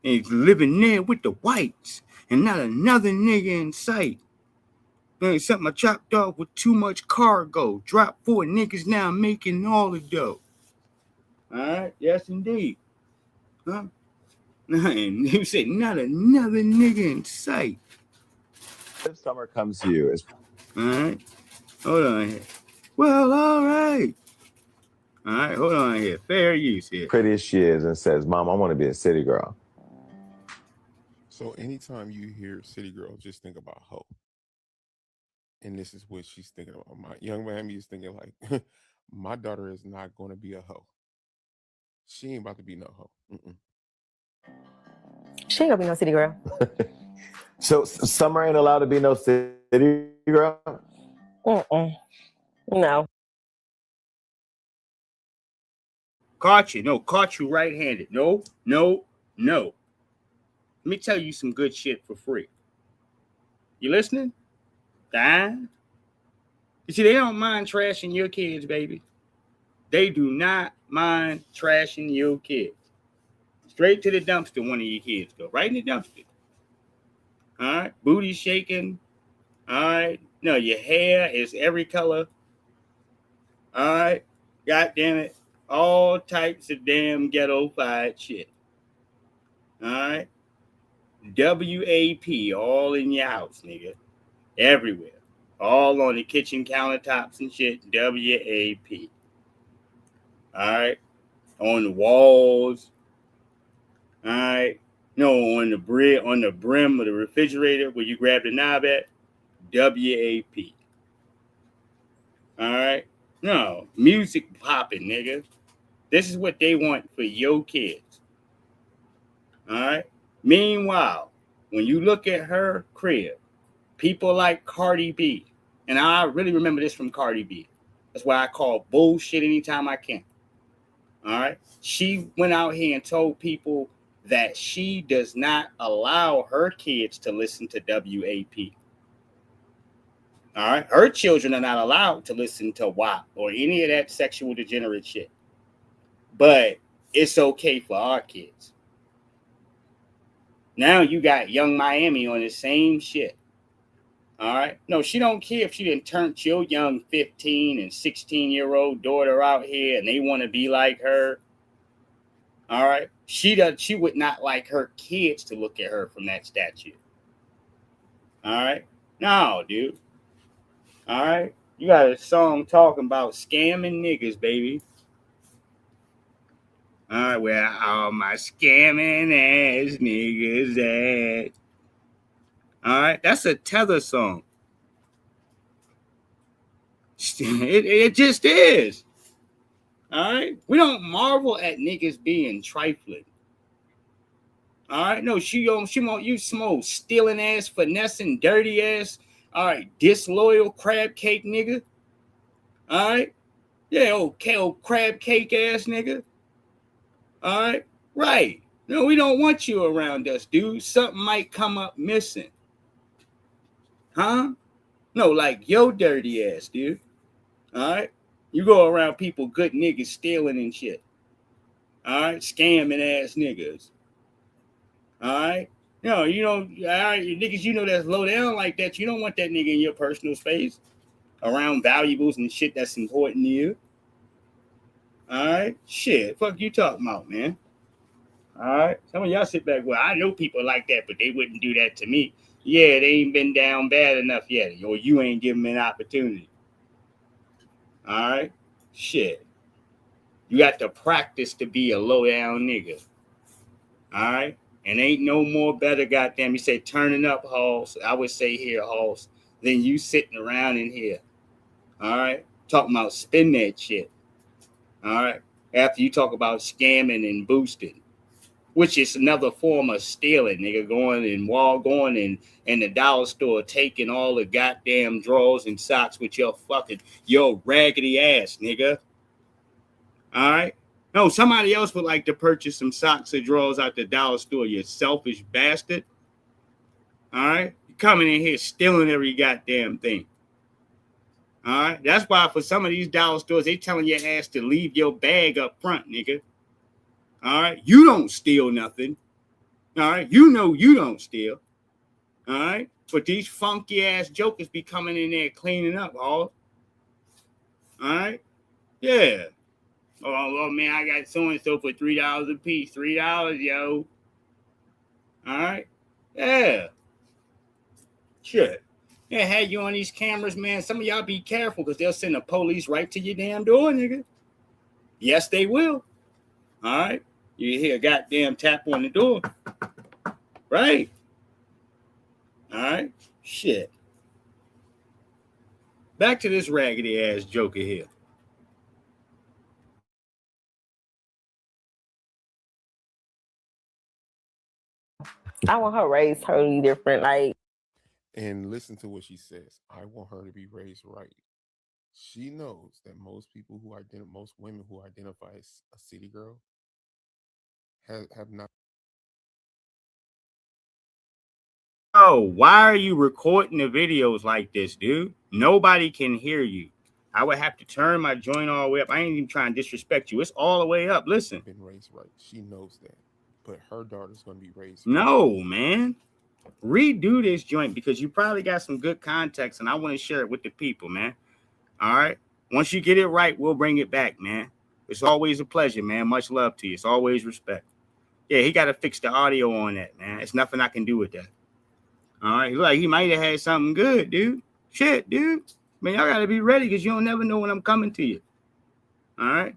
And he's living there with the whites and not another nigga in sight. Ain't something I chopped off with too much cargo. Dropped 4 niggas now making all the dough. All right. Yes, indeed. Huh? And he said, not another nigga in sight. If summer comes to you, all right. Hold on here. Well, all right. All right. Hold on here. Fair use here. Pretty as she is, and says, "Mom, I want to be a city girl." So anytime you hear city girl, just think about hoe. And this is what she's thinking about. My young Miami is thinking like, my daughter is not going to be a hoe. She ain't about to be no hoe. Mm-mm. She ain't gonna be no city girl. So Summer ain't allowed to be no city girl? No. Caught you. No, caught you right-handed. No. Let me tell you some good shit for free. You listening? You see, they don't mind trashing your kids, baby. They do not mind trashing your kids. Straight to the dumpster, one of your kids go. Right in the dumpster. All right? Booty shaking. All right? No, your hair is every color. All right? God damn it. All types of damn ghetto-fied shit. All right? WAP all in your house, nigga. Everywhere. All on the kitchen countertops and shit. WAP. All right? On the walls. All right? No, on the brim of the refrigerator where you grab the knob at. WAP. All right? No, music popping, nigga. This is what they want for your kids. All right? Meanwhile, when you look at her crib, people like Cardi B, and I really remember this from Cardi B. That's why I call bullshit anytime I can. All right? She went out here and told people that she does not allow her kids to listen to WAP. All right? Her children are not allowed to listen to WAP or any of that sexual degenerate shit. But it's okay for our kids. Now you got Young Miami on the same shit. All right? No, she don't care if she done turned your young 15 and 16-year-old daughter out here and they want to be like her. All right? She would not like her kids to look at her from that statue. All right? No, dude. All right? You got a song talking about scamming niggas, baby. All right, where all my scamming ass niggas at? All right, that's a Tether song. It just is. All right, we don't marvel at niggas being trifling. All right, no, she want you smoke stealing ass, finessing, dirty ass. All right, disloyal crab cake nigga. All right, yeah, old crab cake ass nigga. All right, right. No, we don't want you around us, dude. Something might come up missing. Huh? No, like your dirty ass, dude. All right? You go around people, good niggas stealing and shit. All right? Scamming ass niggas. All right? No, you know, all right, niggas, you know that's low down like that. You don't want that nigga in your personal space around valuables and shit that's important to you. All right? Shit, fuck you talking about, man. All right? Some of y'all sit back, well, I know people like that, but they wouldn't do that to me. Yeah, they ain't been down bad enough yet, or you ain't giving them an opportunity. All right? Shit. You got to practice to be a low down nigga. All right? And ain't no more better, goddamn. You say turning up, Halls. I would say here, Halls, than you sitting around in here. All right? Talking about spin that shit. All right? After you talk about scamming and boosting, which is another form of stealing, nigga. Going in the dollar store, taking all the goddamn drawers and socks with your raggedy ass, nigga. All right? No, somebody else would like to purchase some socks or drawers out the dollar store, you selfish bastard. All right? You're coming in here stealing every goddamn thing. All right? That's why for some of these dollar stores, they telling your ass to leave your bag up front, nigga. All right? You don't steal nothing. All right? You know you don't steal. All right? But these funky ass jokers be coming in there cleaning up, all right? Yeah. Oh, man, I got so-and-so for $3 a piece. $3, yo. All right? Yeah. Shit. Yeah, had you on these cameras, man. Some of y'all be careful because they'll send the police right to your damn door, nigga. Yes, they will. All right? You hear a goddamn tap on the door. Right? All right? Shit. Back to this raggedy ass joker here. I want her raised totally different. Like, and listen to what she says. I want her to be raised right. She knows that most women who identify as a city girl have not. Oh, why are you recording the videos like this, dude? Nobody can hear you. I would have to turn my joint all the way up. I ain't even trying to disrespect you. It's all the way up. Listen. Been raised right. She knows that. But her daughter's going to be raised No, right. Man. Redo this joint because you probably got some good context and I want to share it with the people, man. All right? Once you get it right, we'll bring it back, man. It's always a pleasure, man. Much love to you. It's always respect. Yeah, he got to fix the audio on that, man. It's nothing I can do with that. All right? Like he might have had something good, dude. Shit, dude. Man, y'all got to be ready because you don't never know when I'm coming to you. All right?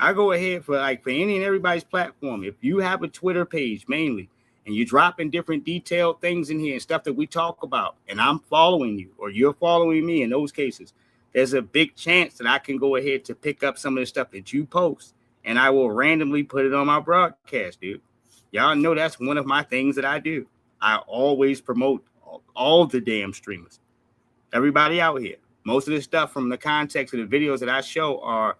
I go ahead for any and everybody's platform. If you have a Twitter page mainly and you're dropping different detailed things in here and stuff that we talk about and I'm following you or you're following me in those cases, there's a big chance that I can go ahead to pick up some of the stuff that you post and I will randomly put it on my broadcast, dude. Y'all know that's one of my things that I do. I always promote all the damn streamers. Everybody out here. Most of the stuff from the context of the videos that I show are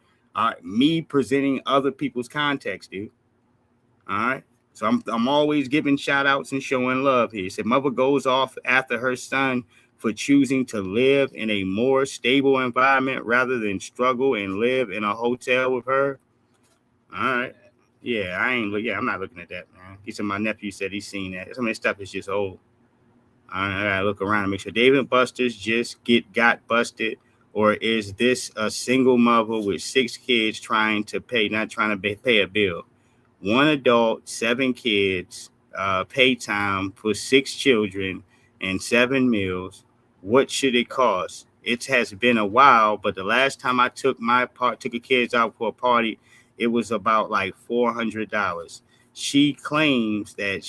me presenting other people's context, dude. All right. So I'm always giving shout outs and showing love here. He said mother goes off after her son for choosing to live in a more stable environment rather than struggle and live in a hotel with her. All right. Yeah, I'm not looking at that, man. He said my nephew said he's seen that. Some of this stuff is just old. I gotta look around and make sure Dave and Buster's just got busted. Or is this a single mother with 6 kids not trying to pay a bill? 1 adult, 7 kids, pay time for 6 children and 7 meals. What should it cost? It has been a while, but the last time I took the kids out for a party, it was about like $400. She claims that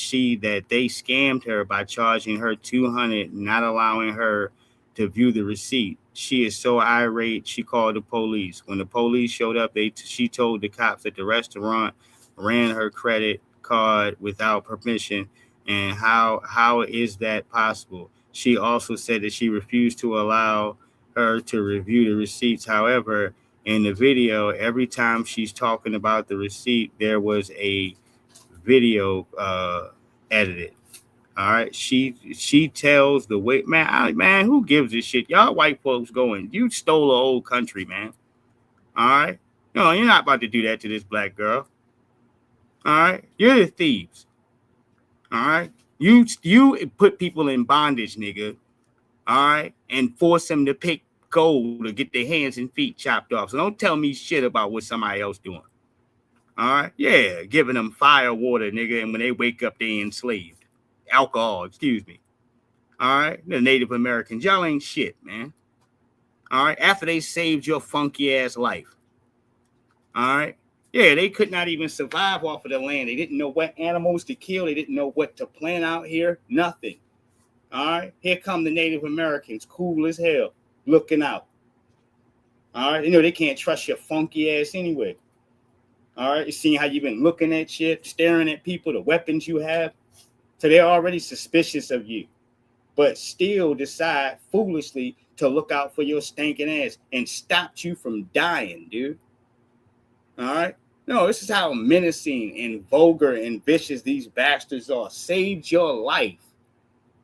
they scammed her by charging her $200, not allowing her to view the receipt. She is so irate, she called the police. When the police showed up, she told the cops that the restaurant ran her credit card without permission. And how is that possible? She also said that she refused to allow her to review the receipts. However, in the video, every time she's talking about the receipt, there was a video edited. All right, she tells the way, man, who gives a shit? Y'all white folks going, you stole the old country, man. All right, no, you're not about to do that to this black girl. All right, you're the thieves. All right, you put people in bondage, nigga. All right, and force them to pick gold to get their hands and feet chopped off. So don't tell me shit about what somebody else doing. All right, yeah, giving them fire, water, nigga, and when they wake up, they enslaved. Alcohol, excuse me. All right, the Native Americans, y'all ain't shit, man. All right, after they saved your funky ass life. All right, yeah, they could not even survive off of the land. They didn't know what animals to kill. They didn't know what to plant out here. Nothing. All right, here come the Native Americans, cool as hell, looking out. All right, you know they can't trust your funky ass anyway. All right, you seeing how you've been looking at shit, staring at people, the weapons you have. So they're already suspicious of you, but still decide foolishly to look out for your stinking ass and stopped you from dying, dude. All right? No, this is how menacing and vulgar and vicious these bastards are. Saved your life,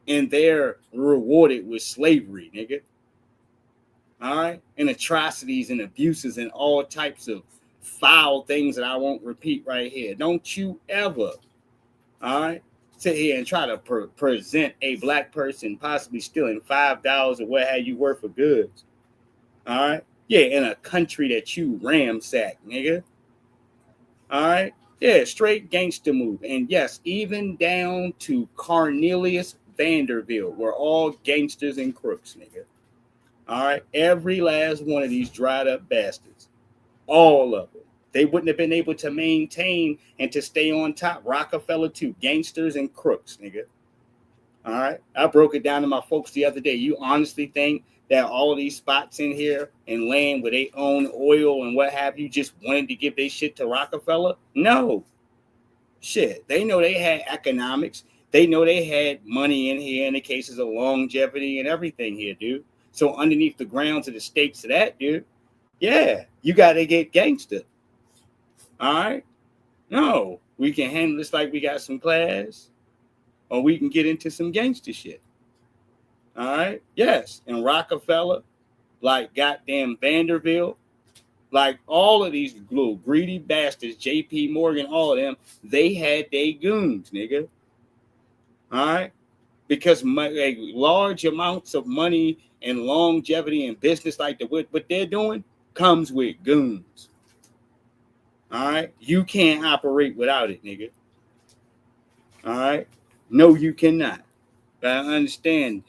and they're rewarded with slavery, nigga. All right? And atrocities and abuses and all types of foul things that I won't repeat right here. Don't you ever, all right, sit here and try to present a black person possibly stealing $5 or what have you worth of goods. All right. Yeah, in a country that you ransack, nigga. All right. Yeah, straight gangster move. And yes, even down to Cornelius Vanderbilt, we're all gangsters and crooks, nigga. All right. Every last one of these dried up bastards. All of them. They wouldn't have been able to maintain and to stay on top. Rockefeller too, gangsters and crooks, nigga. All right. I broke it down to my folks the other day. You honestly think that all of these spots in here and land where they own oil and what have you just wanted to give their shit to Rockefeller? No. Shit. They know they had economics. They know they had money in here in the cases of longevity and everything here, dude. So underneath the grounds of the stakes of that, dude, yeah, you got to get gangster. All right? No, we can handle this like we got some class, or we can get into some gangster shit. All right? Yes. And Rockefeller, like goddamn Vanderbilt, like all of these little greedy bastards, JP Morgan, all of them, they had their goons, nigga. All right? Because large amounts of money and longevity and business like what they're doing comes with goons. All right? You can't operate without it, nigga. All right? No, you cannot. But I understand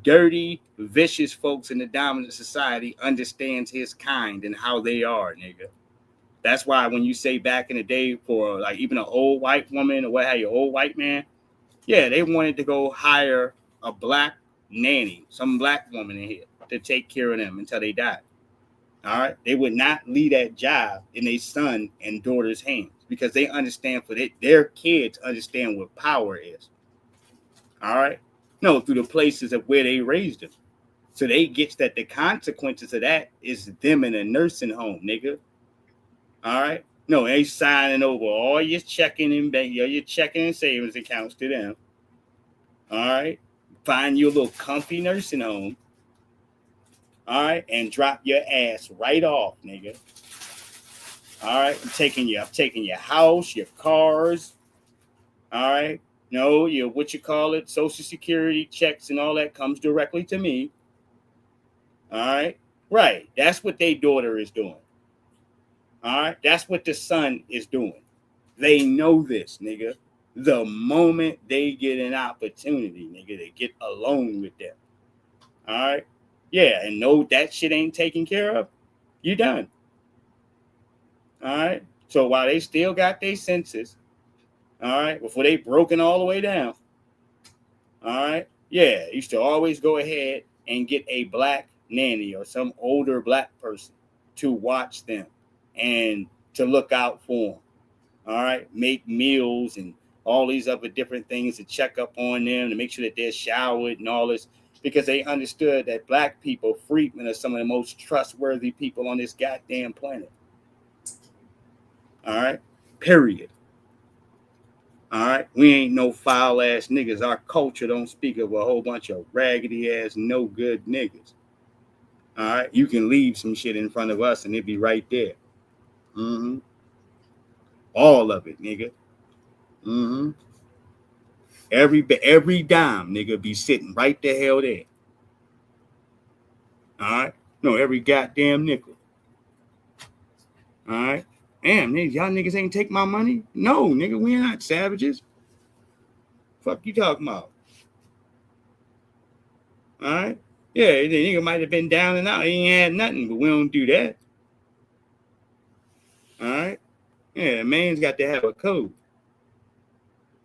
dirty, vicious folks in the dominant society understands his kind and how they are, nigga. That's why when you say back in the day for like even an old white woman or what have you, old white man, yeah, they wanted to go hire a black nanny, some black woman in here to take care of them until they died. All right. They would not leave that job in their son and daughter's hands because they understand for their kids understand what power is. All right. No, through the places of where they raised them. So they get that the consequences of that is them in a nursing home, nigga. All right. No, they signing over all your checking and bank, your checking and savings accounts to them. All right. Find you a little comfy nursing home. All right, and drop your ass right off, nigga. All right, I'm taking your house, your cars. All right, no, your Social Security checks and all that comes directly to me. All right, right. That's what their daughter is doing. All right, that's what the son is doing. They know this, nigga. The moment they get an opportunity, nigga, they get alone with them. All right. Yeah, and no, that shit ain't taken care of, you done. All right. So while they still got their senses, all right, before they broken all the way down, all right, yeah, used to always go ahead and get a black nanny or some older black person to watch them and to look out for them. All right, make meals and all these other different things to check up on them, to make sure that they're showered and all this. Because they understood that black people, freedmen, are some of the most trustworthy people on this goddamn planet. All right? Period. All right, we ain't no foul ass niggas. Our culture don't speak of a whole bunch of raggedy ass, no good niggas. All right, you can leave some shit in front of us and it be right there. Mm-hmm. All of it, nigga. Mm-hmm. Every dime, nigga, be sitting right the hell there. All right, no, every goddamn nickel. All right, damn, niggas, y'all niggas ain't take my money. No, nigga, we not savages. Fuck you talking about? All right. Yeah, the nigga might have been down and out. He ain't had nothing, but we don't do that. All right. Yeah, a man's got to have a code.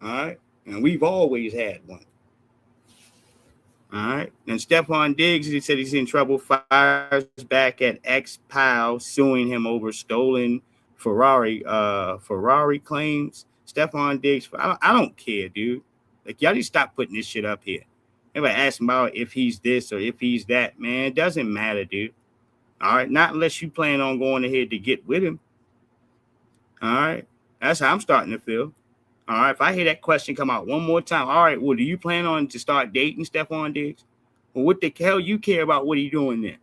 All right. And we've always had one. All right. And Stephon Diggs, he said he's in trouble, fires back at ex-pal suing him over stolen Ferrari claims. Stephon Diggs, I don't care, dude. Like, y'all just stop putting this shit up here. Everybody asking about if he's this or if he's that, man. It doesn't matter, dude. All right. Not unless you plan on going ahead to get with him. All right. That's how I'm starting to feel. All right. If I hear that question come out one more time, all right, well, do you plan on to start dating Stephon Diggs? Well, what the hell you care about what he doing then?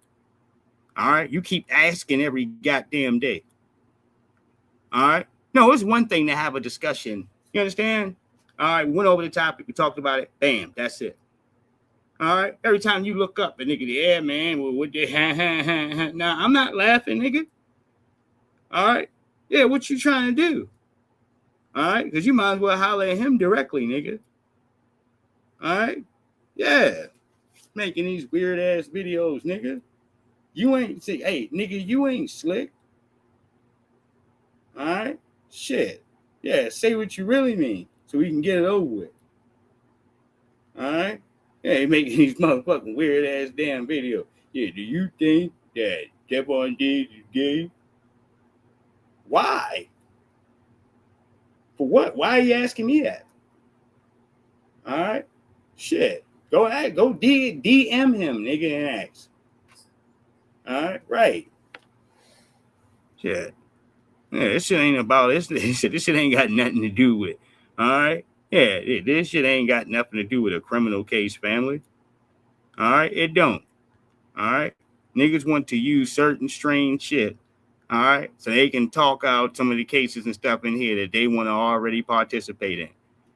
All right. You keep asking every goddamn day. All right. No, it's one thing to have a discussion. You understand? All right. We went over the topic. We talked about it. Bam. That's it. All right. Every time you look up, a nigga, yeah, man, well, what the Nah, I'm not laughing, nigga. All right. Yeah, what you trying to do? All right. Because you might as well holler at him directly, nigga. All right. Yeah. Making these weird ass videos, nigga. You ain't see, hey, nigga, you ain't slick. All right. Shit. Yeah. Say what you really mean so we can get it over with. All right. Yeah, he making these motherfucking weird ass damn videos. Yeah, do you think that Stephon Diggs is gay? Why? For what? Why are you asking me that? All right. Shit. Go DM him, nigga, and ask. All right. Right. Shit. Yeah, this shit ain't about this. This shit ain't got nothing to do with. All right. Yeah, this shit ain't got nothing to do with a criminal case, family. All right. It don't. All right. Niggas want to use certain strange shit. All right. So they can talk out some of the cases and stuff in here that they want to already participate in.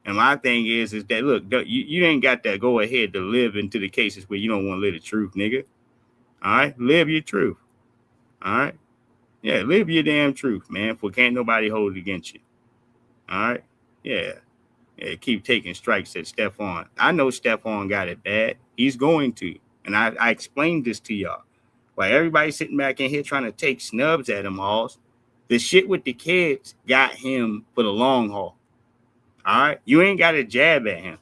And my thing is that, look, you ain't got that go ahead to live into the cases where you don't want to live the truth, nigga. All right. Live your truth. All right. Yeah. Live your damn truth, man. For can't nobody hold it against you. All right. Yeah. Yeah. Keep taking strikes at Stephon. I know Stephon got it bad. He's going to. And I explained this to y'all. While everybody's sitting back in here trying to take snubs at him all, the shit with the kids got him for the long haul. All right? You ain't got to jab at him.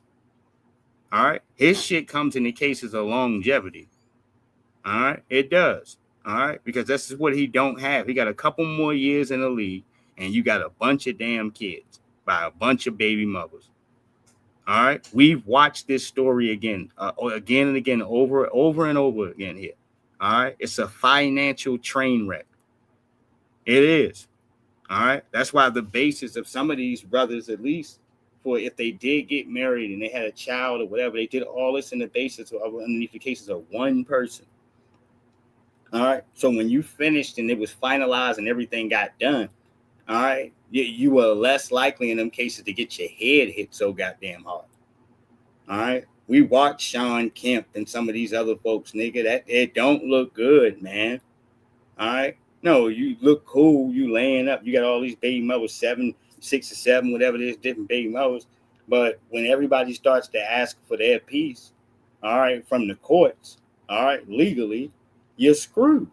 All right? His shit comes in the cases of longevity. All right? It does. All right? Because this is what he don't have. He got a couple more years in the league, and you got a bunch of damn kids by a bunch of baby mothers. All right? We've watched this story again and again, over and over again here. All right? It's a financial train wreck. It is. All right? That's why the basis of some of these brothers, at least, for if they did get married and they had a child or whatever, they did all this in the basis of underneath the cases of one person. All right? So when you finished and it was finalized and everything got done, all right, you were less likely in them cases to get your head hit so goddamn hard. All right? We watched Sean Kemp and some of these other folks, nigga, that it don't look good, man. All right? No, you look cool. You laying up. You got all these baby mothers, 6 or 7, whatever it is, different baby mothers. But when everybody starts to ask for their piece, all right, from the courts, all right, legally, you're screwed.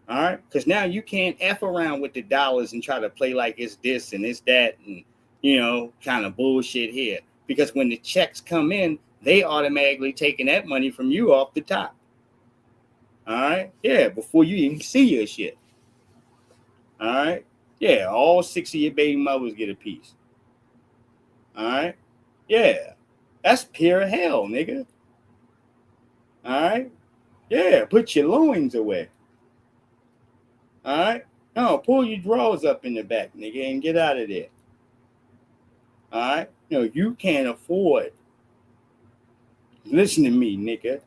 All right? Because now you can't F around with the dollars and try to play like it's this and it's that and, you know, kind of bullshit here. Because when the checks come in, they automatically taking that money from you off the top. All right? Yeah, before you even see your shit. All right? Yeah, all 6 of your baby mothers get a piece. All right? Yeah. That's pure hell, nigga. All right? Yeah, put your loins away. All right? No, pull your drawers up in the back, nigga, and get out of there. All right? No, you can't afford. Listen to me, nigga.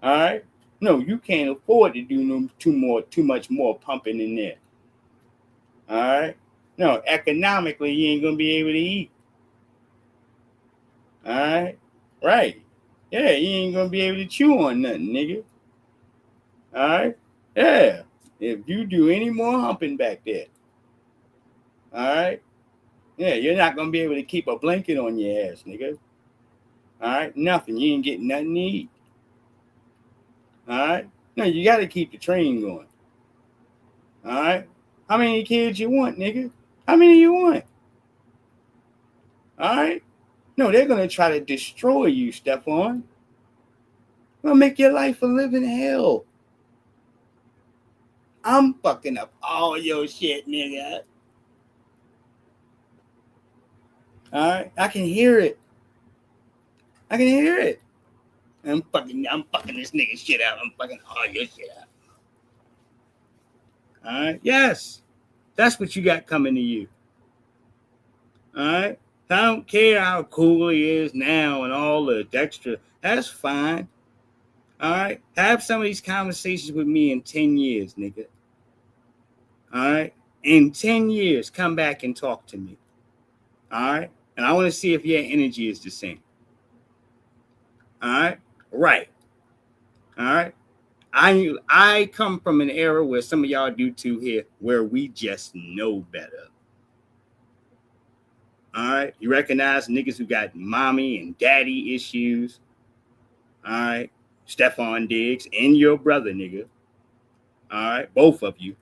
All right? No, you can't afford to do too much more pumping in there. All right? No, economically, you ain't gonna be able to eat. All right? Right. Yeah, you ain't gonna be able to chew on nothing, nigga. All right? Yeah. If you do any more humping back there, all right? Yeah, you're not gonna be able to keep a blanket on your ass, nigga. All right? Nothing. You ain't getting nothing to eat. All right? No, you gotta keep the train going. All right? How many kids you want, nigga? How many you want? All right? No, they're gonna try to destroy you, Stephon. Gonna make your life a living hell. I'm fucking up all your shit, nigga. All right? I can hear it. I can hear it. I'm fucking this nigga shit out. I'm fucking all your shit out. All right? Yes. That's what you got coming to you. All right? I don't care how cool he is now and all the extra. That's fine. All right? Have some of these conversations with me in 10 years, nigga. All right? In 10 years, come back and talk to me. All right? And I want to see if your energy is the same. All right? Right. All right? I come from an era where some of y'all do too here, where we just know better. All right? You recognize niggas who got mommy and daddy issues. All right? Stephon Diggs and your brother, nigga. All right? Both of you.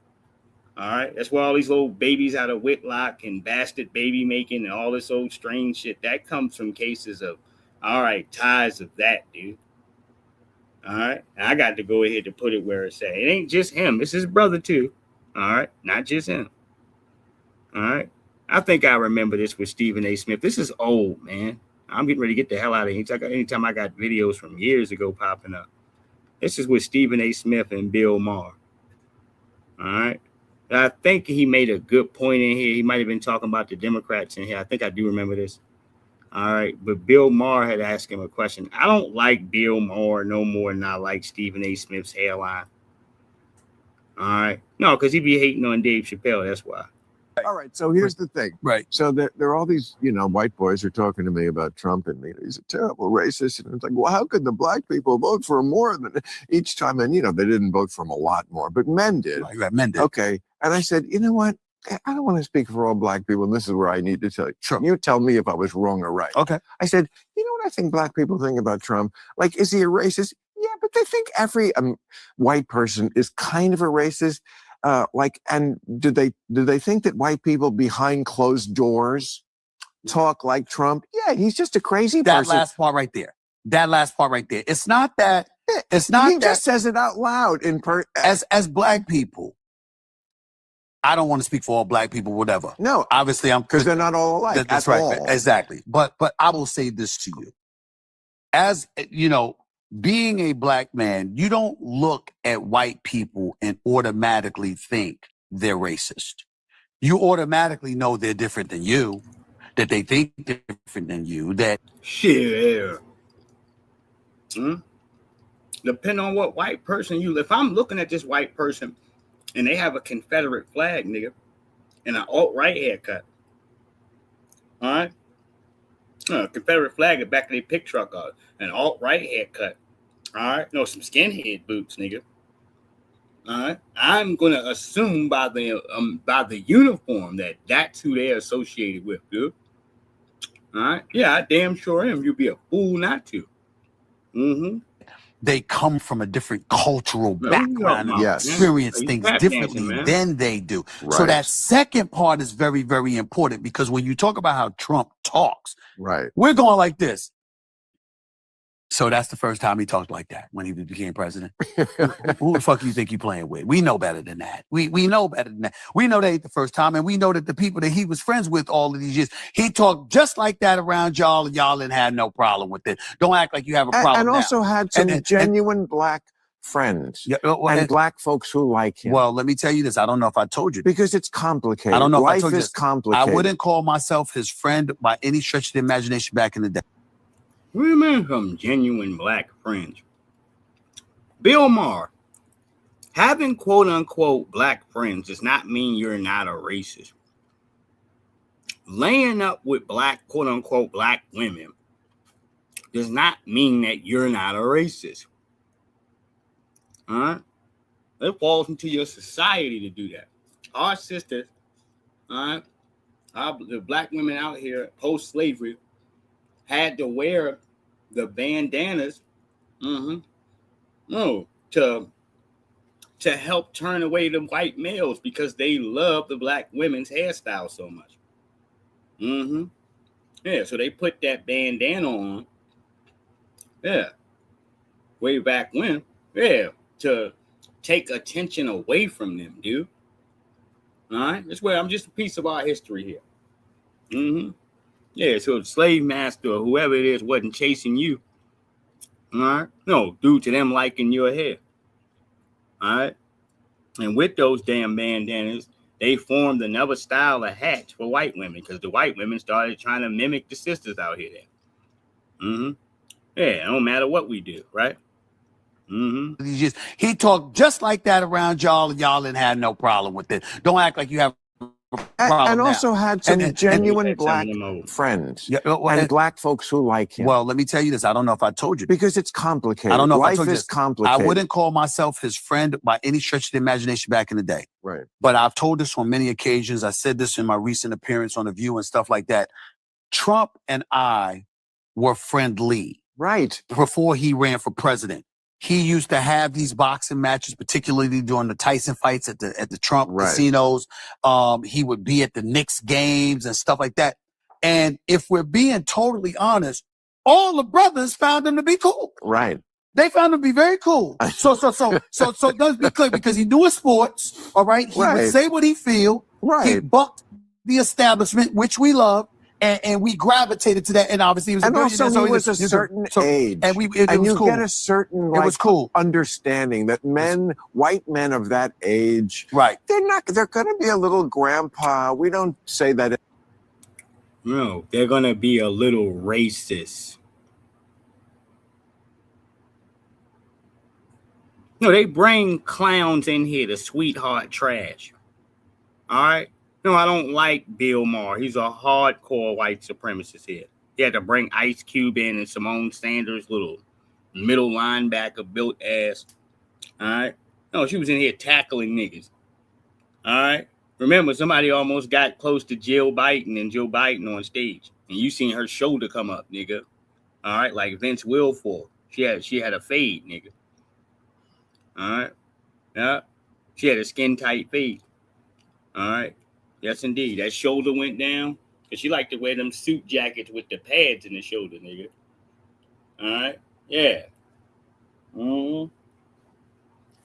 All right? That's where all these little babies out of Whitlock and bastard baby making and all this old strange shit, that comes from cases of, all right, ties of that, dude. All right? And I got to go ahead to put it where it's at. It ain't just him. It's his brother, too. All right? Not just him. All right? I think I remember this with Stephen A. Smith. This is old, man. I'm getting ready to get the hell out of here. Anytime I got videos from years ago popping up. This is with Stephen A. Smith and Bill Maher. All right? I think he made a good point in here. He might have been talking about the Democrats in here. I think I do remember this. All right. But Bill Maher had asked him a question. I don't like Bill Maher no more than I like Stephen A. Smith's hairline. All right. No, because he be hating on Dave Chappelle. That's why. All right. So here's the thing. Right. So there are all these, white boys are talking to me about Trump and he's a terrible racist. And it's like, well, how could the black people vote for him more than each time? And, they didn't vote for him a lot more, but men did. Right, men did. Okay. And I said, you know what? I don't want to speak for all black people. And this is where I need to tell you. Trump. You tell me if I was wrong or right. Okay. I said, you know what I think black people think about Trump? Like, is he a racist? Yeah, but they think every white person is kind of a racist. And do they think that white people behind closed doors talk like Trump? Yeah, he's just a crazy person. That last part right there. It's not that. It's not. He just says it out loud as black people. I don't want to speak for all black people, whatever. No, obviously because they're not all alike. That's right, all. Exactly. But I will say this to you, as being a black man, you don't look at white people and automatically think they're racist. You automatically know they're different than you, that they think different than you. That shit. Depending on what white person if I'm looking at this white person. And they have a Confederate flag, nigga, and an alt-right haircut. All right? Confederate flag at the back of their pick truck, an alt-right haircut. All right? No, some skinhead boots, nigga. All right? I'm going to assume by the uniform that that's who they're associated with, dude. All right? Yeah, I damn sure am. You'd be a fool not to. Mm-hmm. They come from a different cultural background and experience things differently than they do. Right. So that second part is very, very important because when you talk about how Trump talks, right, we're going like this. So that's the first time he talked like that when he became president. Who the fuck you think you playing with? We know better than that. We know better than that. We know that ain't the first time, and we know that the people that he was friends with all of these years, he talked just like that around y'all, and y'all didn't have no problem with it. Don't act like you have a problem. And also had some genuine black friends Yeah, and black folks who like him. Well, let me tell you this. I don't know if I told you. Because it's complicated. I don't know if Life I told you is this. complicated. I wouldn't call myself his friend by any stretch of the imagination back in the day. Women from genuine black friends. Bill Maher. Having quote unquote black friends does not mean you're not a racist. Laying up with black quote unquote black women does not mean that you're not a racist. All right? It falls into your society to do that. Our sisters, all right, the black women out here post-slavery had to wear the bandanas, to help turn away the white males because they love the black women's hairstyle so much. Yeah, so they put that bandana on. Yeah, way back when. Yeah, to take attention away from them, dude. All right, that's where I'm just a piece of our history here. Yeah, so the slave master or whoever it is wasn't chasing you. All right, no, due to them liking your hair. All right, and with those damn bandanas, they formed another style of hats for white women because the white women started trying to mimic the sisters out here. Yeah, it don't matter what we do, right? He talked just like that around y'all, and y'all didn't have no problem with it. Don't act like you have a problem and also now. had some genuine and black friends and black folks who like him. Well, let me tell you this. I don't know if I told you. Because it's complicated. I don't know Life if I told you is this. complicated. I wouldn't call myself his friend by any stretch of the imagination back in the day. Right. But I've told this on many occasions. I said this in my recent appearance on The View and stuff like that. Trump and I were friendly. Right. Before he ran for president. He used to have these boxing matches, particularly during the Tyson fights at the Trump casinos. He would be at the Knicks games and stuff like that. And if we're being totally honest, all the brothers found him to be cool. Right. They found him to be very cool. So let's be clear, because he knew his sports, all right? He would say what he feel. Right. He bucked the establishment, which we love. And we gravitated to that, and obviously he was. And a also, so he was a certain age, and it was you cool. get a certain it was cool understanding that white men of that age, right? They're going to be a little grandpa. We don't say that. No, they're going to be a little racist. No, they bring clowns in here to sweetheart trash. All right. No, I don't like Bill Maher. He's a hardcore white supremacist here. He had to bring Ice Cube in and Simone Sanders' little middle linebacker built ass. All right. No, she was in here tackling niggas. All right. Remember, somebody almost got close to Jill Biden and Joe Biden on stage. And you seen her shoulder come up, nigga. All right. Like Vince Wilfork. She had a fade, nigga. All right. Yeah. She had a skin tight fade. All right. Yes, indeed. That shoulder went down because she liked to wear them suit jackets with the pads in the shoulder, nigga. All right. Yeah.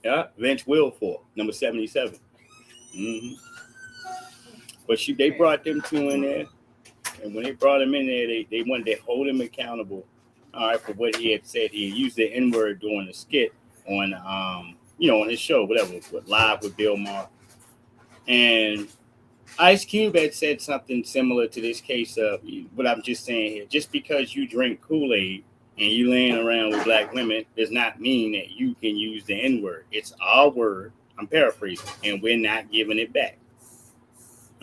Yeah. Vince Wilfork, number 77. But they brought them two in there. And when they brought him in there, they wanted to hold him accountable, all right, for what he had said. He used the N-word during the skit on, on his show, whatever, Live with Bill Maher. And Ice Cube had said something similar to this case of what I'm just saying here. Just because you drink Kool-Aid and you laying around with black women does not mean that you can use the N-word. It's our word. I'm paraphrasing, and we're not giving it back.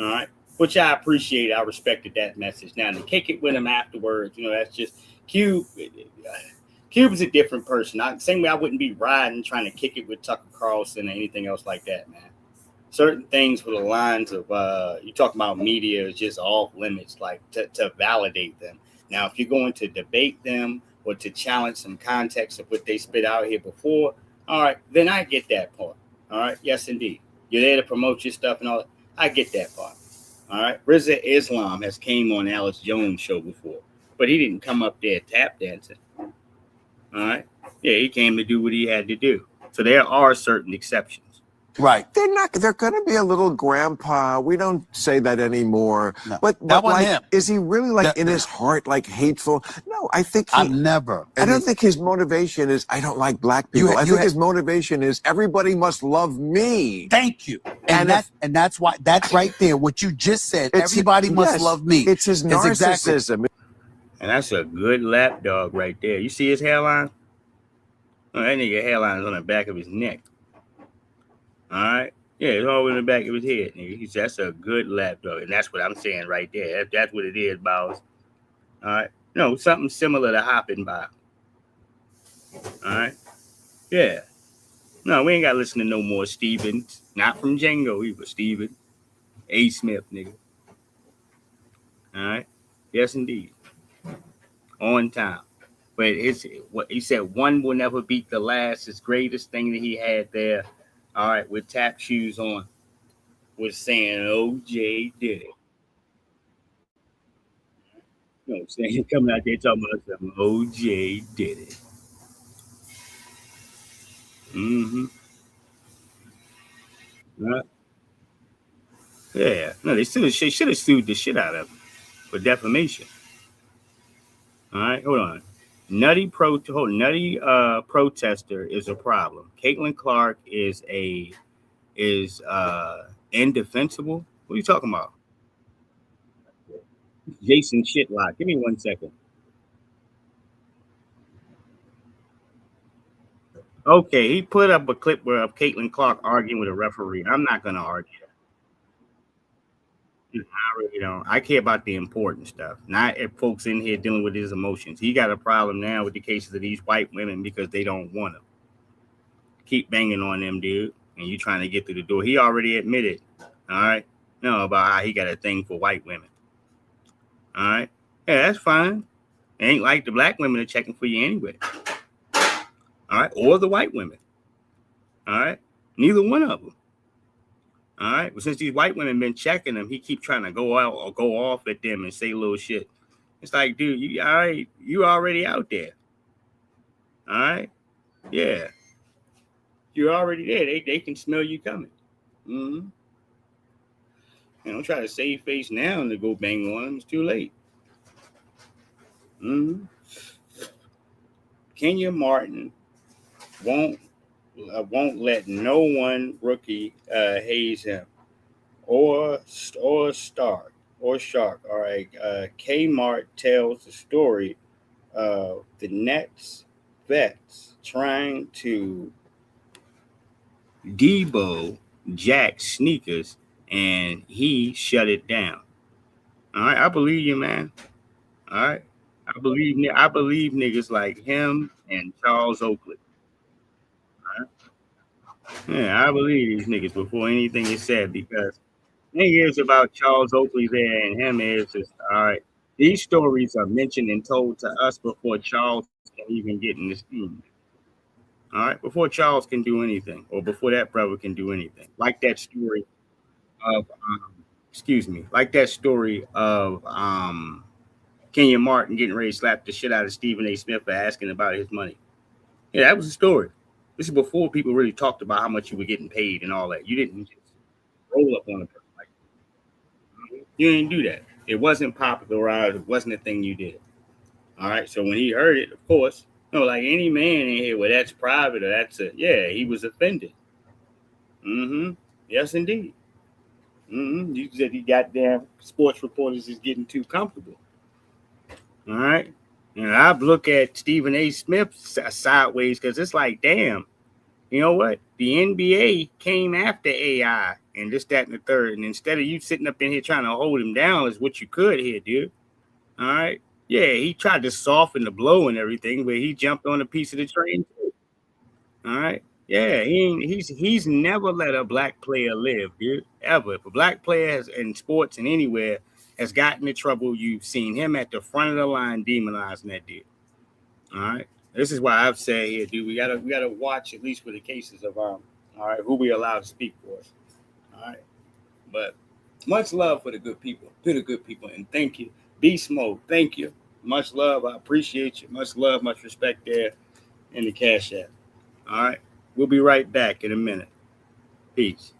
All right, which I appreciate. I respected that message. Now to kick it with him afterwards, that's just Cube. Cube is a different person. Same way I wouldn't be riding trying to kick it with Tucker Carlson or anything else like that, man. Certain things for the lines of you talk about media is just off limits, like to validate them. Now, if you're going to debate them or to challenge some context of what they spit out here before, all right, then I get that part. All right, yes, indeed. You're there to promote your stuff and all that. I get that part. All right, Rizza Islam has came on Alex Jones' show before, but he didn't come up there tap dancing. All right, yeah, he came to do what he had to do. So there are certain exceptions. Right. They're going to be a little grandpa. We don't say that anymore. No, but that wasn't like, him. is he really like in his heart, like hateful? No, I think I've never. I don't think his motivation is, I don't like black people. I think his motivation is, everybody must love me. Thank you. And that's why, that's right there. What you just said, everybody must love me. It's his narcissism. Exactly. And that's a good lap dog right there. You see his hairline? Oh, that nigga hairline is on the back of his neck. All right? Yeah, it's all in the back of his head, nigga. That's a good lap dog. And that's what I'm saying right there. That's what it is, Bowers. All right? No, something similar to hopping by. All right? Yeah. No, we ain't got to listen to no more Stevens. Not from Django either, Steven. A. Smith, nigga. All right? Yes, indeed. On time. But it's what he said, one will never beat the last. His greatest thing that he had there, all right, with tap shoes on, was saying OJ did it. You know what I'm saying? Coming out there talking about something, OJ did it. Mm-hmm. Yeah. No, they should have sued the shit out of him for defamation. All right, hold on. Nutty protester is a problem. Caitlin Clark is indefensible. What are you talking about? Jason Shitlock. Give me 1 second. Okay, he put up a clip of Caitlin Clark arguing with a referee. I'm not going to argue that. I really don't. I care about the important stuff, not if folks in here dealing with his emotions. He got a problem now with the cases of these white women because they don't want him. Keep banging on them, dude, and you trying to get through the door. He already admitted, all right, about how he got a thing for white women. All right, yeah, that's fine. It ain't like the black women are checking for you anyway. All right, or the white women. All right, neither one of them. All right, but since these white women been checking him, he keep trying to go out or go off at them and say little shit. It's like, dude, you all right? You already out there. All right, yeah, you're already there. They can smell you coming. Mm-hmm. And don't try to save face now and to go bang on him. It's too late. Mm-hmm. Kenya Martin won't let no one rookie haze him or shark. All right. Kmart tells the story of the Nets vets trying to Debo Jack sneakers, and he shut it down. All right, I believe you, man. All right, I believe niggas like him and Charles Oakley. All right? Yeah, I believe these niggas before anything is said, because the thing is about Charles Oakley there and him is all right. These stories are mentioned and told to us before Charles can even get in the scheme. All right, before Charles can do anything, or before that brother can do anything, like that story of Kenya Martin getting ready to slap the shit out of Stephen A. Smith for asking about his money. Yeah, that was the story. This is before people really talked about how much you were getting paid and all that. You didn't just roll up on a person like that. You didn't do that. It wasn't popularized. It wasn't a thing you did. All right. So when he heard it, of course, like any man in here, well, that's private or he was offended. Mm-hmm. Yes, indeed. Mm-hmm. You said the goddamn sports reporters is getting too comfortable. All right. And I look at Stephen A. Smith sideways because it's like, damn, you know what? The NBA came after AI and this, that, and the third. And instead of you sitting up in here trying to hold him down is what you could here, dude. All right. Yeah, he tried to soften the blow and everything, but he jumped on a piece of the train too. All right. Yeah, he's never let a black player live, dude. Ever. If a black player has, in sports and anywhere, has gotten in trouble, you've seen him at the front of the line demonizing that dude. All right. This is why I've said here, dude, we gotta watch, at least for the cases of all right, who we allow to speak for us. All right. But much love for the good people, and thank you. Beast Mode, thank you. Much love. I appreciate you. Much love, much respect there in the Cash App. All right. We'll be right back in a minute. Peace.